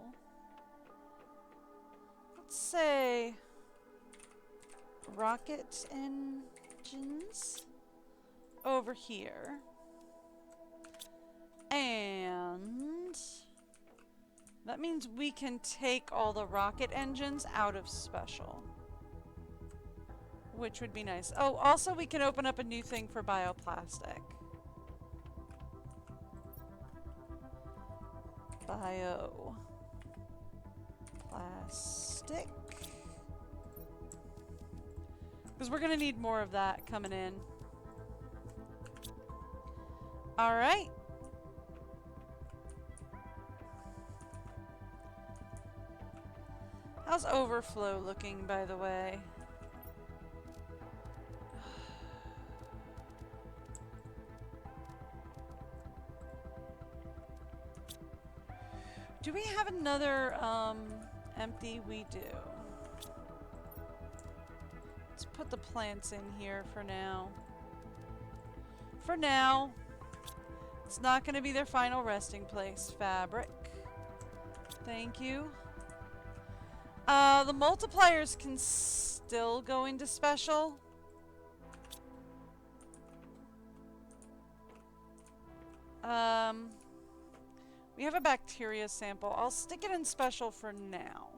A: Let's say rocket engines over here. And that means we can take all the rocket engines out of special, which would be nice. Oh, also we can open up a new thing for bioplastic. Bioplastic. Because we're going to need more of that coming in. Alright. How's overflow looking, by the way? Do we have another empty? We do. Let's put the plants in here for now. For now. It's not going to be their final resting place. Fabric. Thank you. The multipliers can still go into special. We have a bacteria sample. I'll stick it in special for now.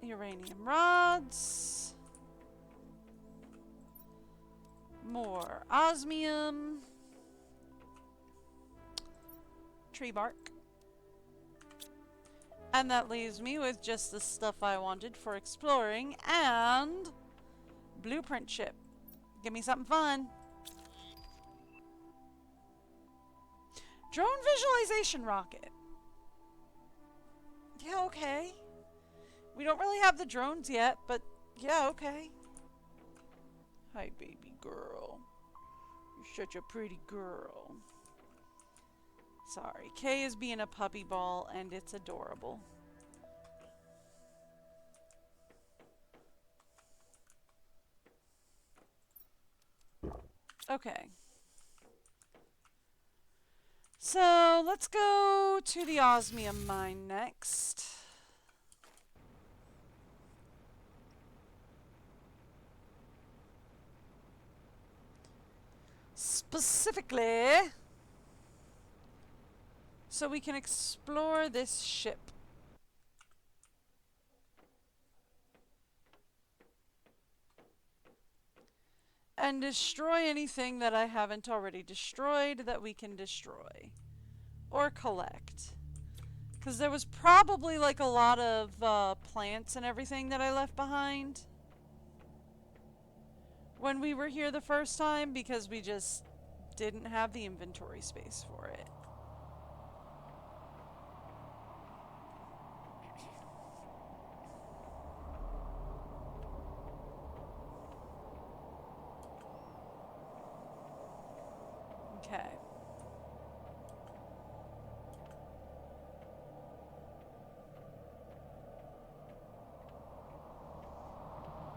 A: Uranium rods. More osmium. Tree bark. And that leaves me with just the stuff I wanted for exploring and blueprint ship. Give me something fun. Drone visualization rocket. Yeah, okay. We don't really have the drones yet, but yeah, okay. Hi, baby girl. You're such a pretty girl. Sorry, Kay is being a puppy ball, and it's adorable. Okay. So, let's go to the osmium mine next. Specifically, so we can explore this ship. And destroy anything that I haven't already destroyed that we can destroy. Or collect. Because there was probably like a lot of plants and everything that I left behind when we were here the first time, because we just didn't have the inventory space for it. Okay.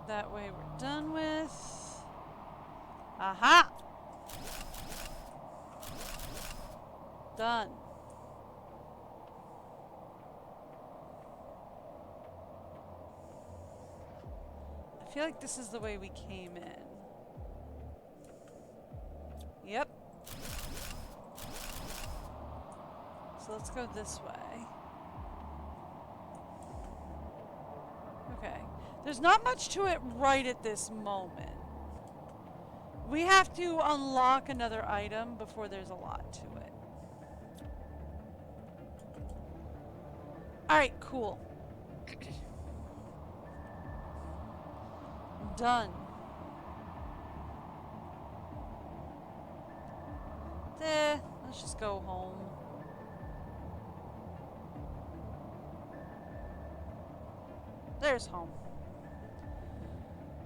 A: That way we're done with. Aha! Done. I feel like this is the way we came in. Yep. So let's go this way. Okay. There's not much to it right at this moment. We have to unlock another item before there's a lot to it. Alright, cool. Done. Let's just go home. There's home.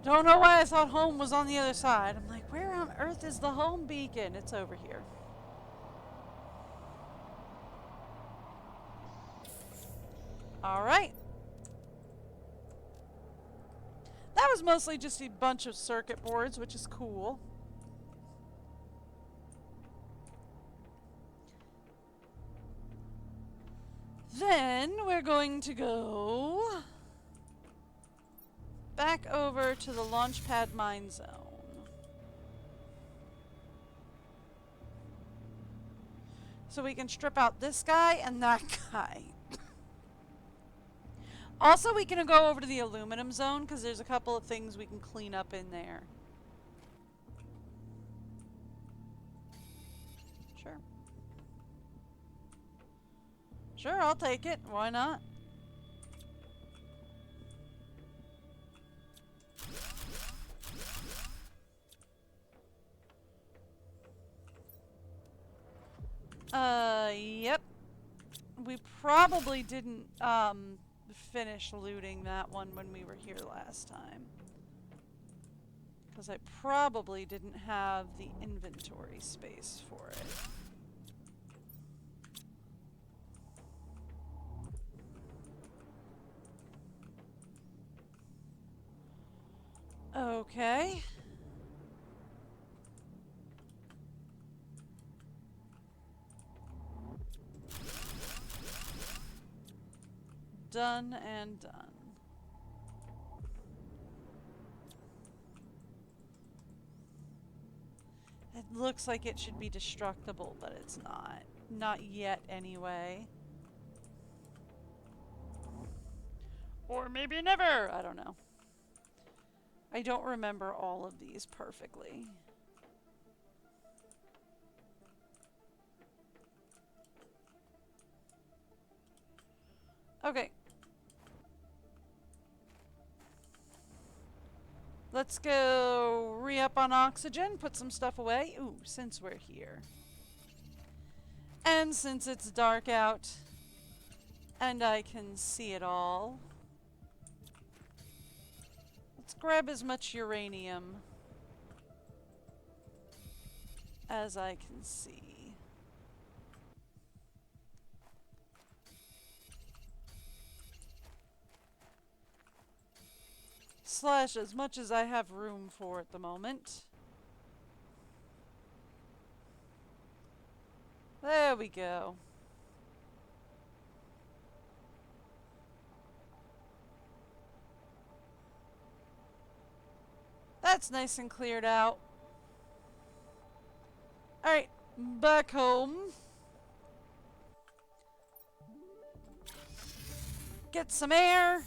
A: Don't know why I thought home was on the other side. I'm like, where on earth is the home beacon? It's over here. Alright. That was mostly just a bunch of circuit boards, which is cool. Then we're going to go back over to the Launchpad Mine Zone. So we can strip out this guy and that guy. Also, we can go over to the aluminum zone because there's a couple of things we can clean up in there. Sure. Sure, I'll take it. Why not? Yep. We probably didn't, finish looting that one when we were here last time. Because I probably didn't have the inventory space for it. Okay. Done and done. It looks like it should be destructible, but it's not. Not yet, anyway. Or maybe never! I don't know. I don't remember all of these perfectly. Okay. Let's go re-up on oxygen, put some stuff away. Ooh, since we're here. And since it's dark out, and I can see it all, let's grab as much uranium as I can see. Slash as much as I have room for at the moment. There we go. That's nice and cleared out. Alright, back home. Get some air.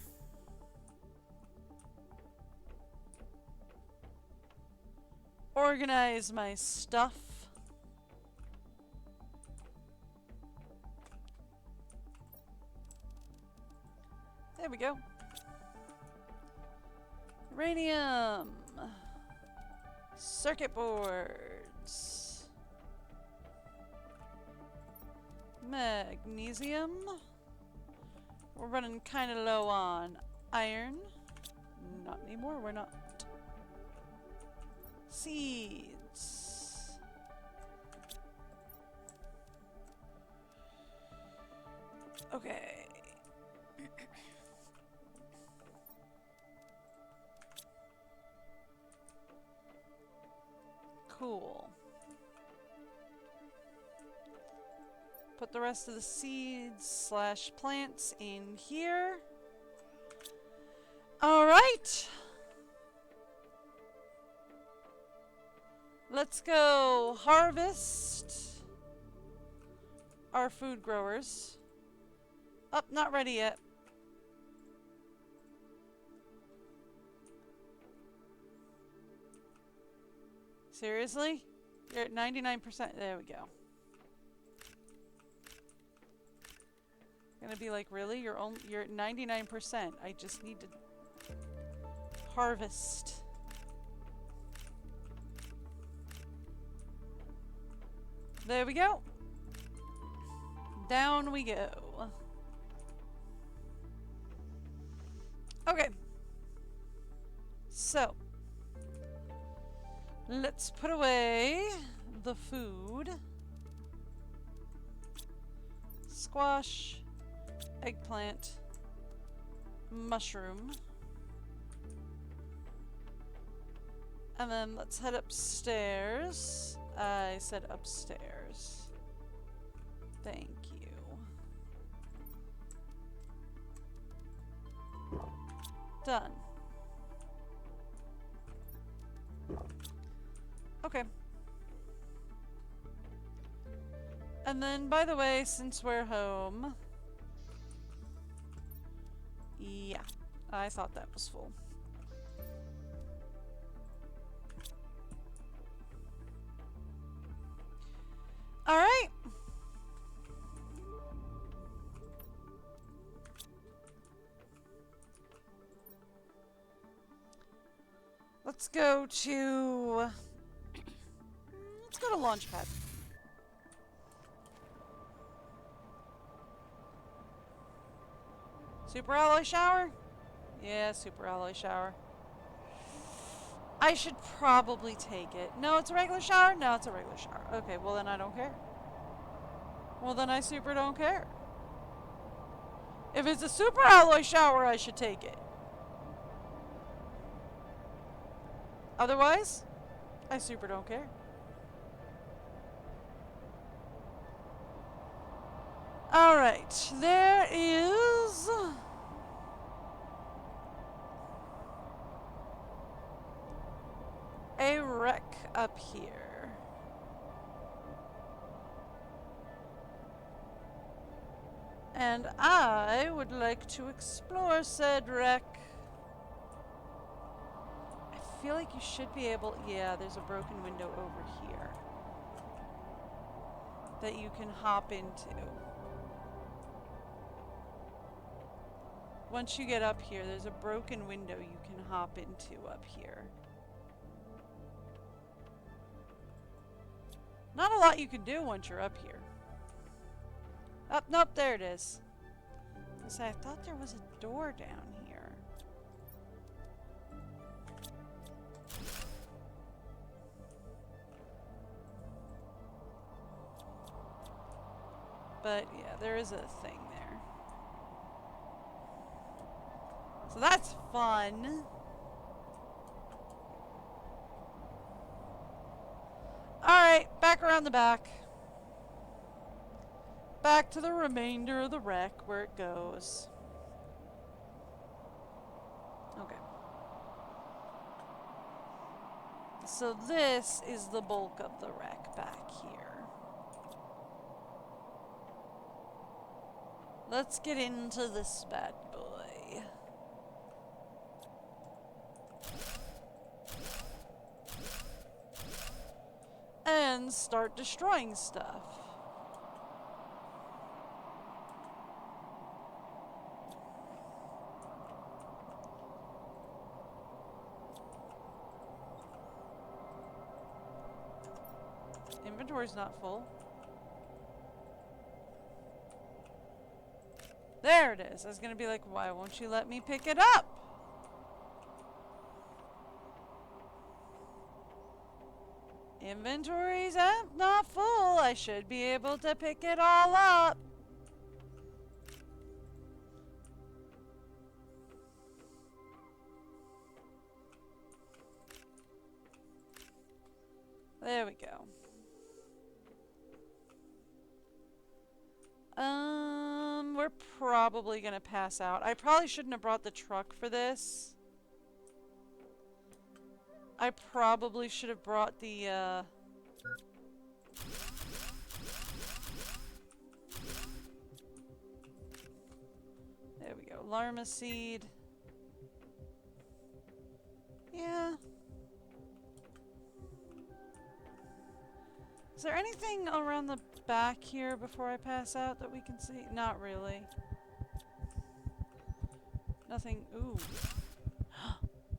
A: Organize my stuff. There we go. Uranium. Circuit boards. Magnesium. We're running kind of low on iron. Not anymore, we're not. Seeds. Okay. Cool. Put the rest of the seeds slash plants in here. All right. Let's go harvest our food growers. Up, not ready yet. Seriously? You're at 99%. There we go. Gonna be like, really? You're at 99%. I just need to harvest. There we go. Down we go. Okay. So, Let's put away the food. Squash, eggplant, mushroom. And then let's head upstairs. I said upstairs. Thank you. Done. Okay. And then, by the way, since we're home... Yeah, I thought that was full. Alright. Let's go to... Let's go to Launchpad. Super Alloy Shower? Yeah, Super Alloy Shower. I should probably take it. No, it's a regular shower? No, it's a regular shower. Okay, well then I don't care. Well then I super don't care. If it's a Super Alloy Shower, I should take it. Otherwise, I super don't care. Alright, there is... a wreck up here. And I would like to explore said wreck. I feel like you should be able... Yeah, there's a broken window over here that you can hop into. Once you get up here, there's a broken window you can hop into up here. Not a lot you can do once you're up here. Oh, nope, there it is. I thought there was a door down here. But yeah, there is a thing there. So that's fun. Alright, back around the back. Back to the remainder of the wreck where it goes. Okay. So this is the bulk of the wreck back here. Let's get into this bad boy. And start destroying stuff. Inventory's not full. There it is. I was gonna be like, why won't you let me pick it up? Inventory's not full. I should be able to pick it all up. There we go. We're probably gonna pass out. I probably shouldn't have brought the truck for this. I probably should have brought the, there we go. Larma seed. Yeah. Is there anything around the back here before I pass out that we can see? Not really. Nothing. Ooh.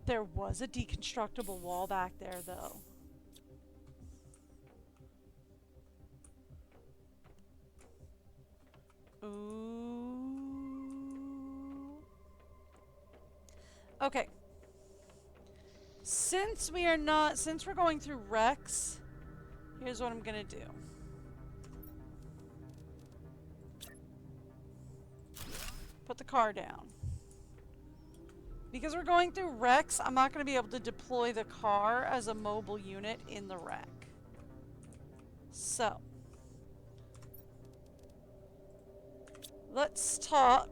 A: There was a deconstructible wall back there, though. Ooh. Okay. since we're going through Rex, here's what I'm gonna do. Put the car down. Because we're going through Rex, I'm not gonna be able to deploy the car as a mobile unit in the wreck. So, let's talk.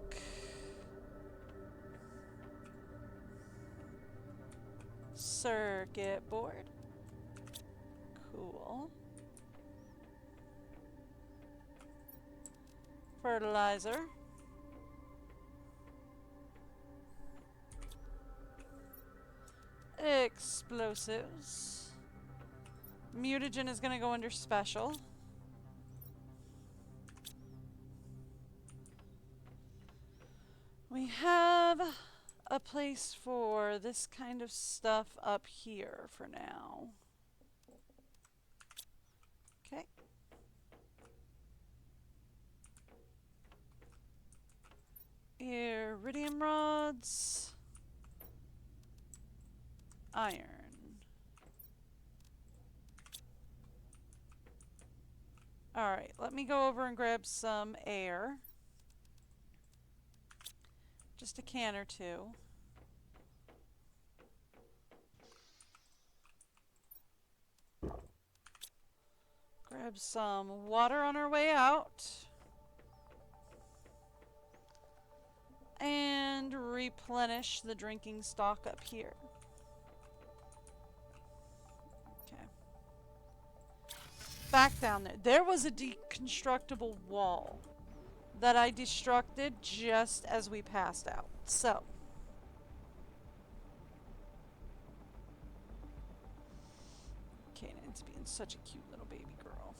A: Circuit board. Cool. Fertilizer. Explosives. Mutagen is going to go under special. We have a place for this kind of stuff up here for now. Okay. Iridium rods. Iron. Alright, let me go over and grab some air. Just a can or two. Grab some water on our way out. And replenish the drinking stock up here. Okay. Back down there. There was a deconstructible wall that I destructed just as we passed out. So. Kanan's being such a cute little baby girl.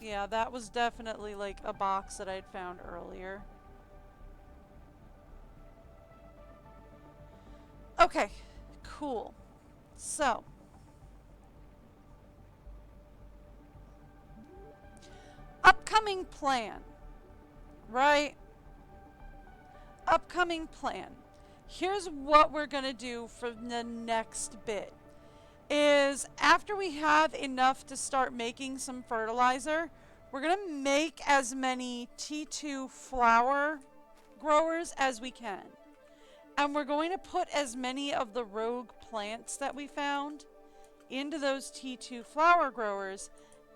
A: Yeah, that was definitely like a box that I'd found earlier. Okay, cool. So. Upcoming plan, right? Upcoming plan. Here's what we're going to do for the next bit. Is after we have enough to start making some fertilizer, we're going to make as many T2 flower growers as we can. And we're going to put as many of the rogue plants that we found into those T2 flower growers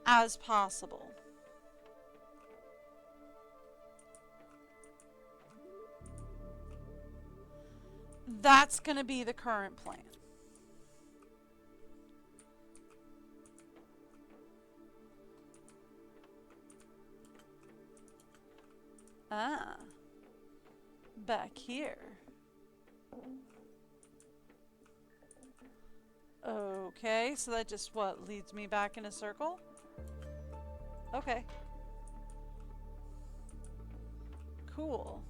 A: as possible. That's going to be the current plan. Ah, back here. Okay, so that just what leads me back in a circle? Okay. Cool.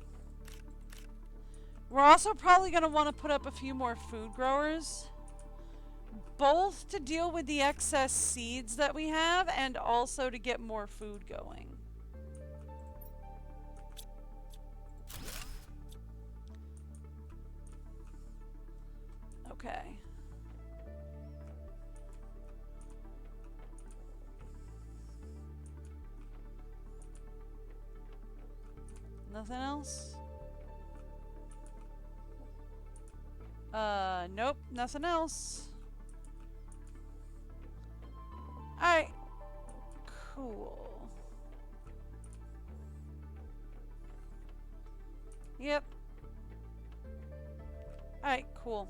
A: We're also probably going to want to put up a few more food growers, both to deal with the excess seeds that we have and also to get more food going. Okay. Nothing else? Nope, nothing else. Alright. Cool. Yep. Alright, cool.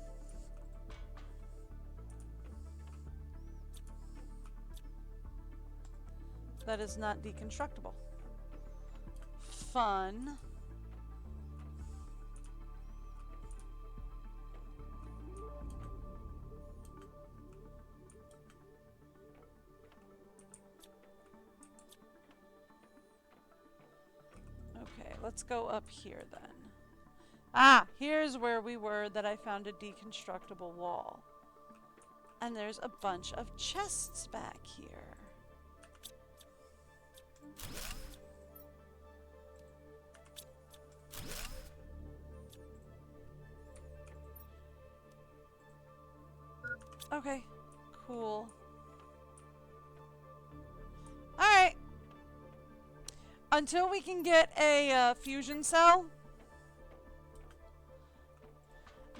A: That is not deconstructible. Fun. Okay, let's go up here then. Ah, here's where we were that I found a deconstructible wall. And there's a bunch of chests back here. Okay, cool. Alright. Until we can get a fusion cell,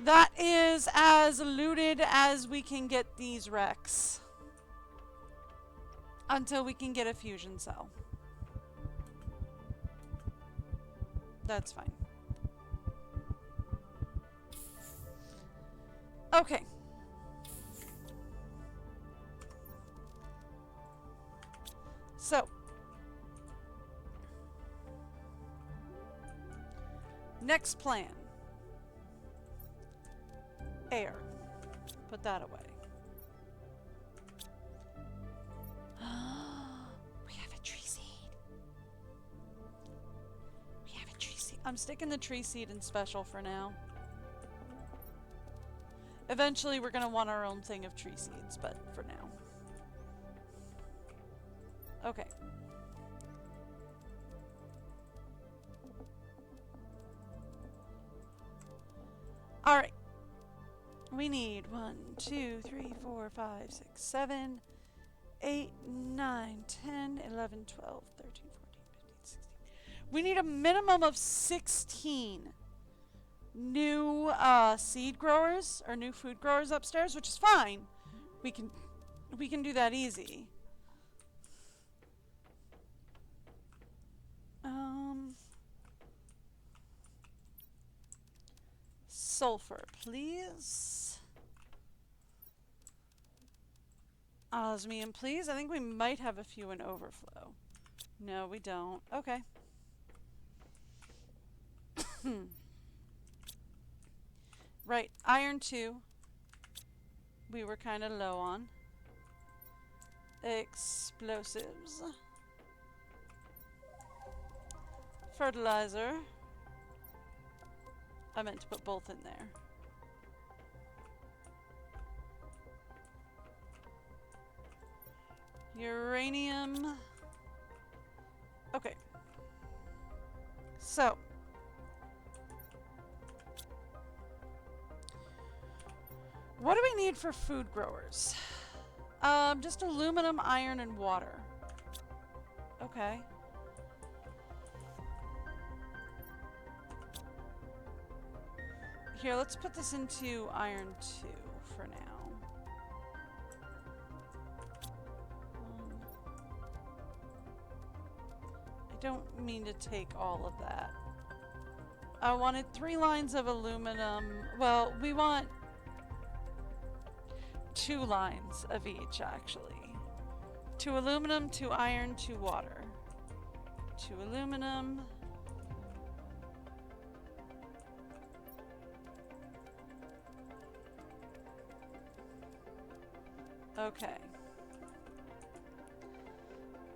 A: that is as looted as we can get these wrecks. Until we can get a fusion cell. That's fine. Okay. So. Next plan. Air. Put that away. We have a tree seed. We have a tree seed. I'm sticking the tree seed in special for now. Eventually we're gonna want our own thing of tree seeds, but for now. Okay. Alright. We need 1, 2, 3, 4, 5, 6, 7, 8, 9, 10, 11, 12, 13, 14, 15, 16. We need a minimum of 16 new seed growers or new food growers upstairs, which is fine. We can do that easy. Sulfur, please. Osmium, please. I think we might have a few in overflow. No, we don't. Okay. Right, iron 2. We were kind of low on. Explosives. Fertilizer. I meant to put both in there. Uranium. Okay. So. What do we need for food growers? Just aluminum, iron, and water. Okay. Here, let's put this into iron 2 for now. I don't mean to take all of that. I wanted 3 lines of aluminum. Well, we want 2 lines of each, actually. 2 aluminum, 2 iron, 2 water. 2 aluminum. Okay.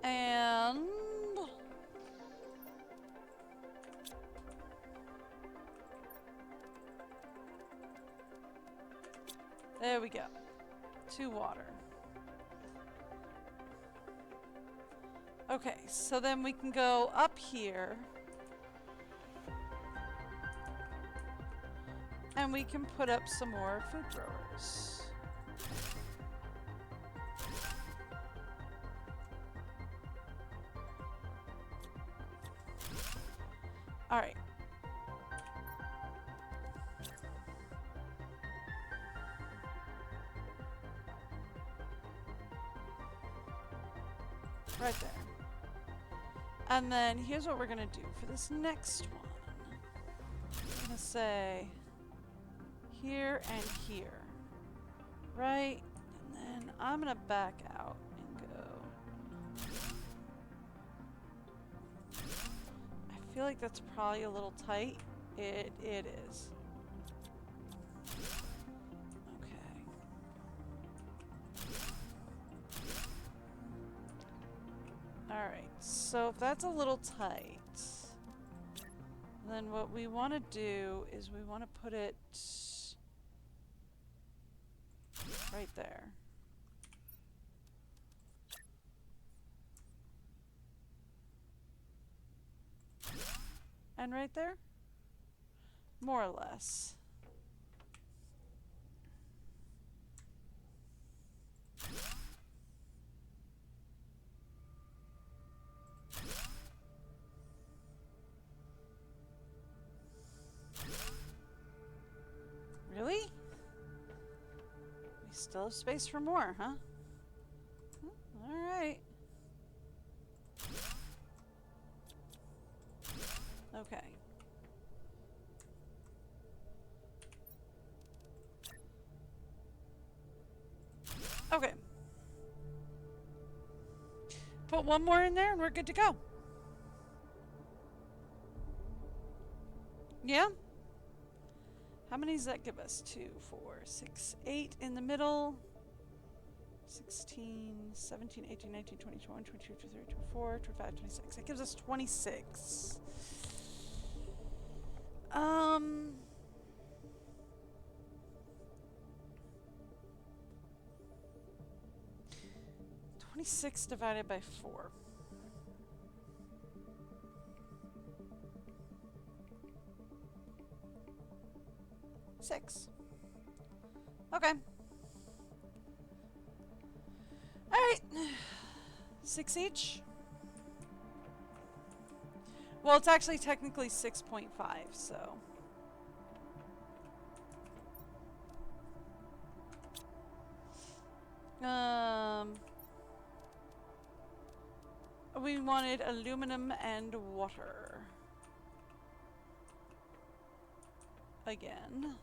A: And there we go. 2 water. Okay, so then we can go up here. And we can put up some more food growers. Alright. Right there. And then here's what we're gonna do for this next one. I'm gonna say here and here. Right? And then I'm gonna back out and go. I feel like that's probably a little tight. It is. Okay. Alright, so if that's a little tight, then what we want to do is we want to put it right there. And right there? More or less. Still have space for more, huh? Alright. Okay. Okay. Put one more in there and we're good to go. Yeah? How many does that give us? 2, 4, 6, 8 in the middle. 16, 17, 18, 19, 20, 21, 22, 23, 24, 25, 26. That gives us 26. 26 divided by 4. Six. Okay. Alright. 6 each. Well, it's actually technically 6.5, so. We wanted aluminum and water. Again.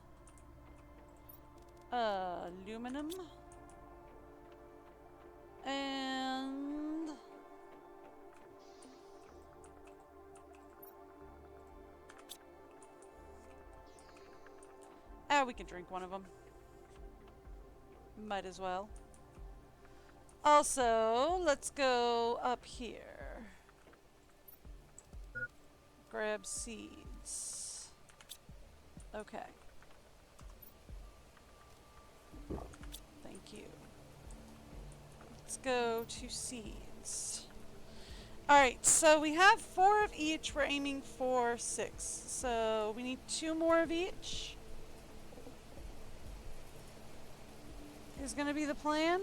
A: Aluminum. And... we can drink one of them. Might as well. Also, let's go up here. Grab seeds. Okay. Thank you. Let's go to seeds. Alright, so we have 4 of each. We're aiming for 6. So we need 2 more of each. Is going to be the plan.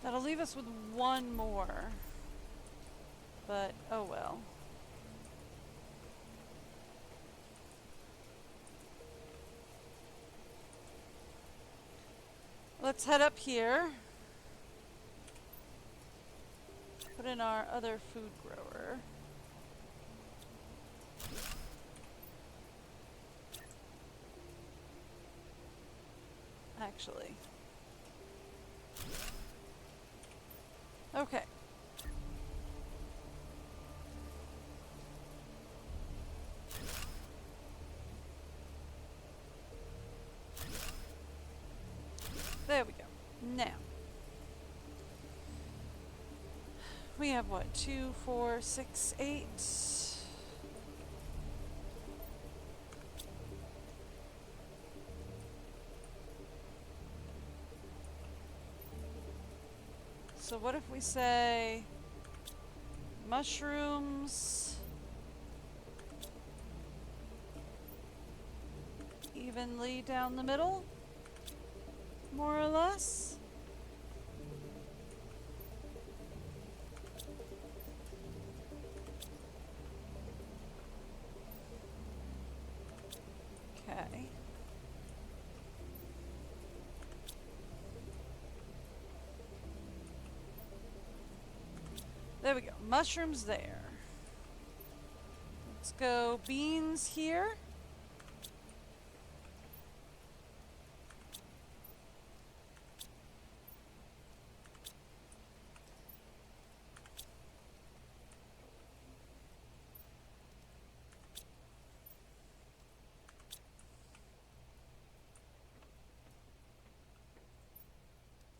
A: That'll leave us with 1 more. But, oh well. Let's head up here. Put in our other food grower. Actually. Okay. There we go. Now. We have what? 2, 4, 6, 8. So what if we say mushrooms evenly down the middle, more or less? Okay. There we go. Mushrooms there. Let's go beans here.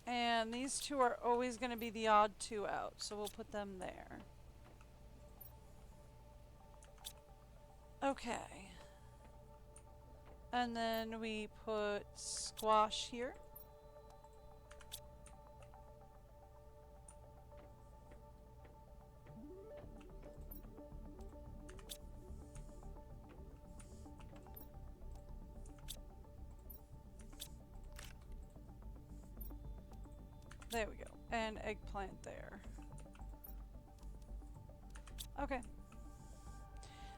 A: And these 2 are always going to be the odd 2 out, so we'll put them there. Okay. And then we put squash here. There we go. And eggplant there. Okay.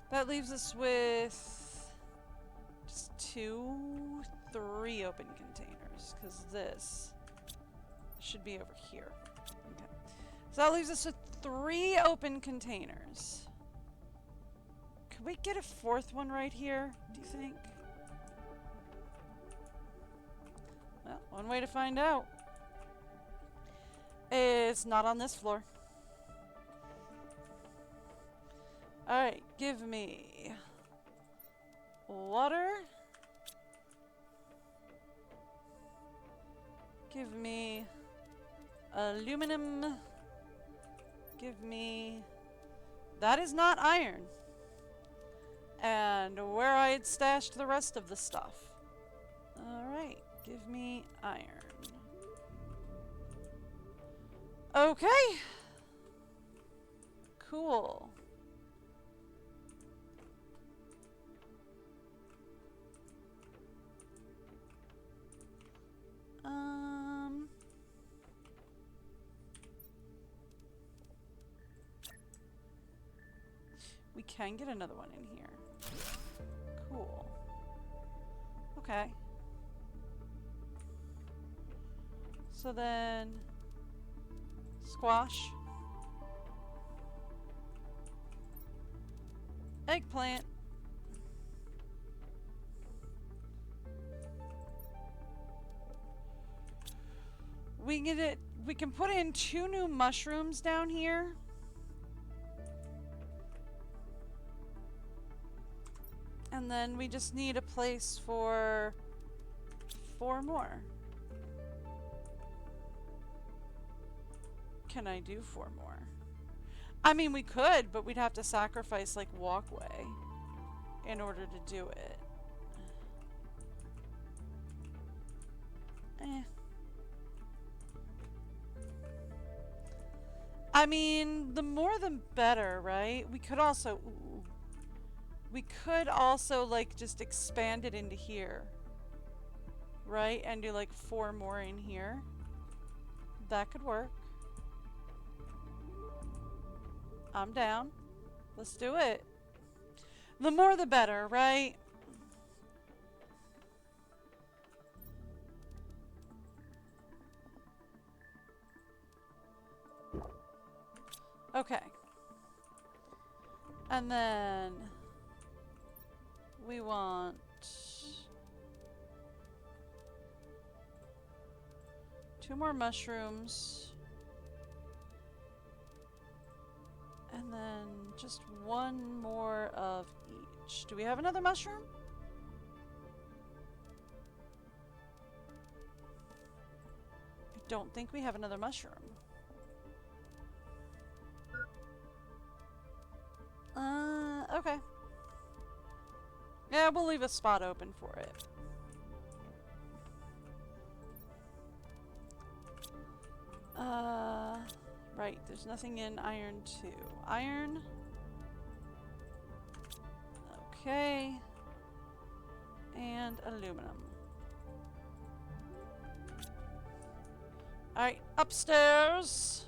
A: That leaves us with just 2, 3 open containers, because this should be over here. Okay. So that leaves us with 3 open containers. Could we get a 4th one right here, do you think? Well, one way to find out. It's not on this floor. Alright, give me water. Give me aluminum. Give me... That is not iron. And where I had stashed the rest of the stuff. Alright, give me iron. Okay. Cool. We can get another one in here. Cool. Okay. So then... Squash. Eggplant. We get it. We can put in 2 new mushrooms down here. And then we just need a place for 4 more. Can I do 4 more? I mean, we could, but we'd have to sacrifice, like, walkway in order to do it. I mean, the more the better, right? We could also... Ooh, we could also, like, just expand it into here. Right? And do, like, 4 more in here. That could work. I'm down. Let's do it. The more the better, right? Okay. And then we want two more mushrooms. And then just 1 more of each. Do we have another mushroom? I don't think we have another mushroom. Okay. Yeah, we'll leave a spot open for it. Right, there's nothing in iron 2. Iron. Okay. And aluminum. Alright, upstairs.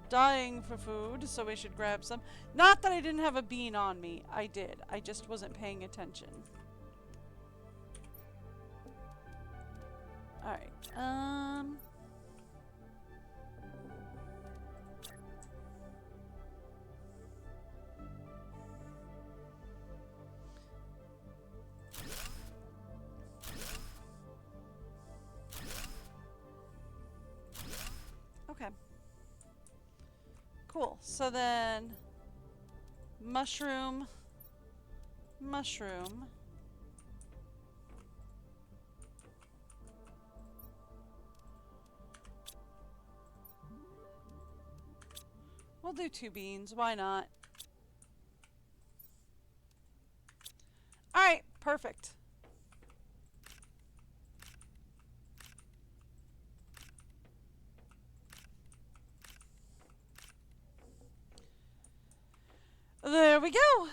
A: Dying for food, so we should grab some. Not that I didn't have a bean on me. I did. I just wasn't paying attention. Alright, okay. Cool. So then mushroom, mushroom. We'll do 2 beans. Why not? Alright, perfect. There we go.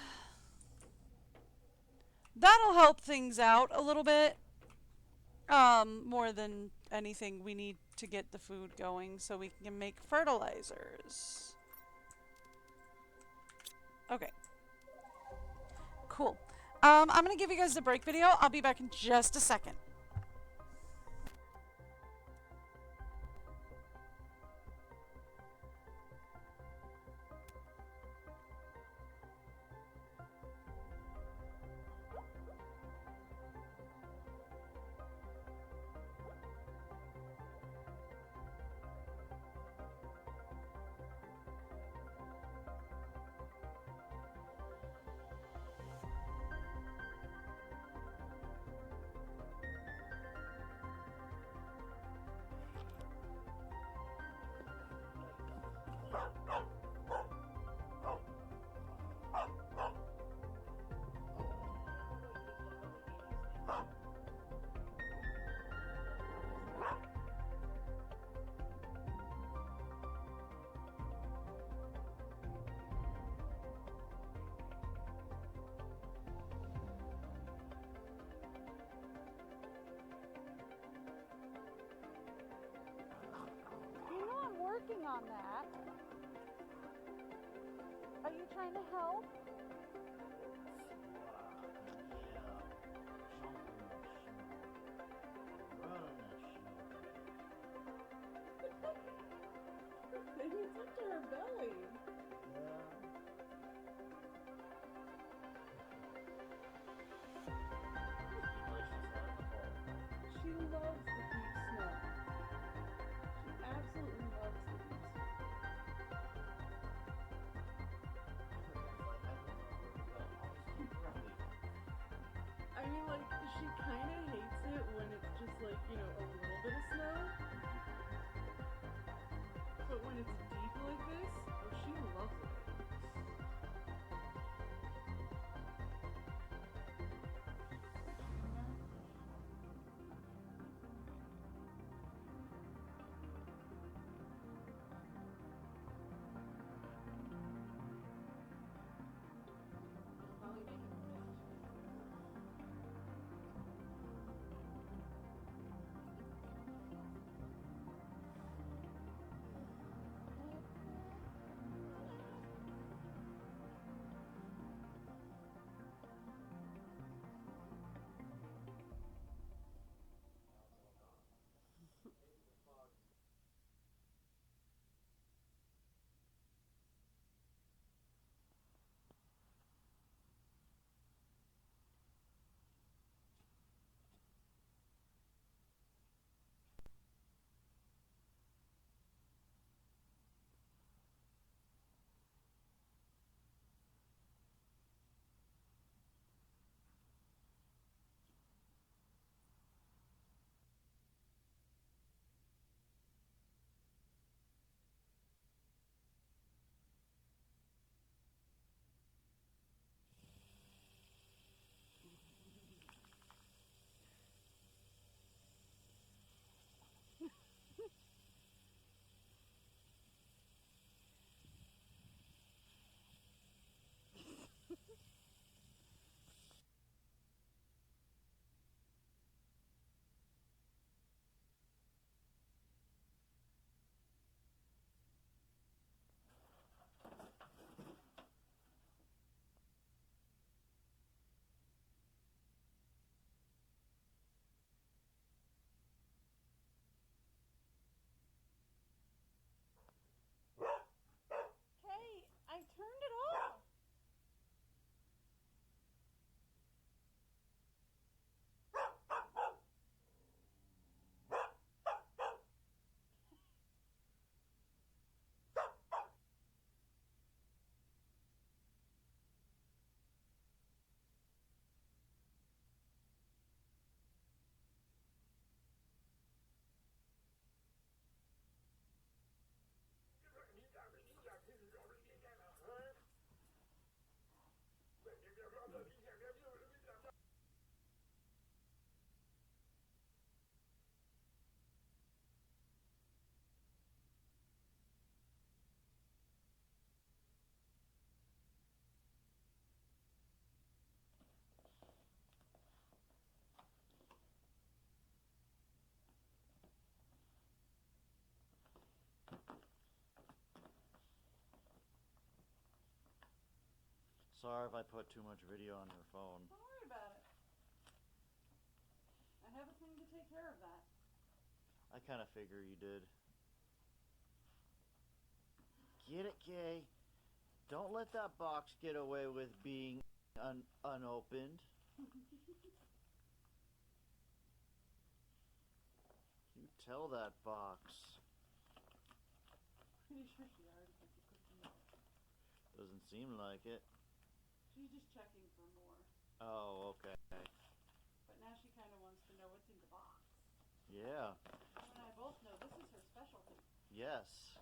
A: That'll help things out a little bit. More than anything, we need to get the food going so we can make fertilizers. Okay. Cool. I'm gonna give you guys the break video. I'll be back in just a second. You know I'm working on that. Are you trying to help?
C: Maybe it's up to her belly. She loves the deep snow. She absolutely loves the deep snow.
B: I Sorry if I put too much video on your phone.
A: Don't worry about it. I have a thing to take care of that.
B: I kind of figure you did. Get it, Kay? Don't let that box get away with being unopened. You tell that box.
A: Pretty sure she already put the cookie in.
B: Doesn't seem like it.
A: She's just checking for more.
B: Oh, okay.
A: But now she kind of wants to know what's in the box.
B: Yeah.
A: You and I both know this is her specialty.
B: Yes.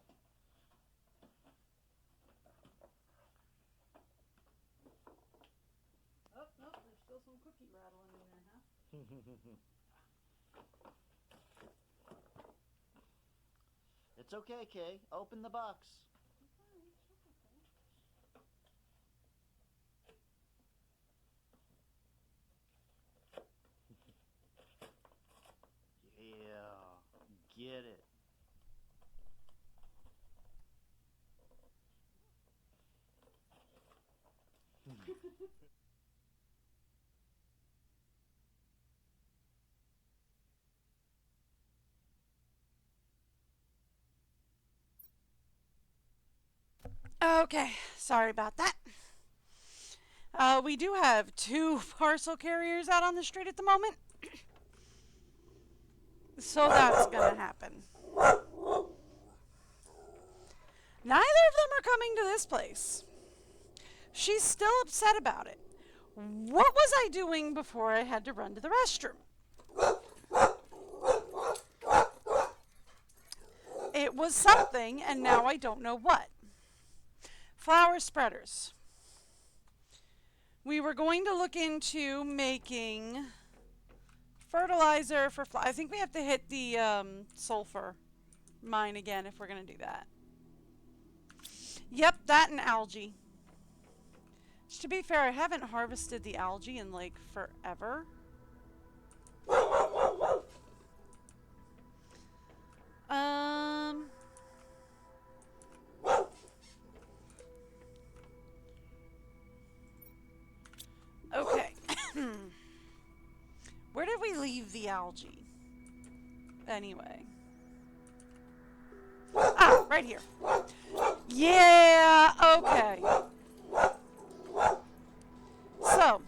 A: Oh, no, there's still some cookie rattling in there, huh?
B: It's okay, Kay. Open the box. Yeah. Get it.
A: Okay, sorry about that. We do have 2 parcel carriers out on the street at the moment. So that's gonna happen. Neither of them are coming to this place. She's still upset about it. What was I doing before I had to run to the restroom? It was something, and now I don't know what. Flower spreaders. We were going to look into making fertilizer for I think we have to hit the sulfur mine again if we're going to do that. Yep, that and algae. To be fair, I haven't harvested the algae in like forever. Okay. Where did we leave the algae? Anyway. Ah, right here. Yeah, okay. So,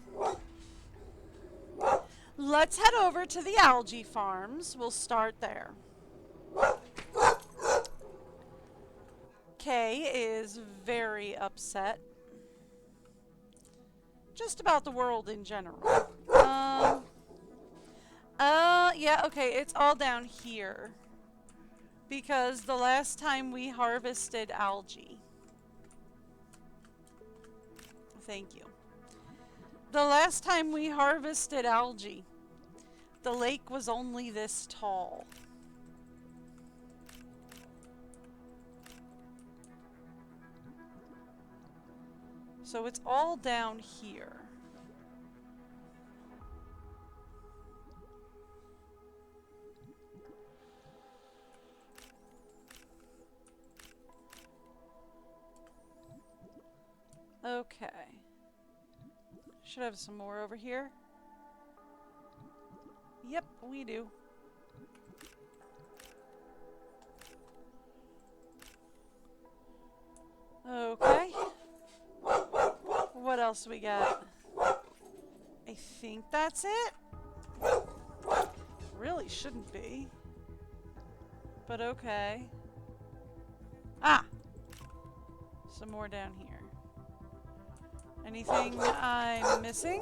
A: let's head over to the algae farms. We'll start there. Kay is very upset. Just about the world in general. Yeah, okay, it's all down here. Because the last time we harvested algae. Thank you. The last time we harvested algae, the lake was only this tall. So it's all down here. Okay. Should have some more over here. Yep, we do. Okay. What else we got? I think that's it. Really shouldn't be. But okay. Ah! Some more down here. Anything I'm missing?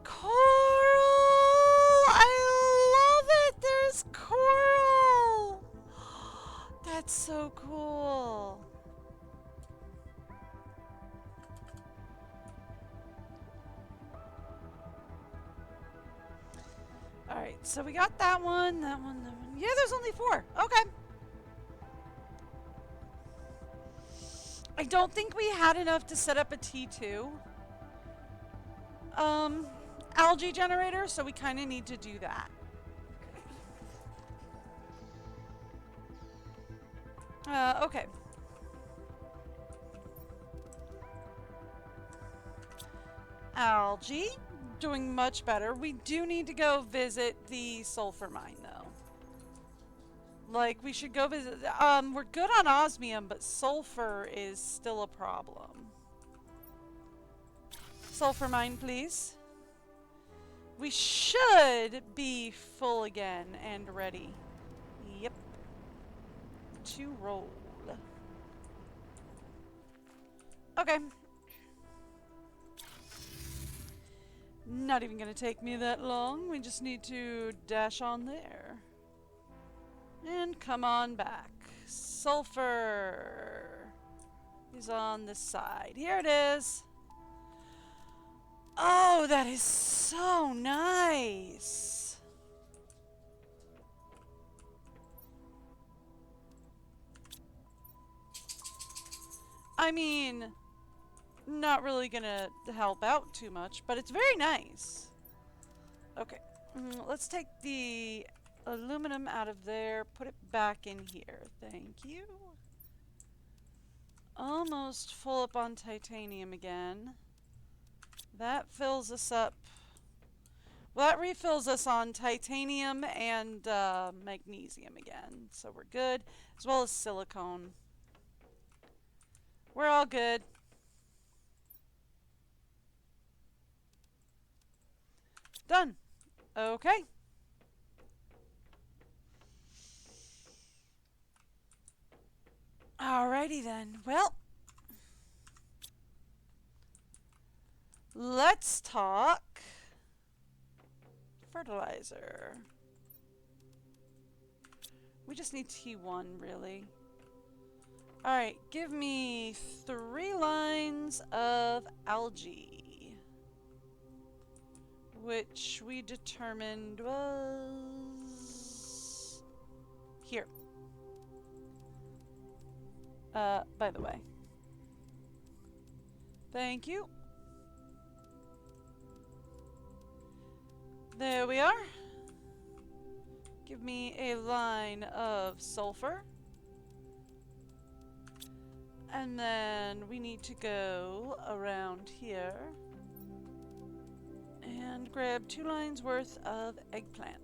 A: Coral! I love it! There's coral! That's so cool. Alright, so we got that one, that one, that one. Yeah, there's only 4. Okay. I don't think we had enough to set up a T2 algae generator, so we kind of need to do that. Okay. Algae, doing much better. We do need to go visit the sulfur mine, though. Like, we should go visit. We're good on osmium, but sulfur is still a problem. Sulfur mine, please. We should be full again and ready. Yep. To roll. Okay. Not even gonna take me that long. We just need to dash on there. And come on back. Sulfur is on this side. Here it is. Oh, that is so nice. I mean, not really gonna help out too much, but it's very nice. Okay, let's take the aluminum out of there, put it back in here. Thank you. Almost full up on titanium again. That fills us up. Well, that refills us on titanium and magnesium again. So we're good, as well as silicone. We're all good. Done. Okay. Alrighty then. Well, let's talk fertilizer. We just need T1, really. Alright, give me 3 lines of algae, which we determined was here. By the way. Thank you. There we are. Give me a line of sulfur. And then we need to go around here and grab 2 lines worth of eggplant.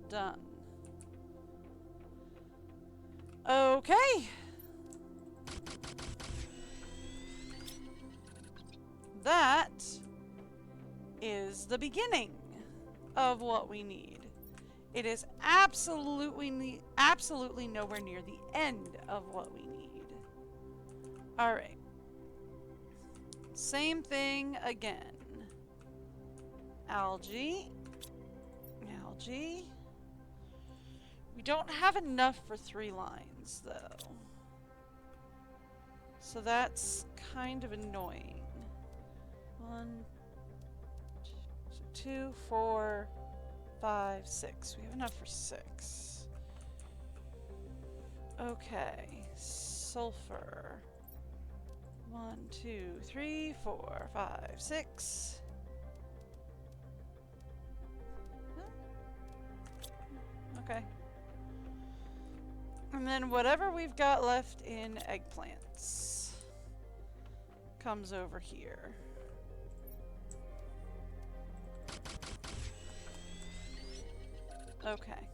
A: Done. Okay. That is the beginning of what we need. It is absolutely nowhere near the end of what we need. Alright. Same thing again. Algae. Algae. We don't have enough for 3 lines, though. So that's kind of annoying. 2, 4, 5, 6. We have enough for 6. Okay. Sulfur. 1, 2, 3, 4, 5, 6. Okay. And then whatever we've got left in eggplants comes over here. Okay.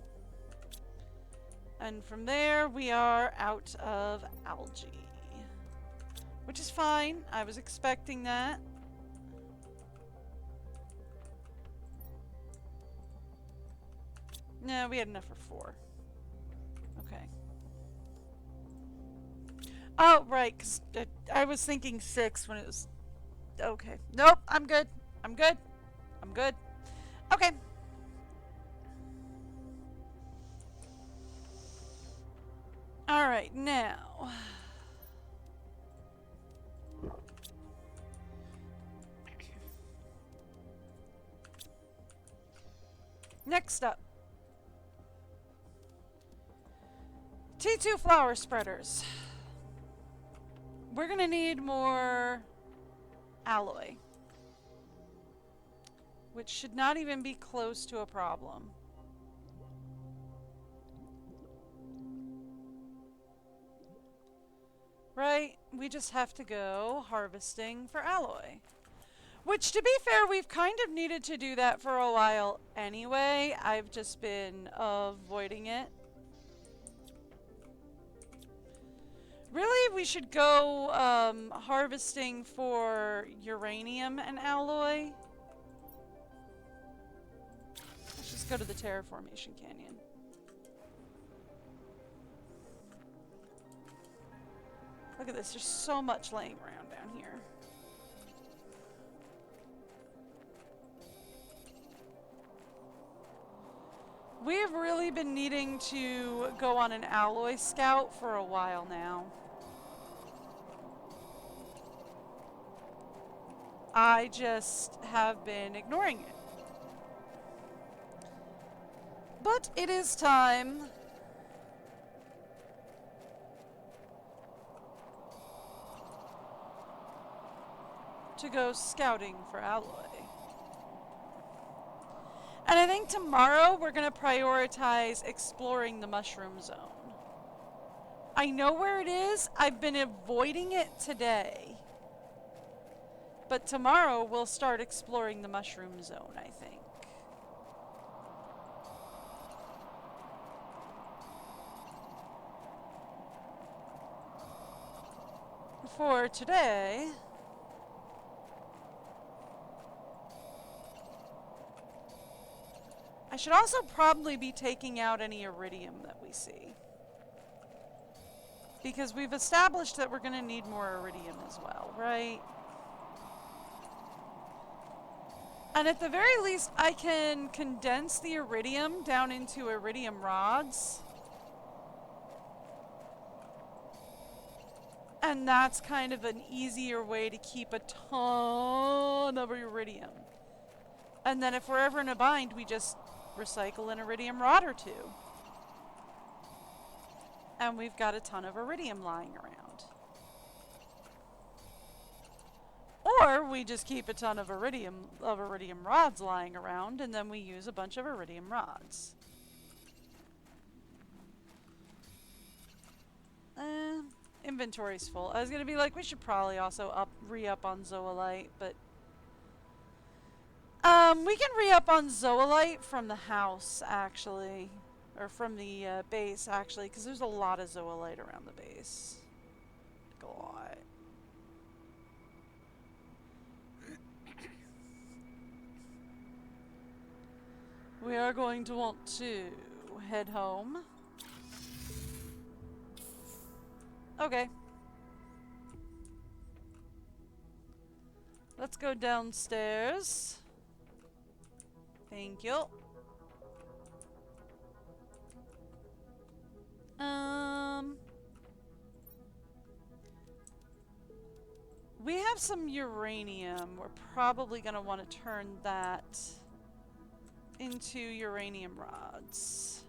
A: And from there, we are out of algae. Which is fine. I was expecting that. No, we had enough for 4. Okay. Oh, right, because I was thinking 6 when it was... Okay. Nope, I'm good. I'm good. I'm good. Okay. Alright, now... Next up. T2 flower spreaders. We're gonna need more alloy, which should not even be close to a problem. Right? We just have to go harvesting for alloy. Which, to be fair, we've kind of needed to do that for a while anyway. I've just been avoiding it. Really, we should go harvesting for uranium and alloy. Let's just go to the Terraformation Canyon. Look at this, there's so much laying around down here. We've really been needing to go on an alloy scout for a while now. I just have been ignoring it. But it is time. To go scouting for alloy. And I think tomorrow we're going to prioritize exploring the mushroom zone. I know where it is. I've been avoiding it today. But tomorrow we'll start exploring the mushroom zone, I think. For today, I should also probably be taking out any iridium that we see. Because we've established that we're going to need more iridium as well, right? And at the very least, I can condense the iridium down into iridium rods. And that's kind of an easier way to keep a ton of iridium. And then if we're ever in a bind, we just recycle an iridium rod or two. And we've got a ton of iridium lying around. Or we just keep a ton of iridium rods lying around, and then we use a bunch of iridium rods. Inventory's full. I was gonna be like, we should probably also re-up on Zoolite, but we can re-up on Zoolite from the house, actually. Or from the base, actually, because there's a lot of Zoolite around the base. Like a lot. We are going to want to head home. Okay. Let's go downstairs. Thank you. We have some uranium. We're probably going to want to turn that into uranium rods.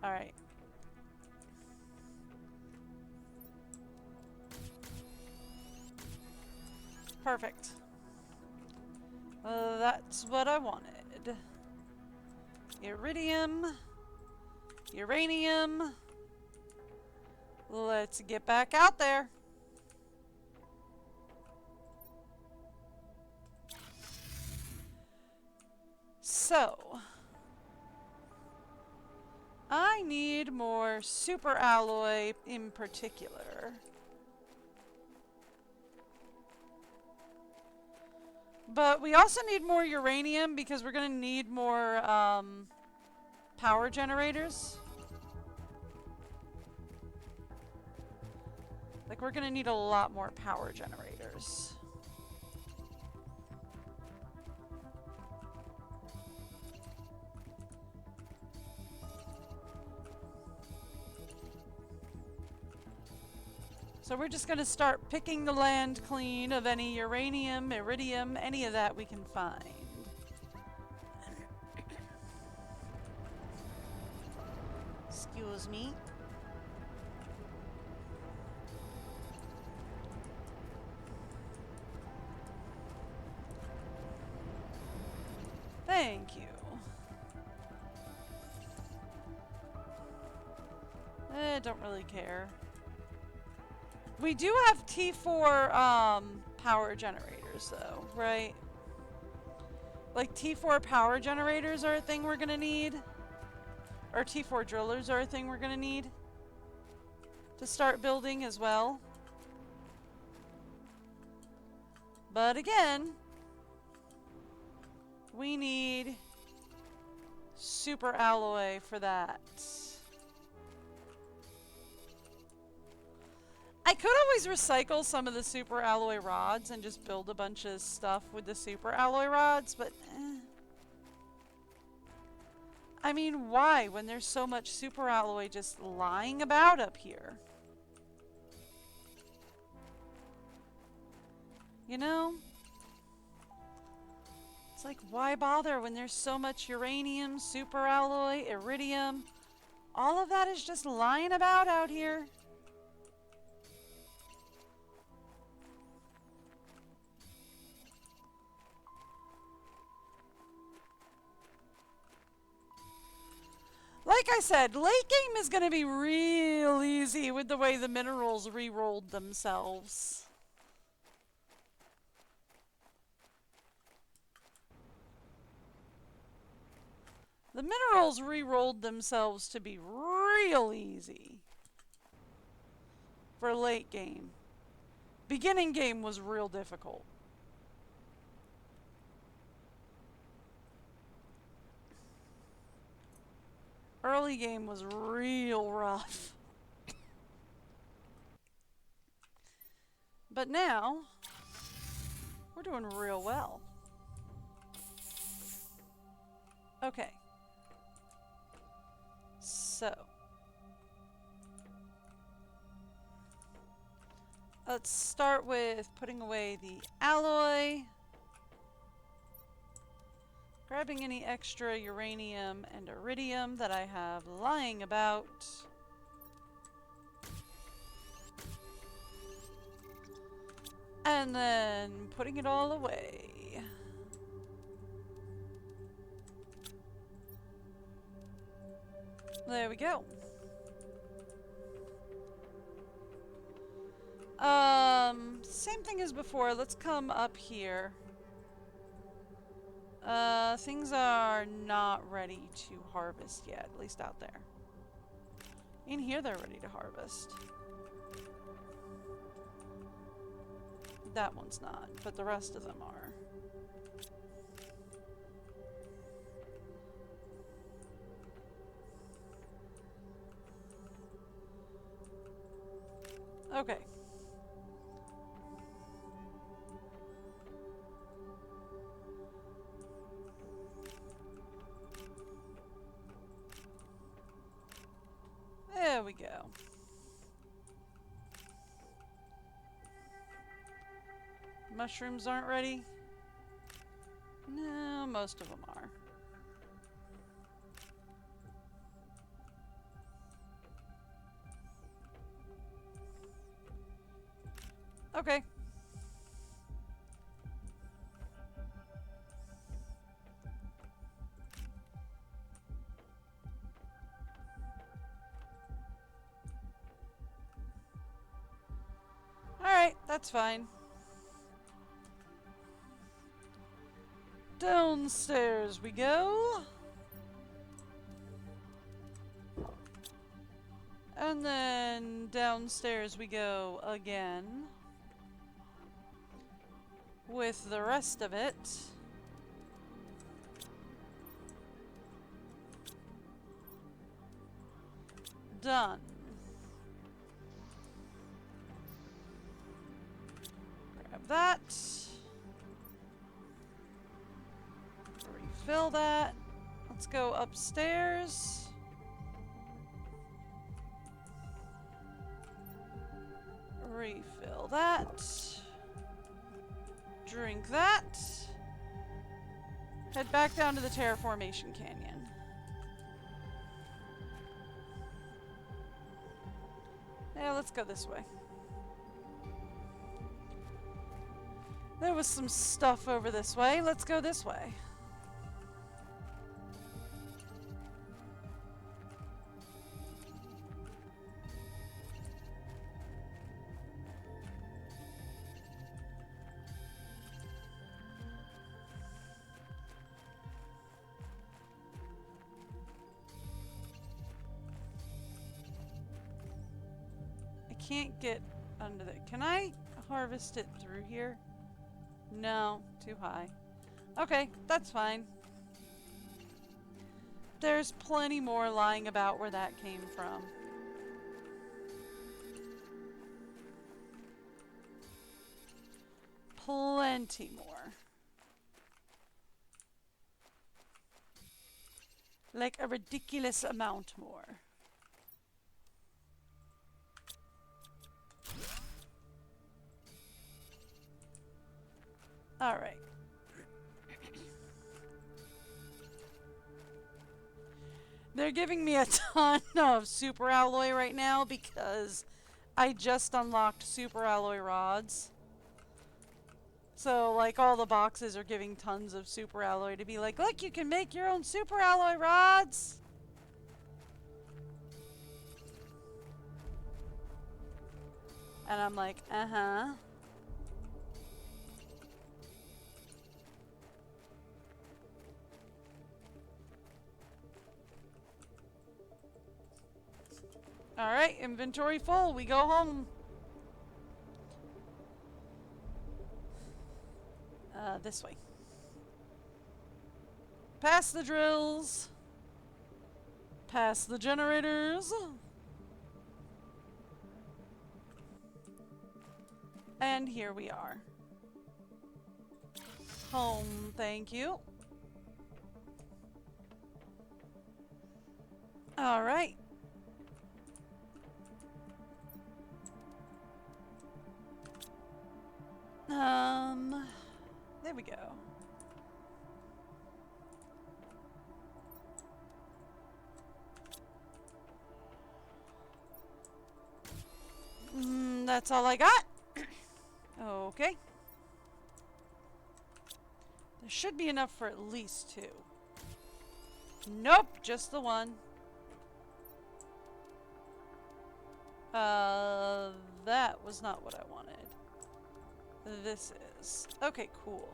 A: All right. Perfect. That's what I wanted. Iridium. Uranium. Let's get back out there. So, I need more super alloy in particular. But we also need more uranium because we're going to need more power generators. Like, we're going to need a lot more power generators. So we're just going to start picking the land clean of any uranium, iridium, any of that we can find. Excuse me. Thank you. don't really care. We do have T4 power generators though, right? Like T4 power generators are a thing we're gonna need. Or T4 drillers are a thing we're gonna need to start building as well. But again, we need super alloy for that. I could always recycle some of the super alloy rods and just build a bunch of stuff with the super alloy rods, but I mean, why when there's so much super alloy just lying about up here? You know? It's like, why bother when there's so much uranium, super alloy, iridium? All of that is just lying about out here. Like I said, late game is going to be real easy with the way the minerals re-rolled themselves. The minerals re-rolled themselves to be real easy for late game. Beginning game was real difficult. Early game was real rough. But now, we're doing real well. Okay. So. Let's start with putting away the alloy. Grabbing any extra uranium and iridium that I have lying about. And then putting it all away. There we go. Same thing as before. Let's come up here. Things are not ready to harvest yet, at least out there. In here they're ready to harvest. That one's not, but the rest of them are. Okay. There we go. Mushrooms aren't ready? No, most of them are. Okay. Alright, that's fine. Downstairs we go. And then downstairs we go again. With the rest of it. Done. Grab that. Refill that. Let's go upstairs. Refill that. Drink that. Head back down to the Terraformation Canyon. Yeah, let's go this way. There was some stuff over this way. Let's go this way. can't get under there. Can I harvest it through here? No, too high. Okay, that's fine. There's plenty more lying about where that came from. Plenty more. Like a ridiculous amount more. All right. They're giving me a ton of super alloy right now because I just unlocked super alloy rods. So, like, all the boxes are giving tons of super alloy to be like, look, you can make your own super alloy rods! And I'm like, uh-huh. Alright, inventory full. We go home. This way. Past the drills. Past the generators. And here we are. Home, thank you. Alright. There we go. That's all I got. Okay. There should be enough for at least 2. Nope, just the one. That was not what I wanted. This is. Okay, cool.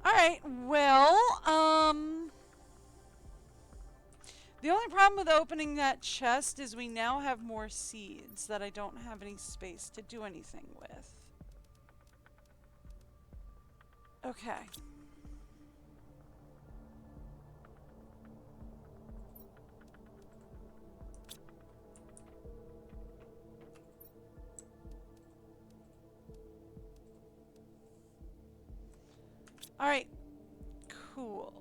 A: Alright, well, the only problem with opening that chest is we now have more seeds that I don't have any space to do anything with. Okay. Alright. Cool.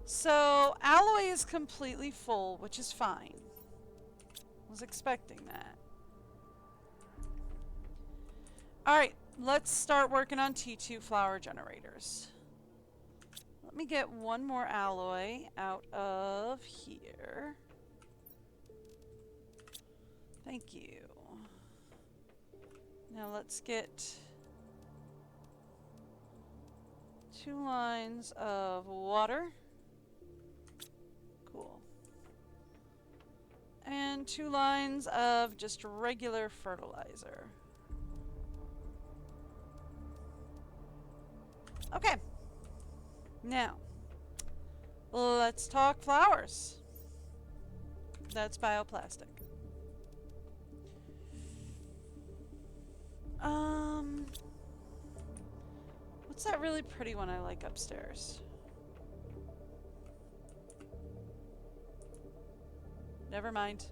A: So, alloy is completely full, which is fine. Was expecting that. Alright, let's start working on T2 flower generators. Let me get one more alloy out of here. Thank you. Now let's get 2 lines of water. Cool. And 2 lines of just regular fertilizer. Okay. Now, let's talk flowers. That's bioplastic. What's that really pretty one I like upstairs? Never mind.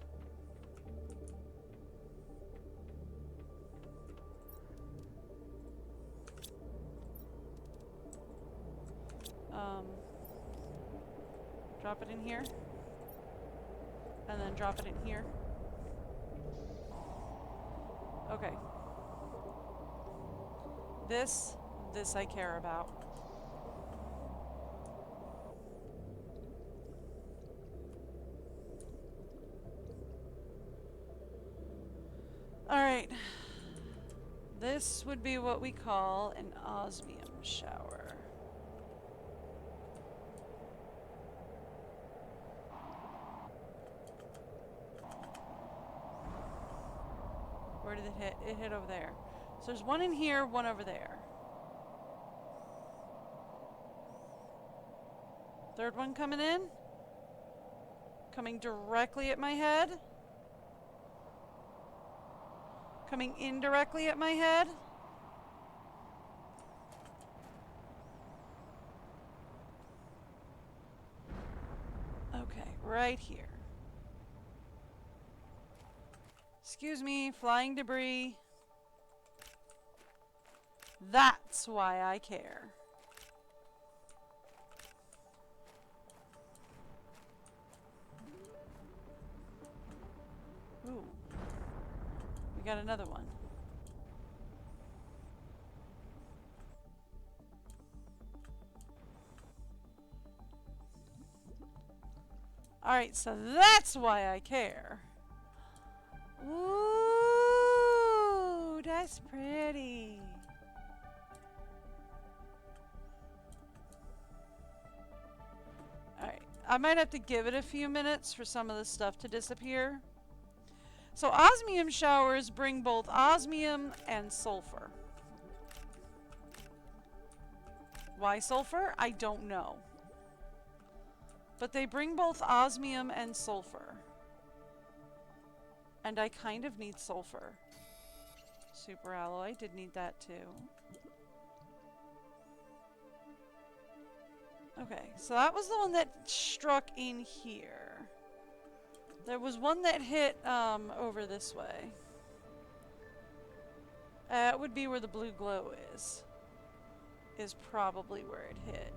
A: Drop it in here. And then drop it in here. Okay. This I care about. Alright. This would be what we call an osmium shower. Where did it hit? It hit over there. So there's one in here, one over there. Third one coming in. Coming directly at my head. Coming indirectly at my head. Okay, right here. Excuse me, flying debris. That's why I care. Ooh. We got another one. Alright, so that's why I care. Ooh, that's pretty. Alright, I might have to give it a few minutes for some of the stuff to disappear. So osmium showers bring both osmium and sulfur. Why sulfur? I don't know. But they bring both osmium and sulfur. And I kind of need sulfur. Super alloy did need that too. Okay, so that was the one that struck in here. There was one that hit over this way. That would be where the blue glow is. Is probably where it hit.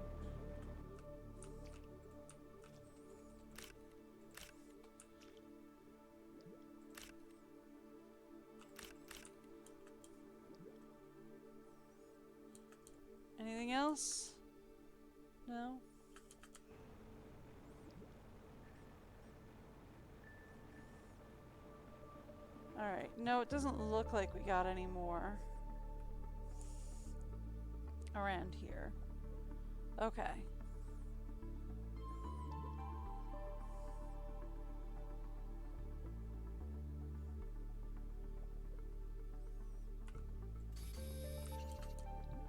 A: Anything else? No? Alright, no, it doesn't look like we got any more around here. Okay.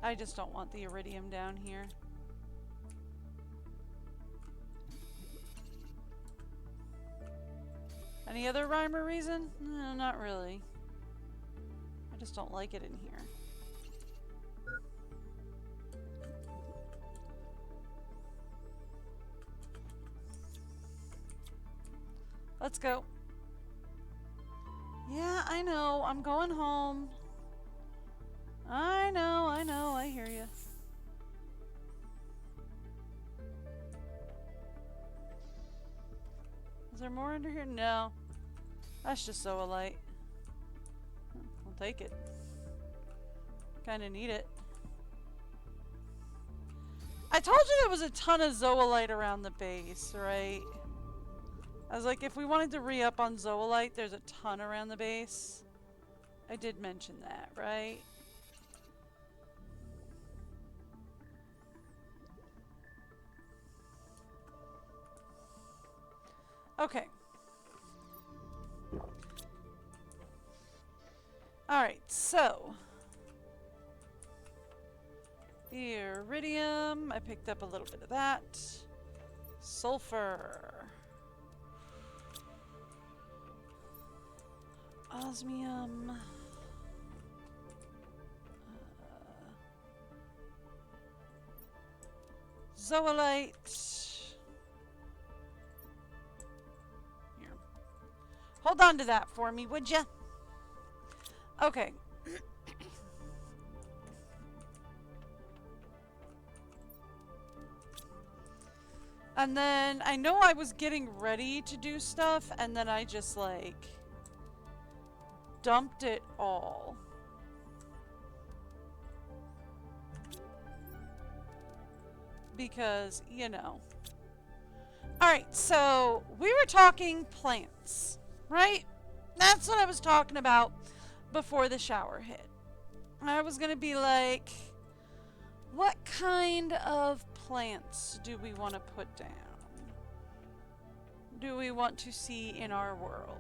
A: I just don't want the iridium down here. Any other rhyme or reason? No, not really. I just don't like it in here. Let's go. Yeah, I know. I'm going home. I know, I hear you. Is there more under here? No. That's just zoolite. I'll take it. Kinda need it. I told you there was a ton of zoolite around the base, right? I was like, if we wanted to re-up on zoolite, there's a ton around the base. I did mention that, right? Okay. Alright, so. Iridium. I picked up a little bit of that. Sulfur. Osmium. Zoolite. Hold on to that for me, would ya? Okay. And then I know I was getting ready to do stuff, and then I just like dumped it all. Because, you know. Alright, so we were talking plants. Right? That's what I was talking about before the shower hit. I was going to be like, what kind of plants do we want to put down? Do we want to see in our world?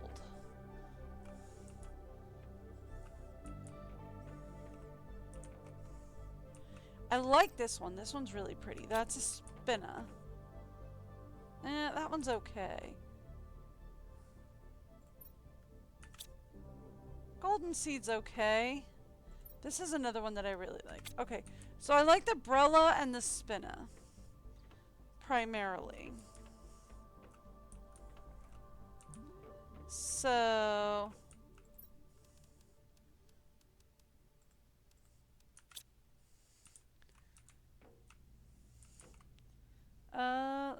A: I like this one. This one's really pretty. That's a spinna. That one's okay. Golden seed's okay. This is another one that I really like. Okay, so I like the Brella and the Spinna. Primarily. So...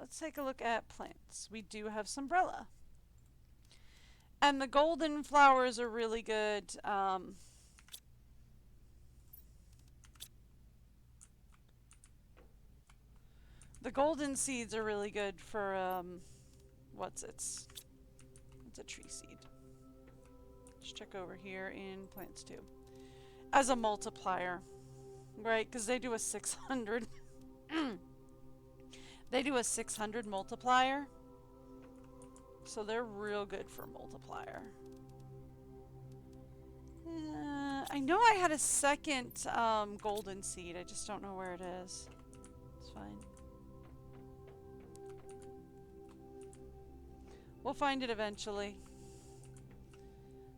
A: let's take a look at plants. We do have some Brella. And the golden flowers are really good. The golden seeds are really good for, it's a tree seed. Let's check over here in plants too. As a multiplier, right? Because they do a 600. They do a 600 multiplier. So they're real good for multiplier. I know I had a second golden seed. I just don't know where it is. It's fine. We'll find it eventually.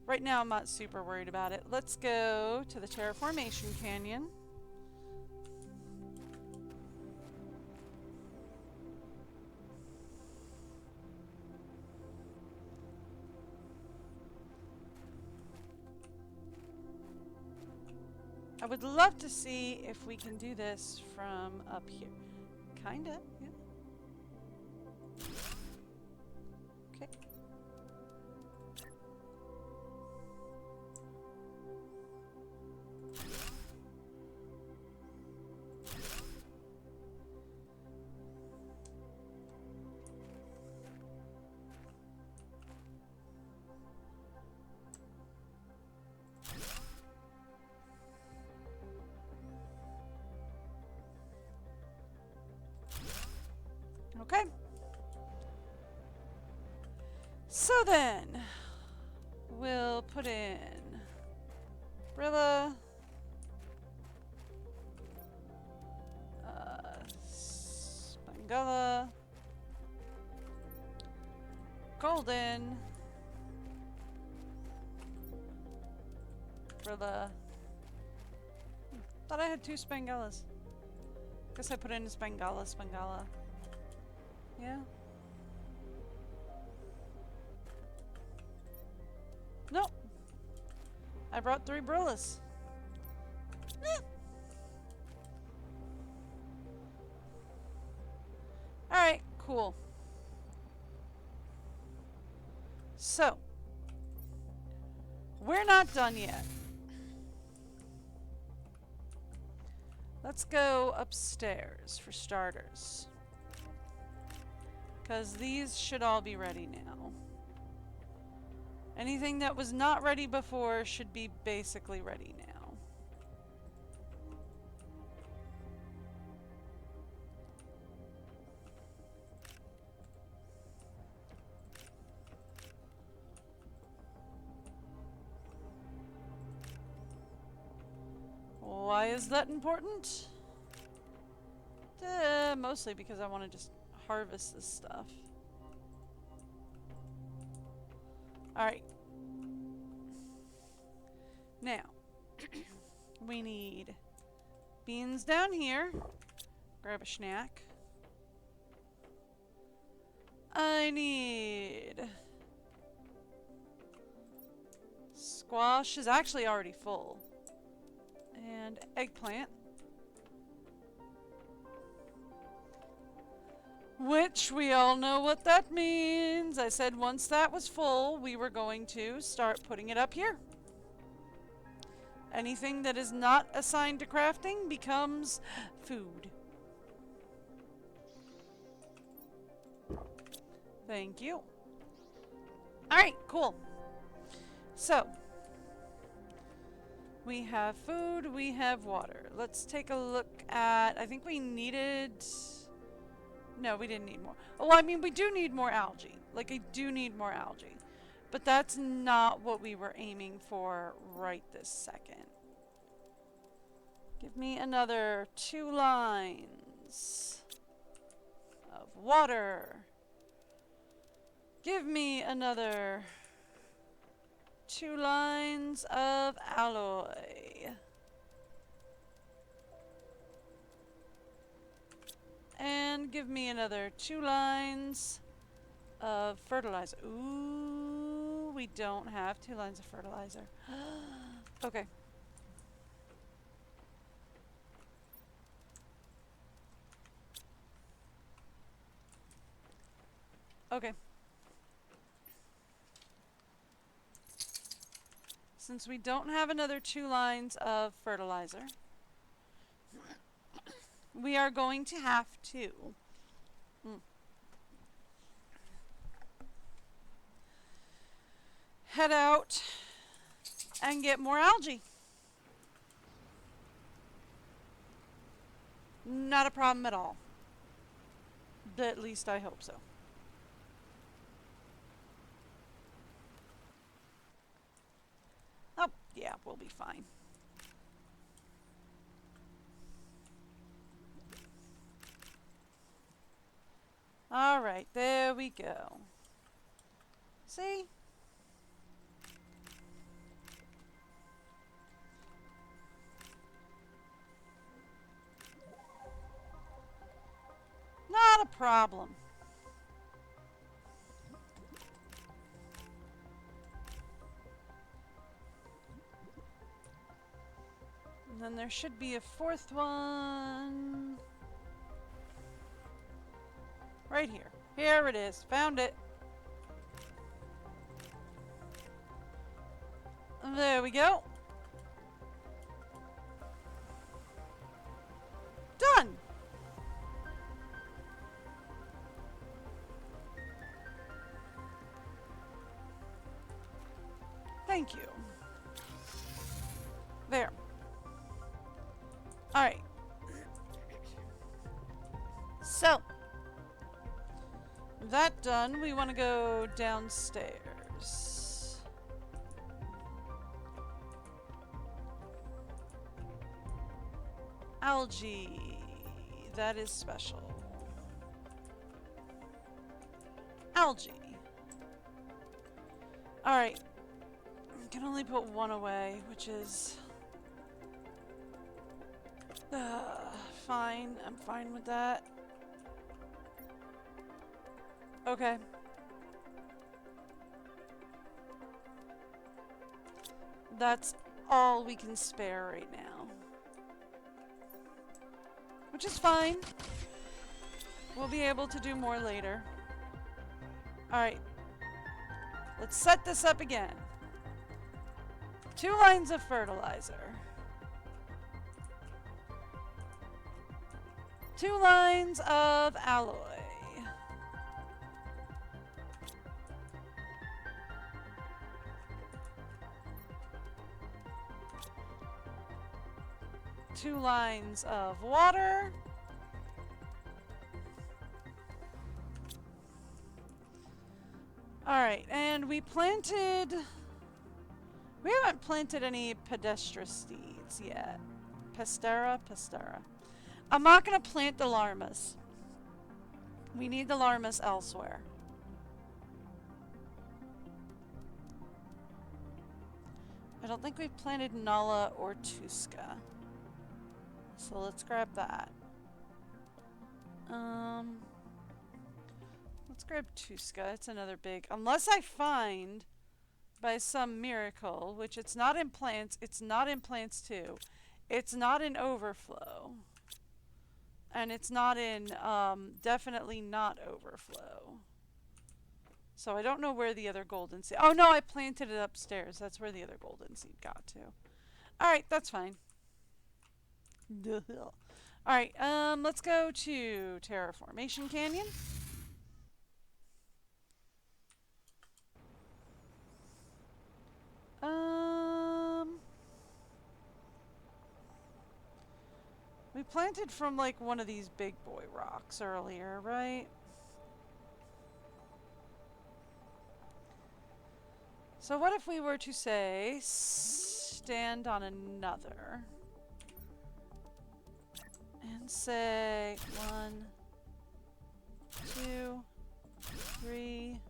A: Right now I'm not super worried about it. Let's go to the Terraformation Canyon. I would love to see if we can do this from up here. Kinda, yeah. Okay. Okay. So then, we'll put in Brilla, Spangala, Golden, Brilla. Thought I had 2 Spangalas. Guess I put in Spangala. Yeah. Nope. I brought 3 Brillas. Alright, cool. So, we're not done yet. Let's go upstairs for starters. Because these should all be ready now. Anything that was not ready before should be basically ready now. Why is that important? Mostly because I want to just harvest this stuff. Alright. Now, we need beans down here. Grab a snack. I need... Squash is actually already full. And eggplant. Which we all know what that means. I said once that was full, we were going to start putting it up here. Anything that is not assigned to crafting becomes food. Thank you. Alright, cool. So, we have food, we have water. Let's take a look at, I think we needed... No, we didn't need more. Oh, I mean, we do need more algae. Like, I do need more algae. But that's not what we were aiming for right this second. Give me another 2 lines of water Give me another 2 lines of alloy. And give me another 2 lines of fertilizer. Ooh, we don't have 2 lines of fertilizer. Okay. Okay. Since we don't have another 2 lines of fertilizer, we are going to have to head out and get more algae. Not a problem at all. At least I hope so. Oh, yeah, we'll be fine. All right, there we go. See? Not a problem. And then there should be a 4th one. Right here. Here it is. Found it. There we go. Done. Thank you. There. Alright. So, that done, we want to go downstairs. Algae. That is special. Algae. Alright. I can only put 1 away, which is... fine. I'm fine with that. Okay. That's all we can spare right now. Which is fine. We'll be able to do more later. Alright. Let's set this up again. 2 lines of fertilizer. 2 lines of alloy. Two lines of water. Alright, and we planted... We haven't planted any pedestra seeds yet. Pestera? Pestera. I'm not going to plant the llamas. We need the llamas elsewhere. I don't think we've planted Nala or Tuska. So let's grab that. Let's grab Tuska. It's another big... Unless I find, by some miracle, which it's not in plants, it's not in plants too. It's not in overflow. And it's not in, definitely not overflow. So I don't know where the other golden seed... Oh no, I planted it upstairs. That's where the other golden seed got to. Alright, that's fine. Alright, let's go to Terraformation Canyon. We planted from like one of these big boy rocks earlier, right? So what if we were to say, stand on another, and say 1, 2, 3,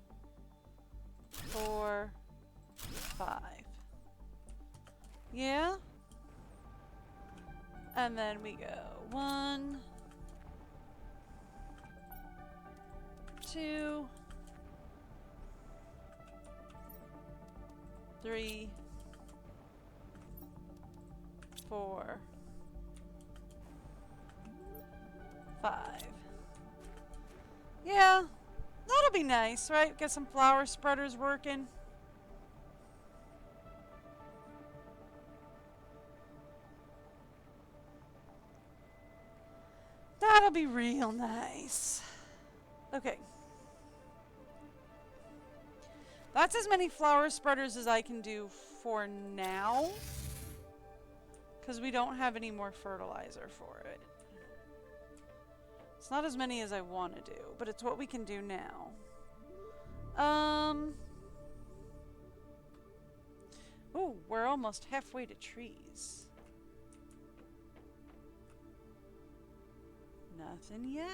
A: And then we go 1, 2, 3, 4, 5. Yeah, that'll be nice, right? Get some flower spreaders working. That'll be real nice. Okay. That's as many flower spreaders as I can do for now. Because we don't have any more fertilizer for it. It's not as many as I want to do, but it's what we can do now. Ooh, we're almost halfway to trees. Nothing yet.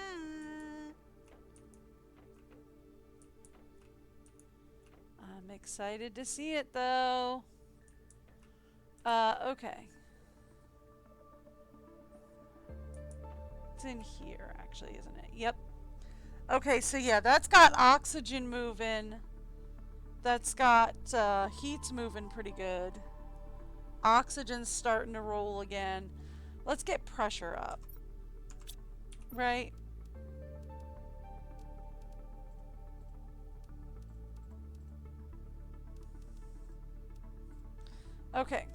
A: I'm excited to see it though. Okay. It's in here actually, isn't it? Yep. Okay, so yeah, that's got oxygen moving. That's got heat's moving pretty good. Oxygen's starting to roll again. Let's get pressure up. Right? Okay.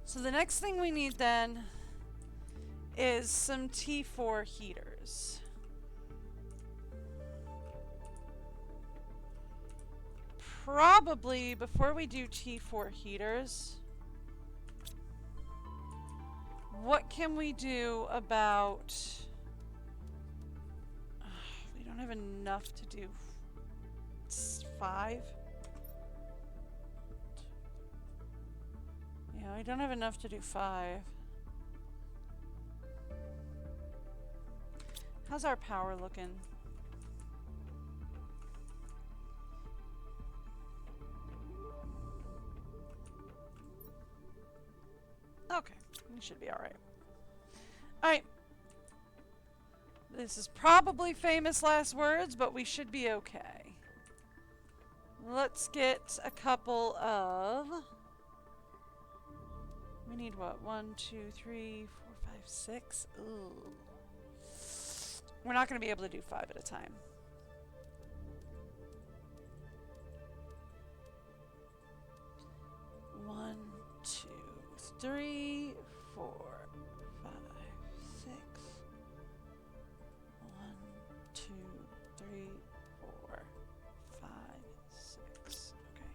A: So the next thing we need then is some T4 heaters. Probably before we do T4 heaters, what can we do about... we don't have enough to do 5. Yeah, we don't have enough to do 5. How's our power looking? Okay, we should be alright. Alright. This is probably famous last words, but we should be okay. Let's get a couple of... we need what? 1, 2, 3, 4, 5, 6. Ooh. We're not going to be able to do 5 at a time. One, 2, 3, 4, 5, 6. 1, 2, 3, 4, 5, 6. Okay.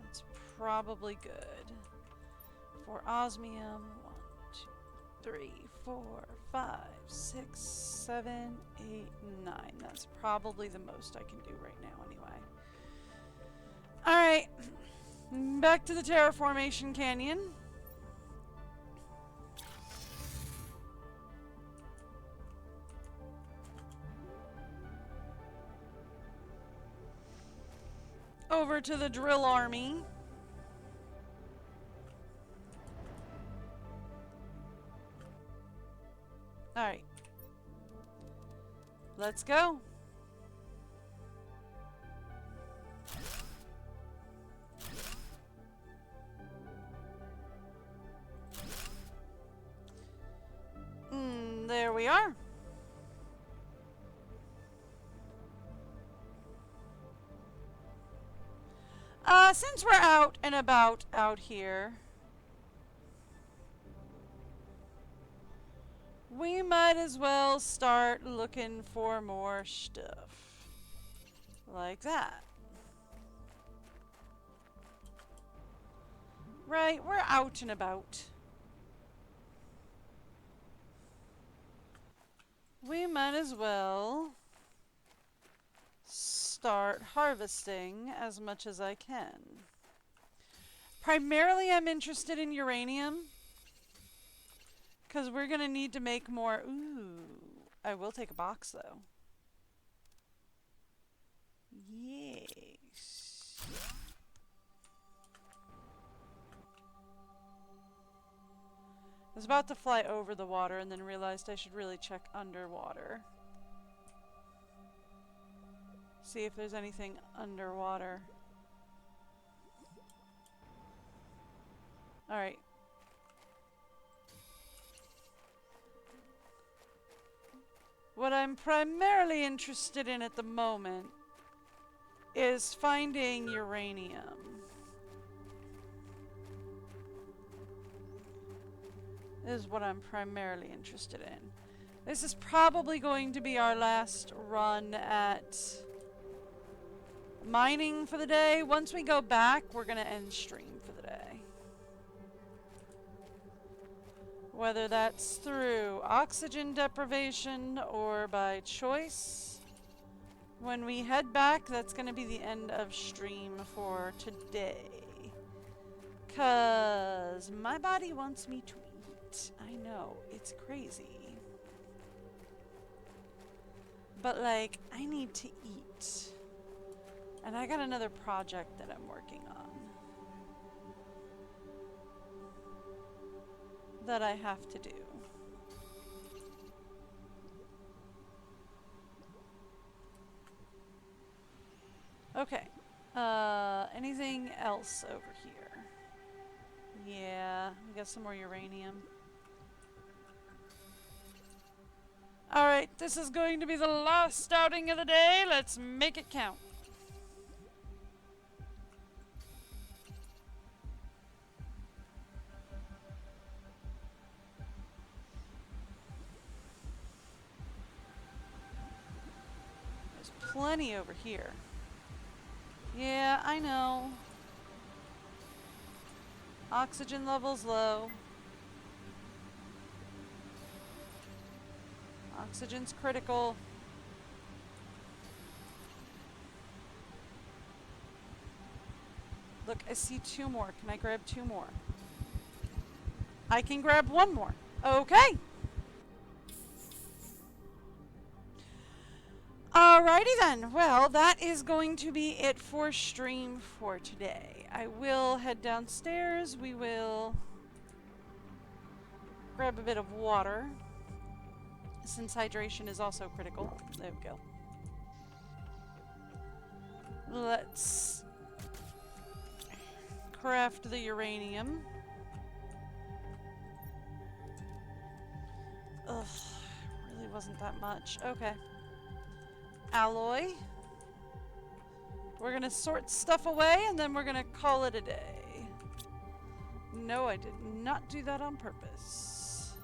A: That's probably good. For osmium, 1, 2, 3, 4, 5, 6, 7, 8, 9. That's probably the most I can do right now anyway. Alright. Back to the terraformation canyon. Over to the drill army. Alright. Let's go. There we are. Since we're out and about out here, we might as well start looking for more stuff. Like that. Right, we're out and about. We might as well start harvesting as much as I can. Primarily, I'm interested in uranium. Because we're going to need to make more. Ooh, I will take a box, though. Yes. I was about to fly over the water and then realized I should really check underwater. See if there's anything underwater. Alright. What I'm primarily interested in at the moment is finding uranium. This is what I'm primarily interested in. This is probably going to be our last run at mining for the day. Once we go back, we're going to end stream for the day. Whether that's through oxygen deprivation or by choice. When we head back, that's going to be the end of stream for today. 'Cause my body wants me to eat. I know, it's crazy. But like, I need to eat. And I got another project that I'm working on that I have to do. Okay. Anything else over here? Yeah, we got some more uranium. Alright, this is going to be the last outing of the day. Let's make it count. There's plenty over here. Yeah, I know. Oxygen levels low. Oxygen's critical. Look, I see 2 more. Can I grab 2 more? I can grab 1 more. Okay. Alrighty then. Well, that is going to be it for stream for today. I will head downstairs. We will grab a bit of water, since hydration is also critical. There we go. Let's craft the uranium. Ugh, really wasn't that much. Okay. Alloy. We're gonna sort stuff away and then we're gonna call it a day. No, I did not do that on purpose.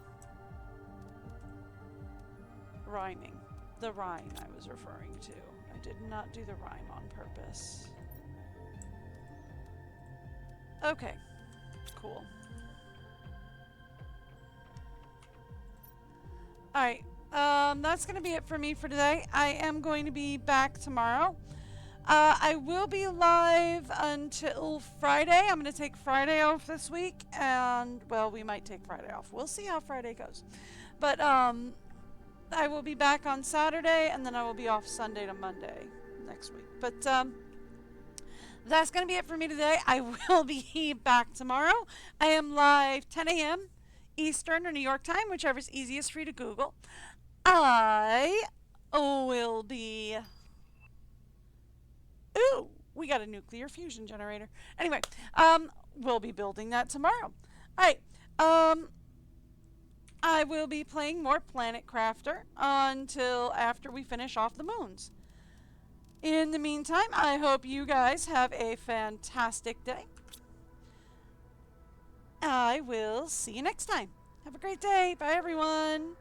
A: Rhyming. The rhyme I was referring to. I did not do the rhyme on purpose. Okay. Cool. Alright. That's going to be it for me for today. I am going to be back tomorrow. I will be live until Friday. I'm going to take Friday off this week. And, well, we might take Friday off. We'll see how Friday goes. But, I will be back on Saturday, and then I will be off Sunday to Monday next week. But, that's going to be it for me today. I will be back tomorrow. I am live 10 a.m. Eastern or New York time, whichever's easiest for you to Google. I will be... Ooh, we got a nuclear fusion generator. Anyway, we'll be building that tomorrow. Alright, I will be playing more Planet Crafter until after we finish off the moons. In the meantime, I hope you guys have a fantastic day. I will see you next time. Have a great day. Bye, everyone.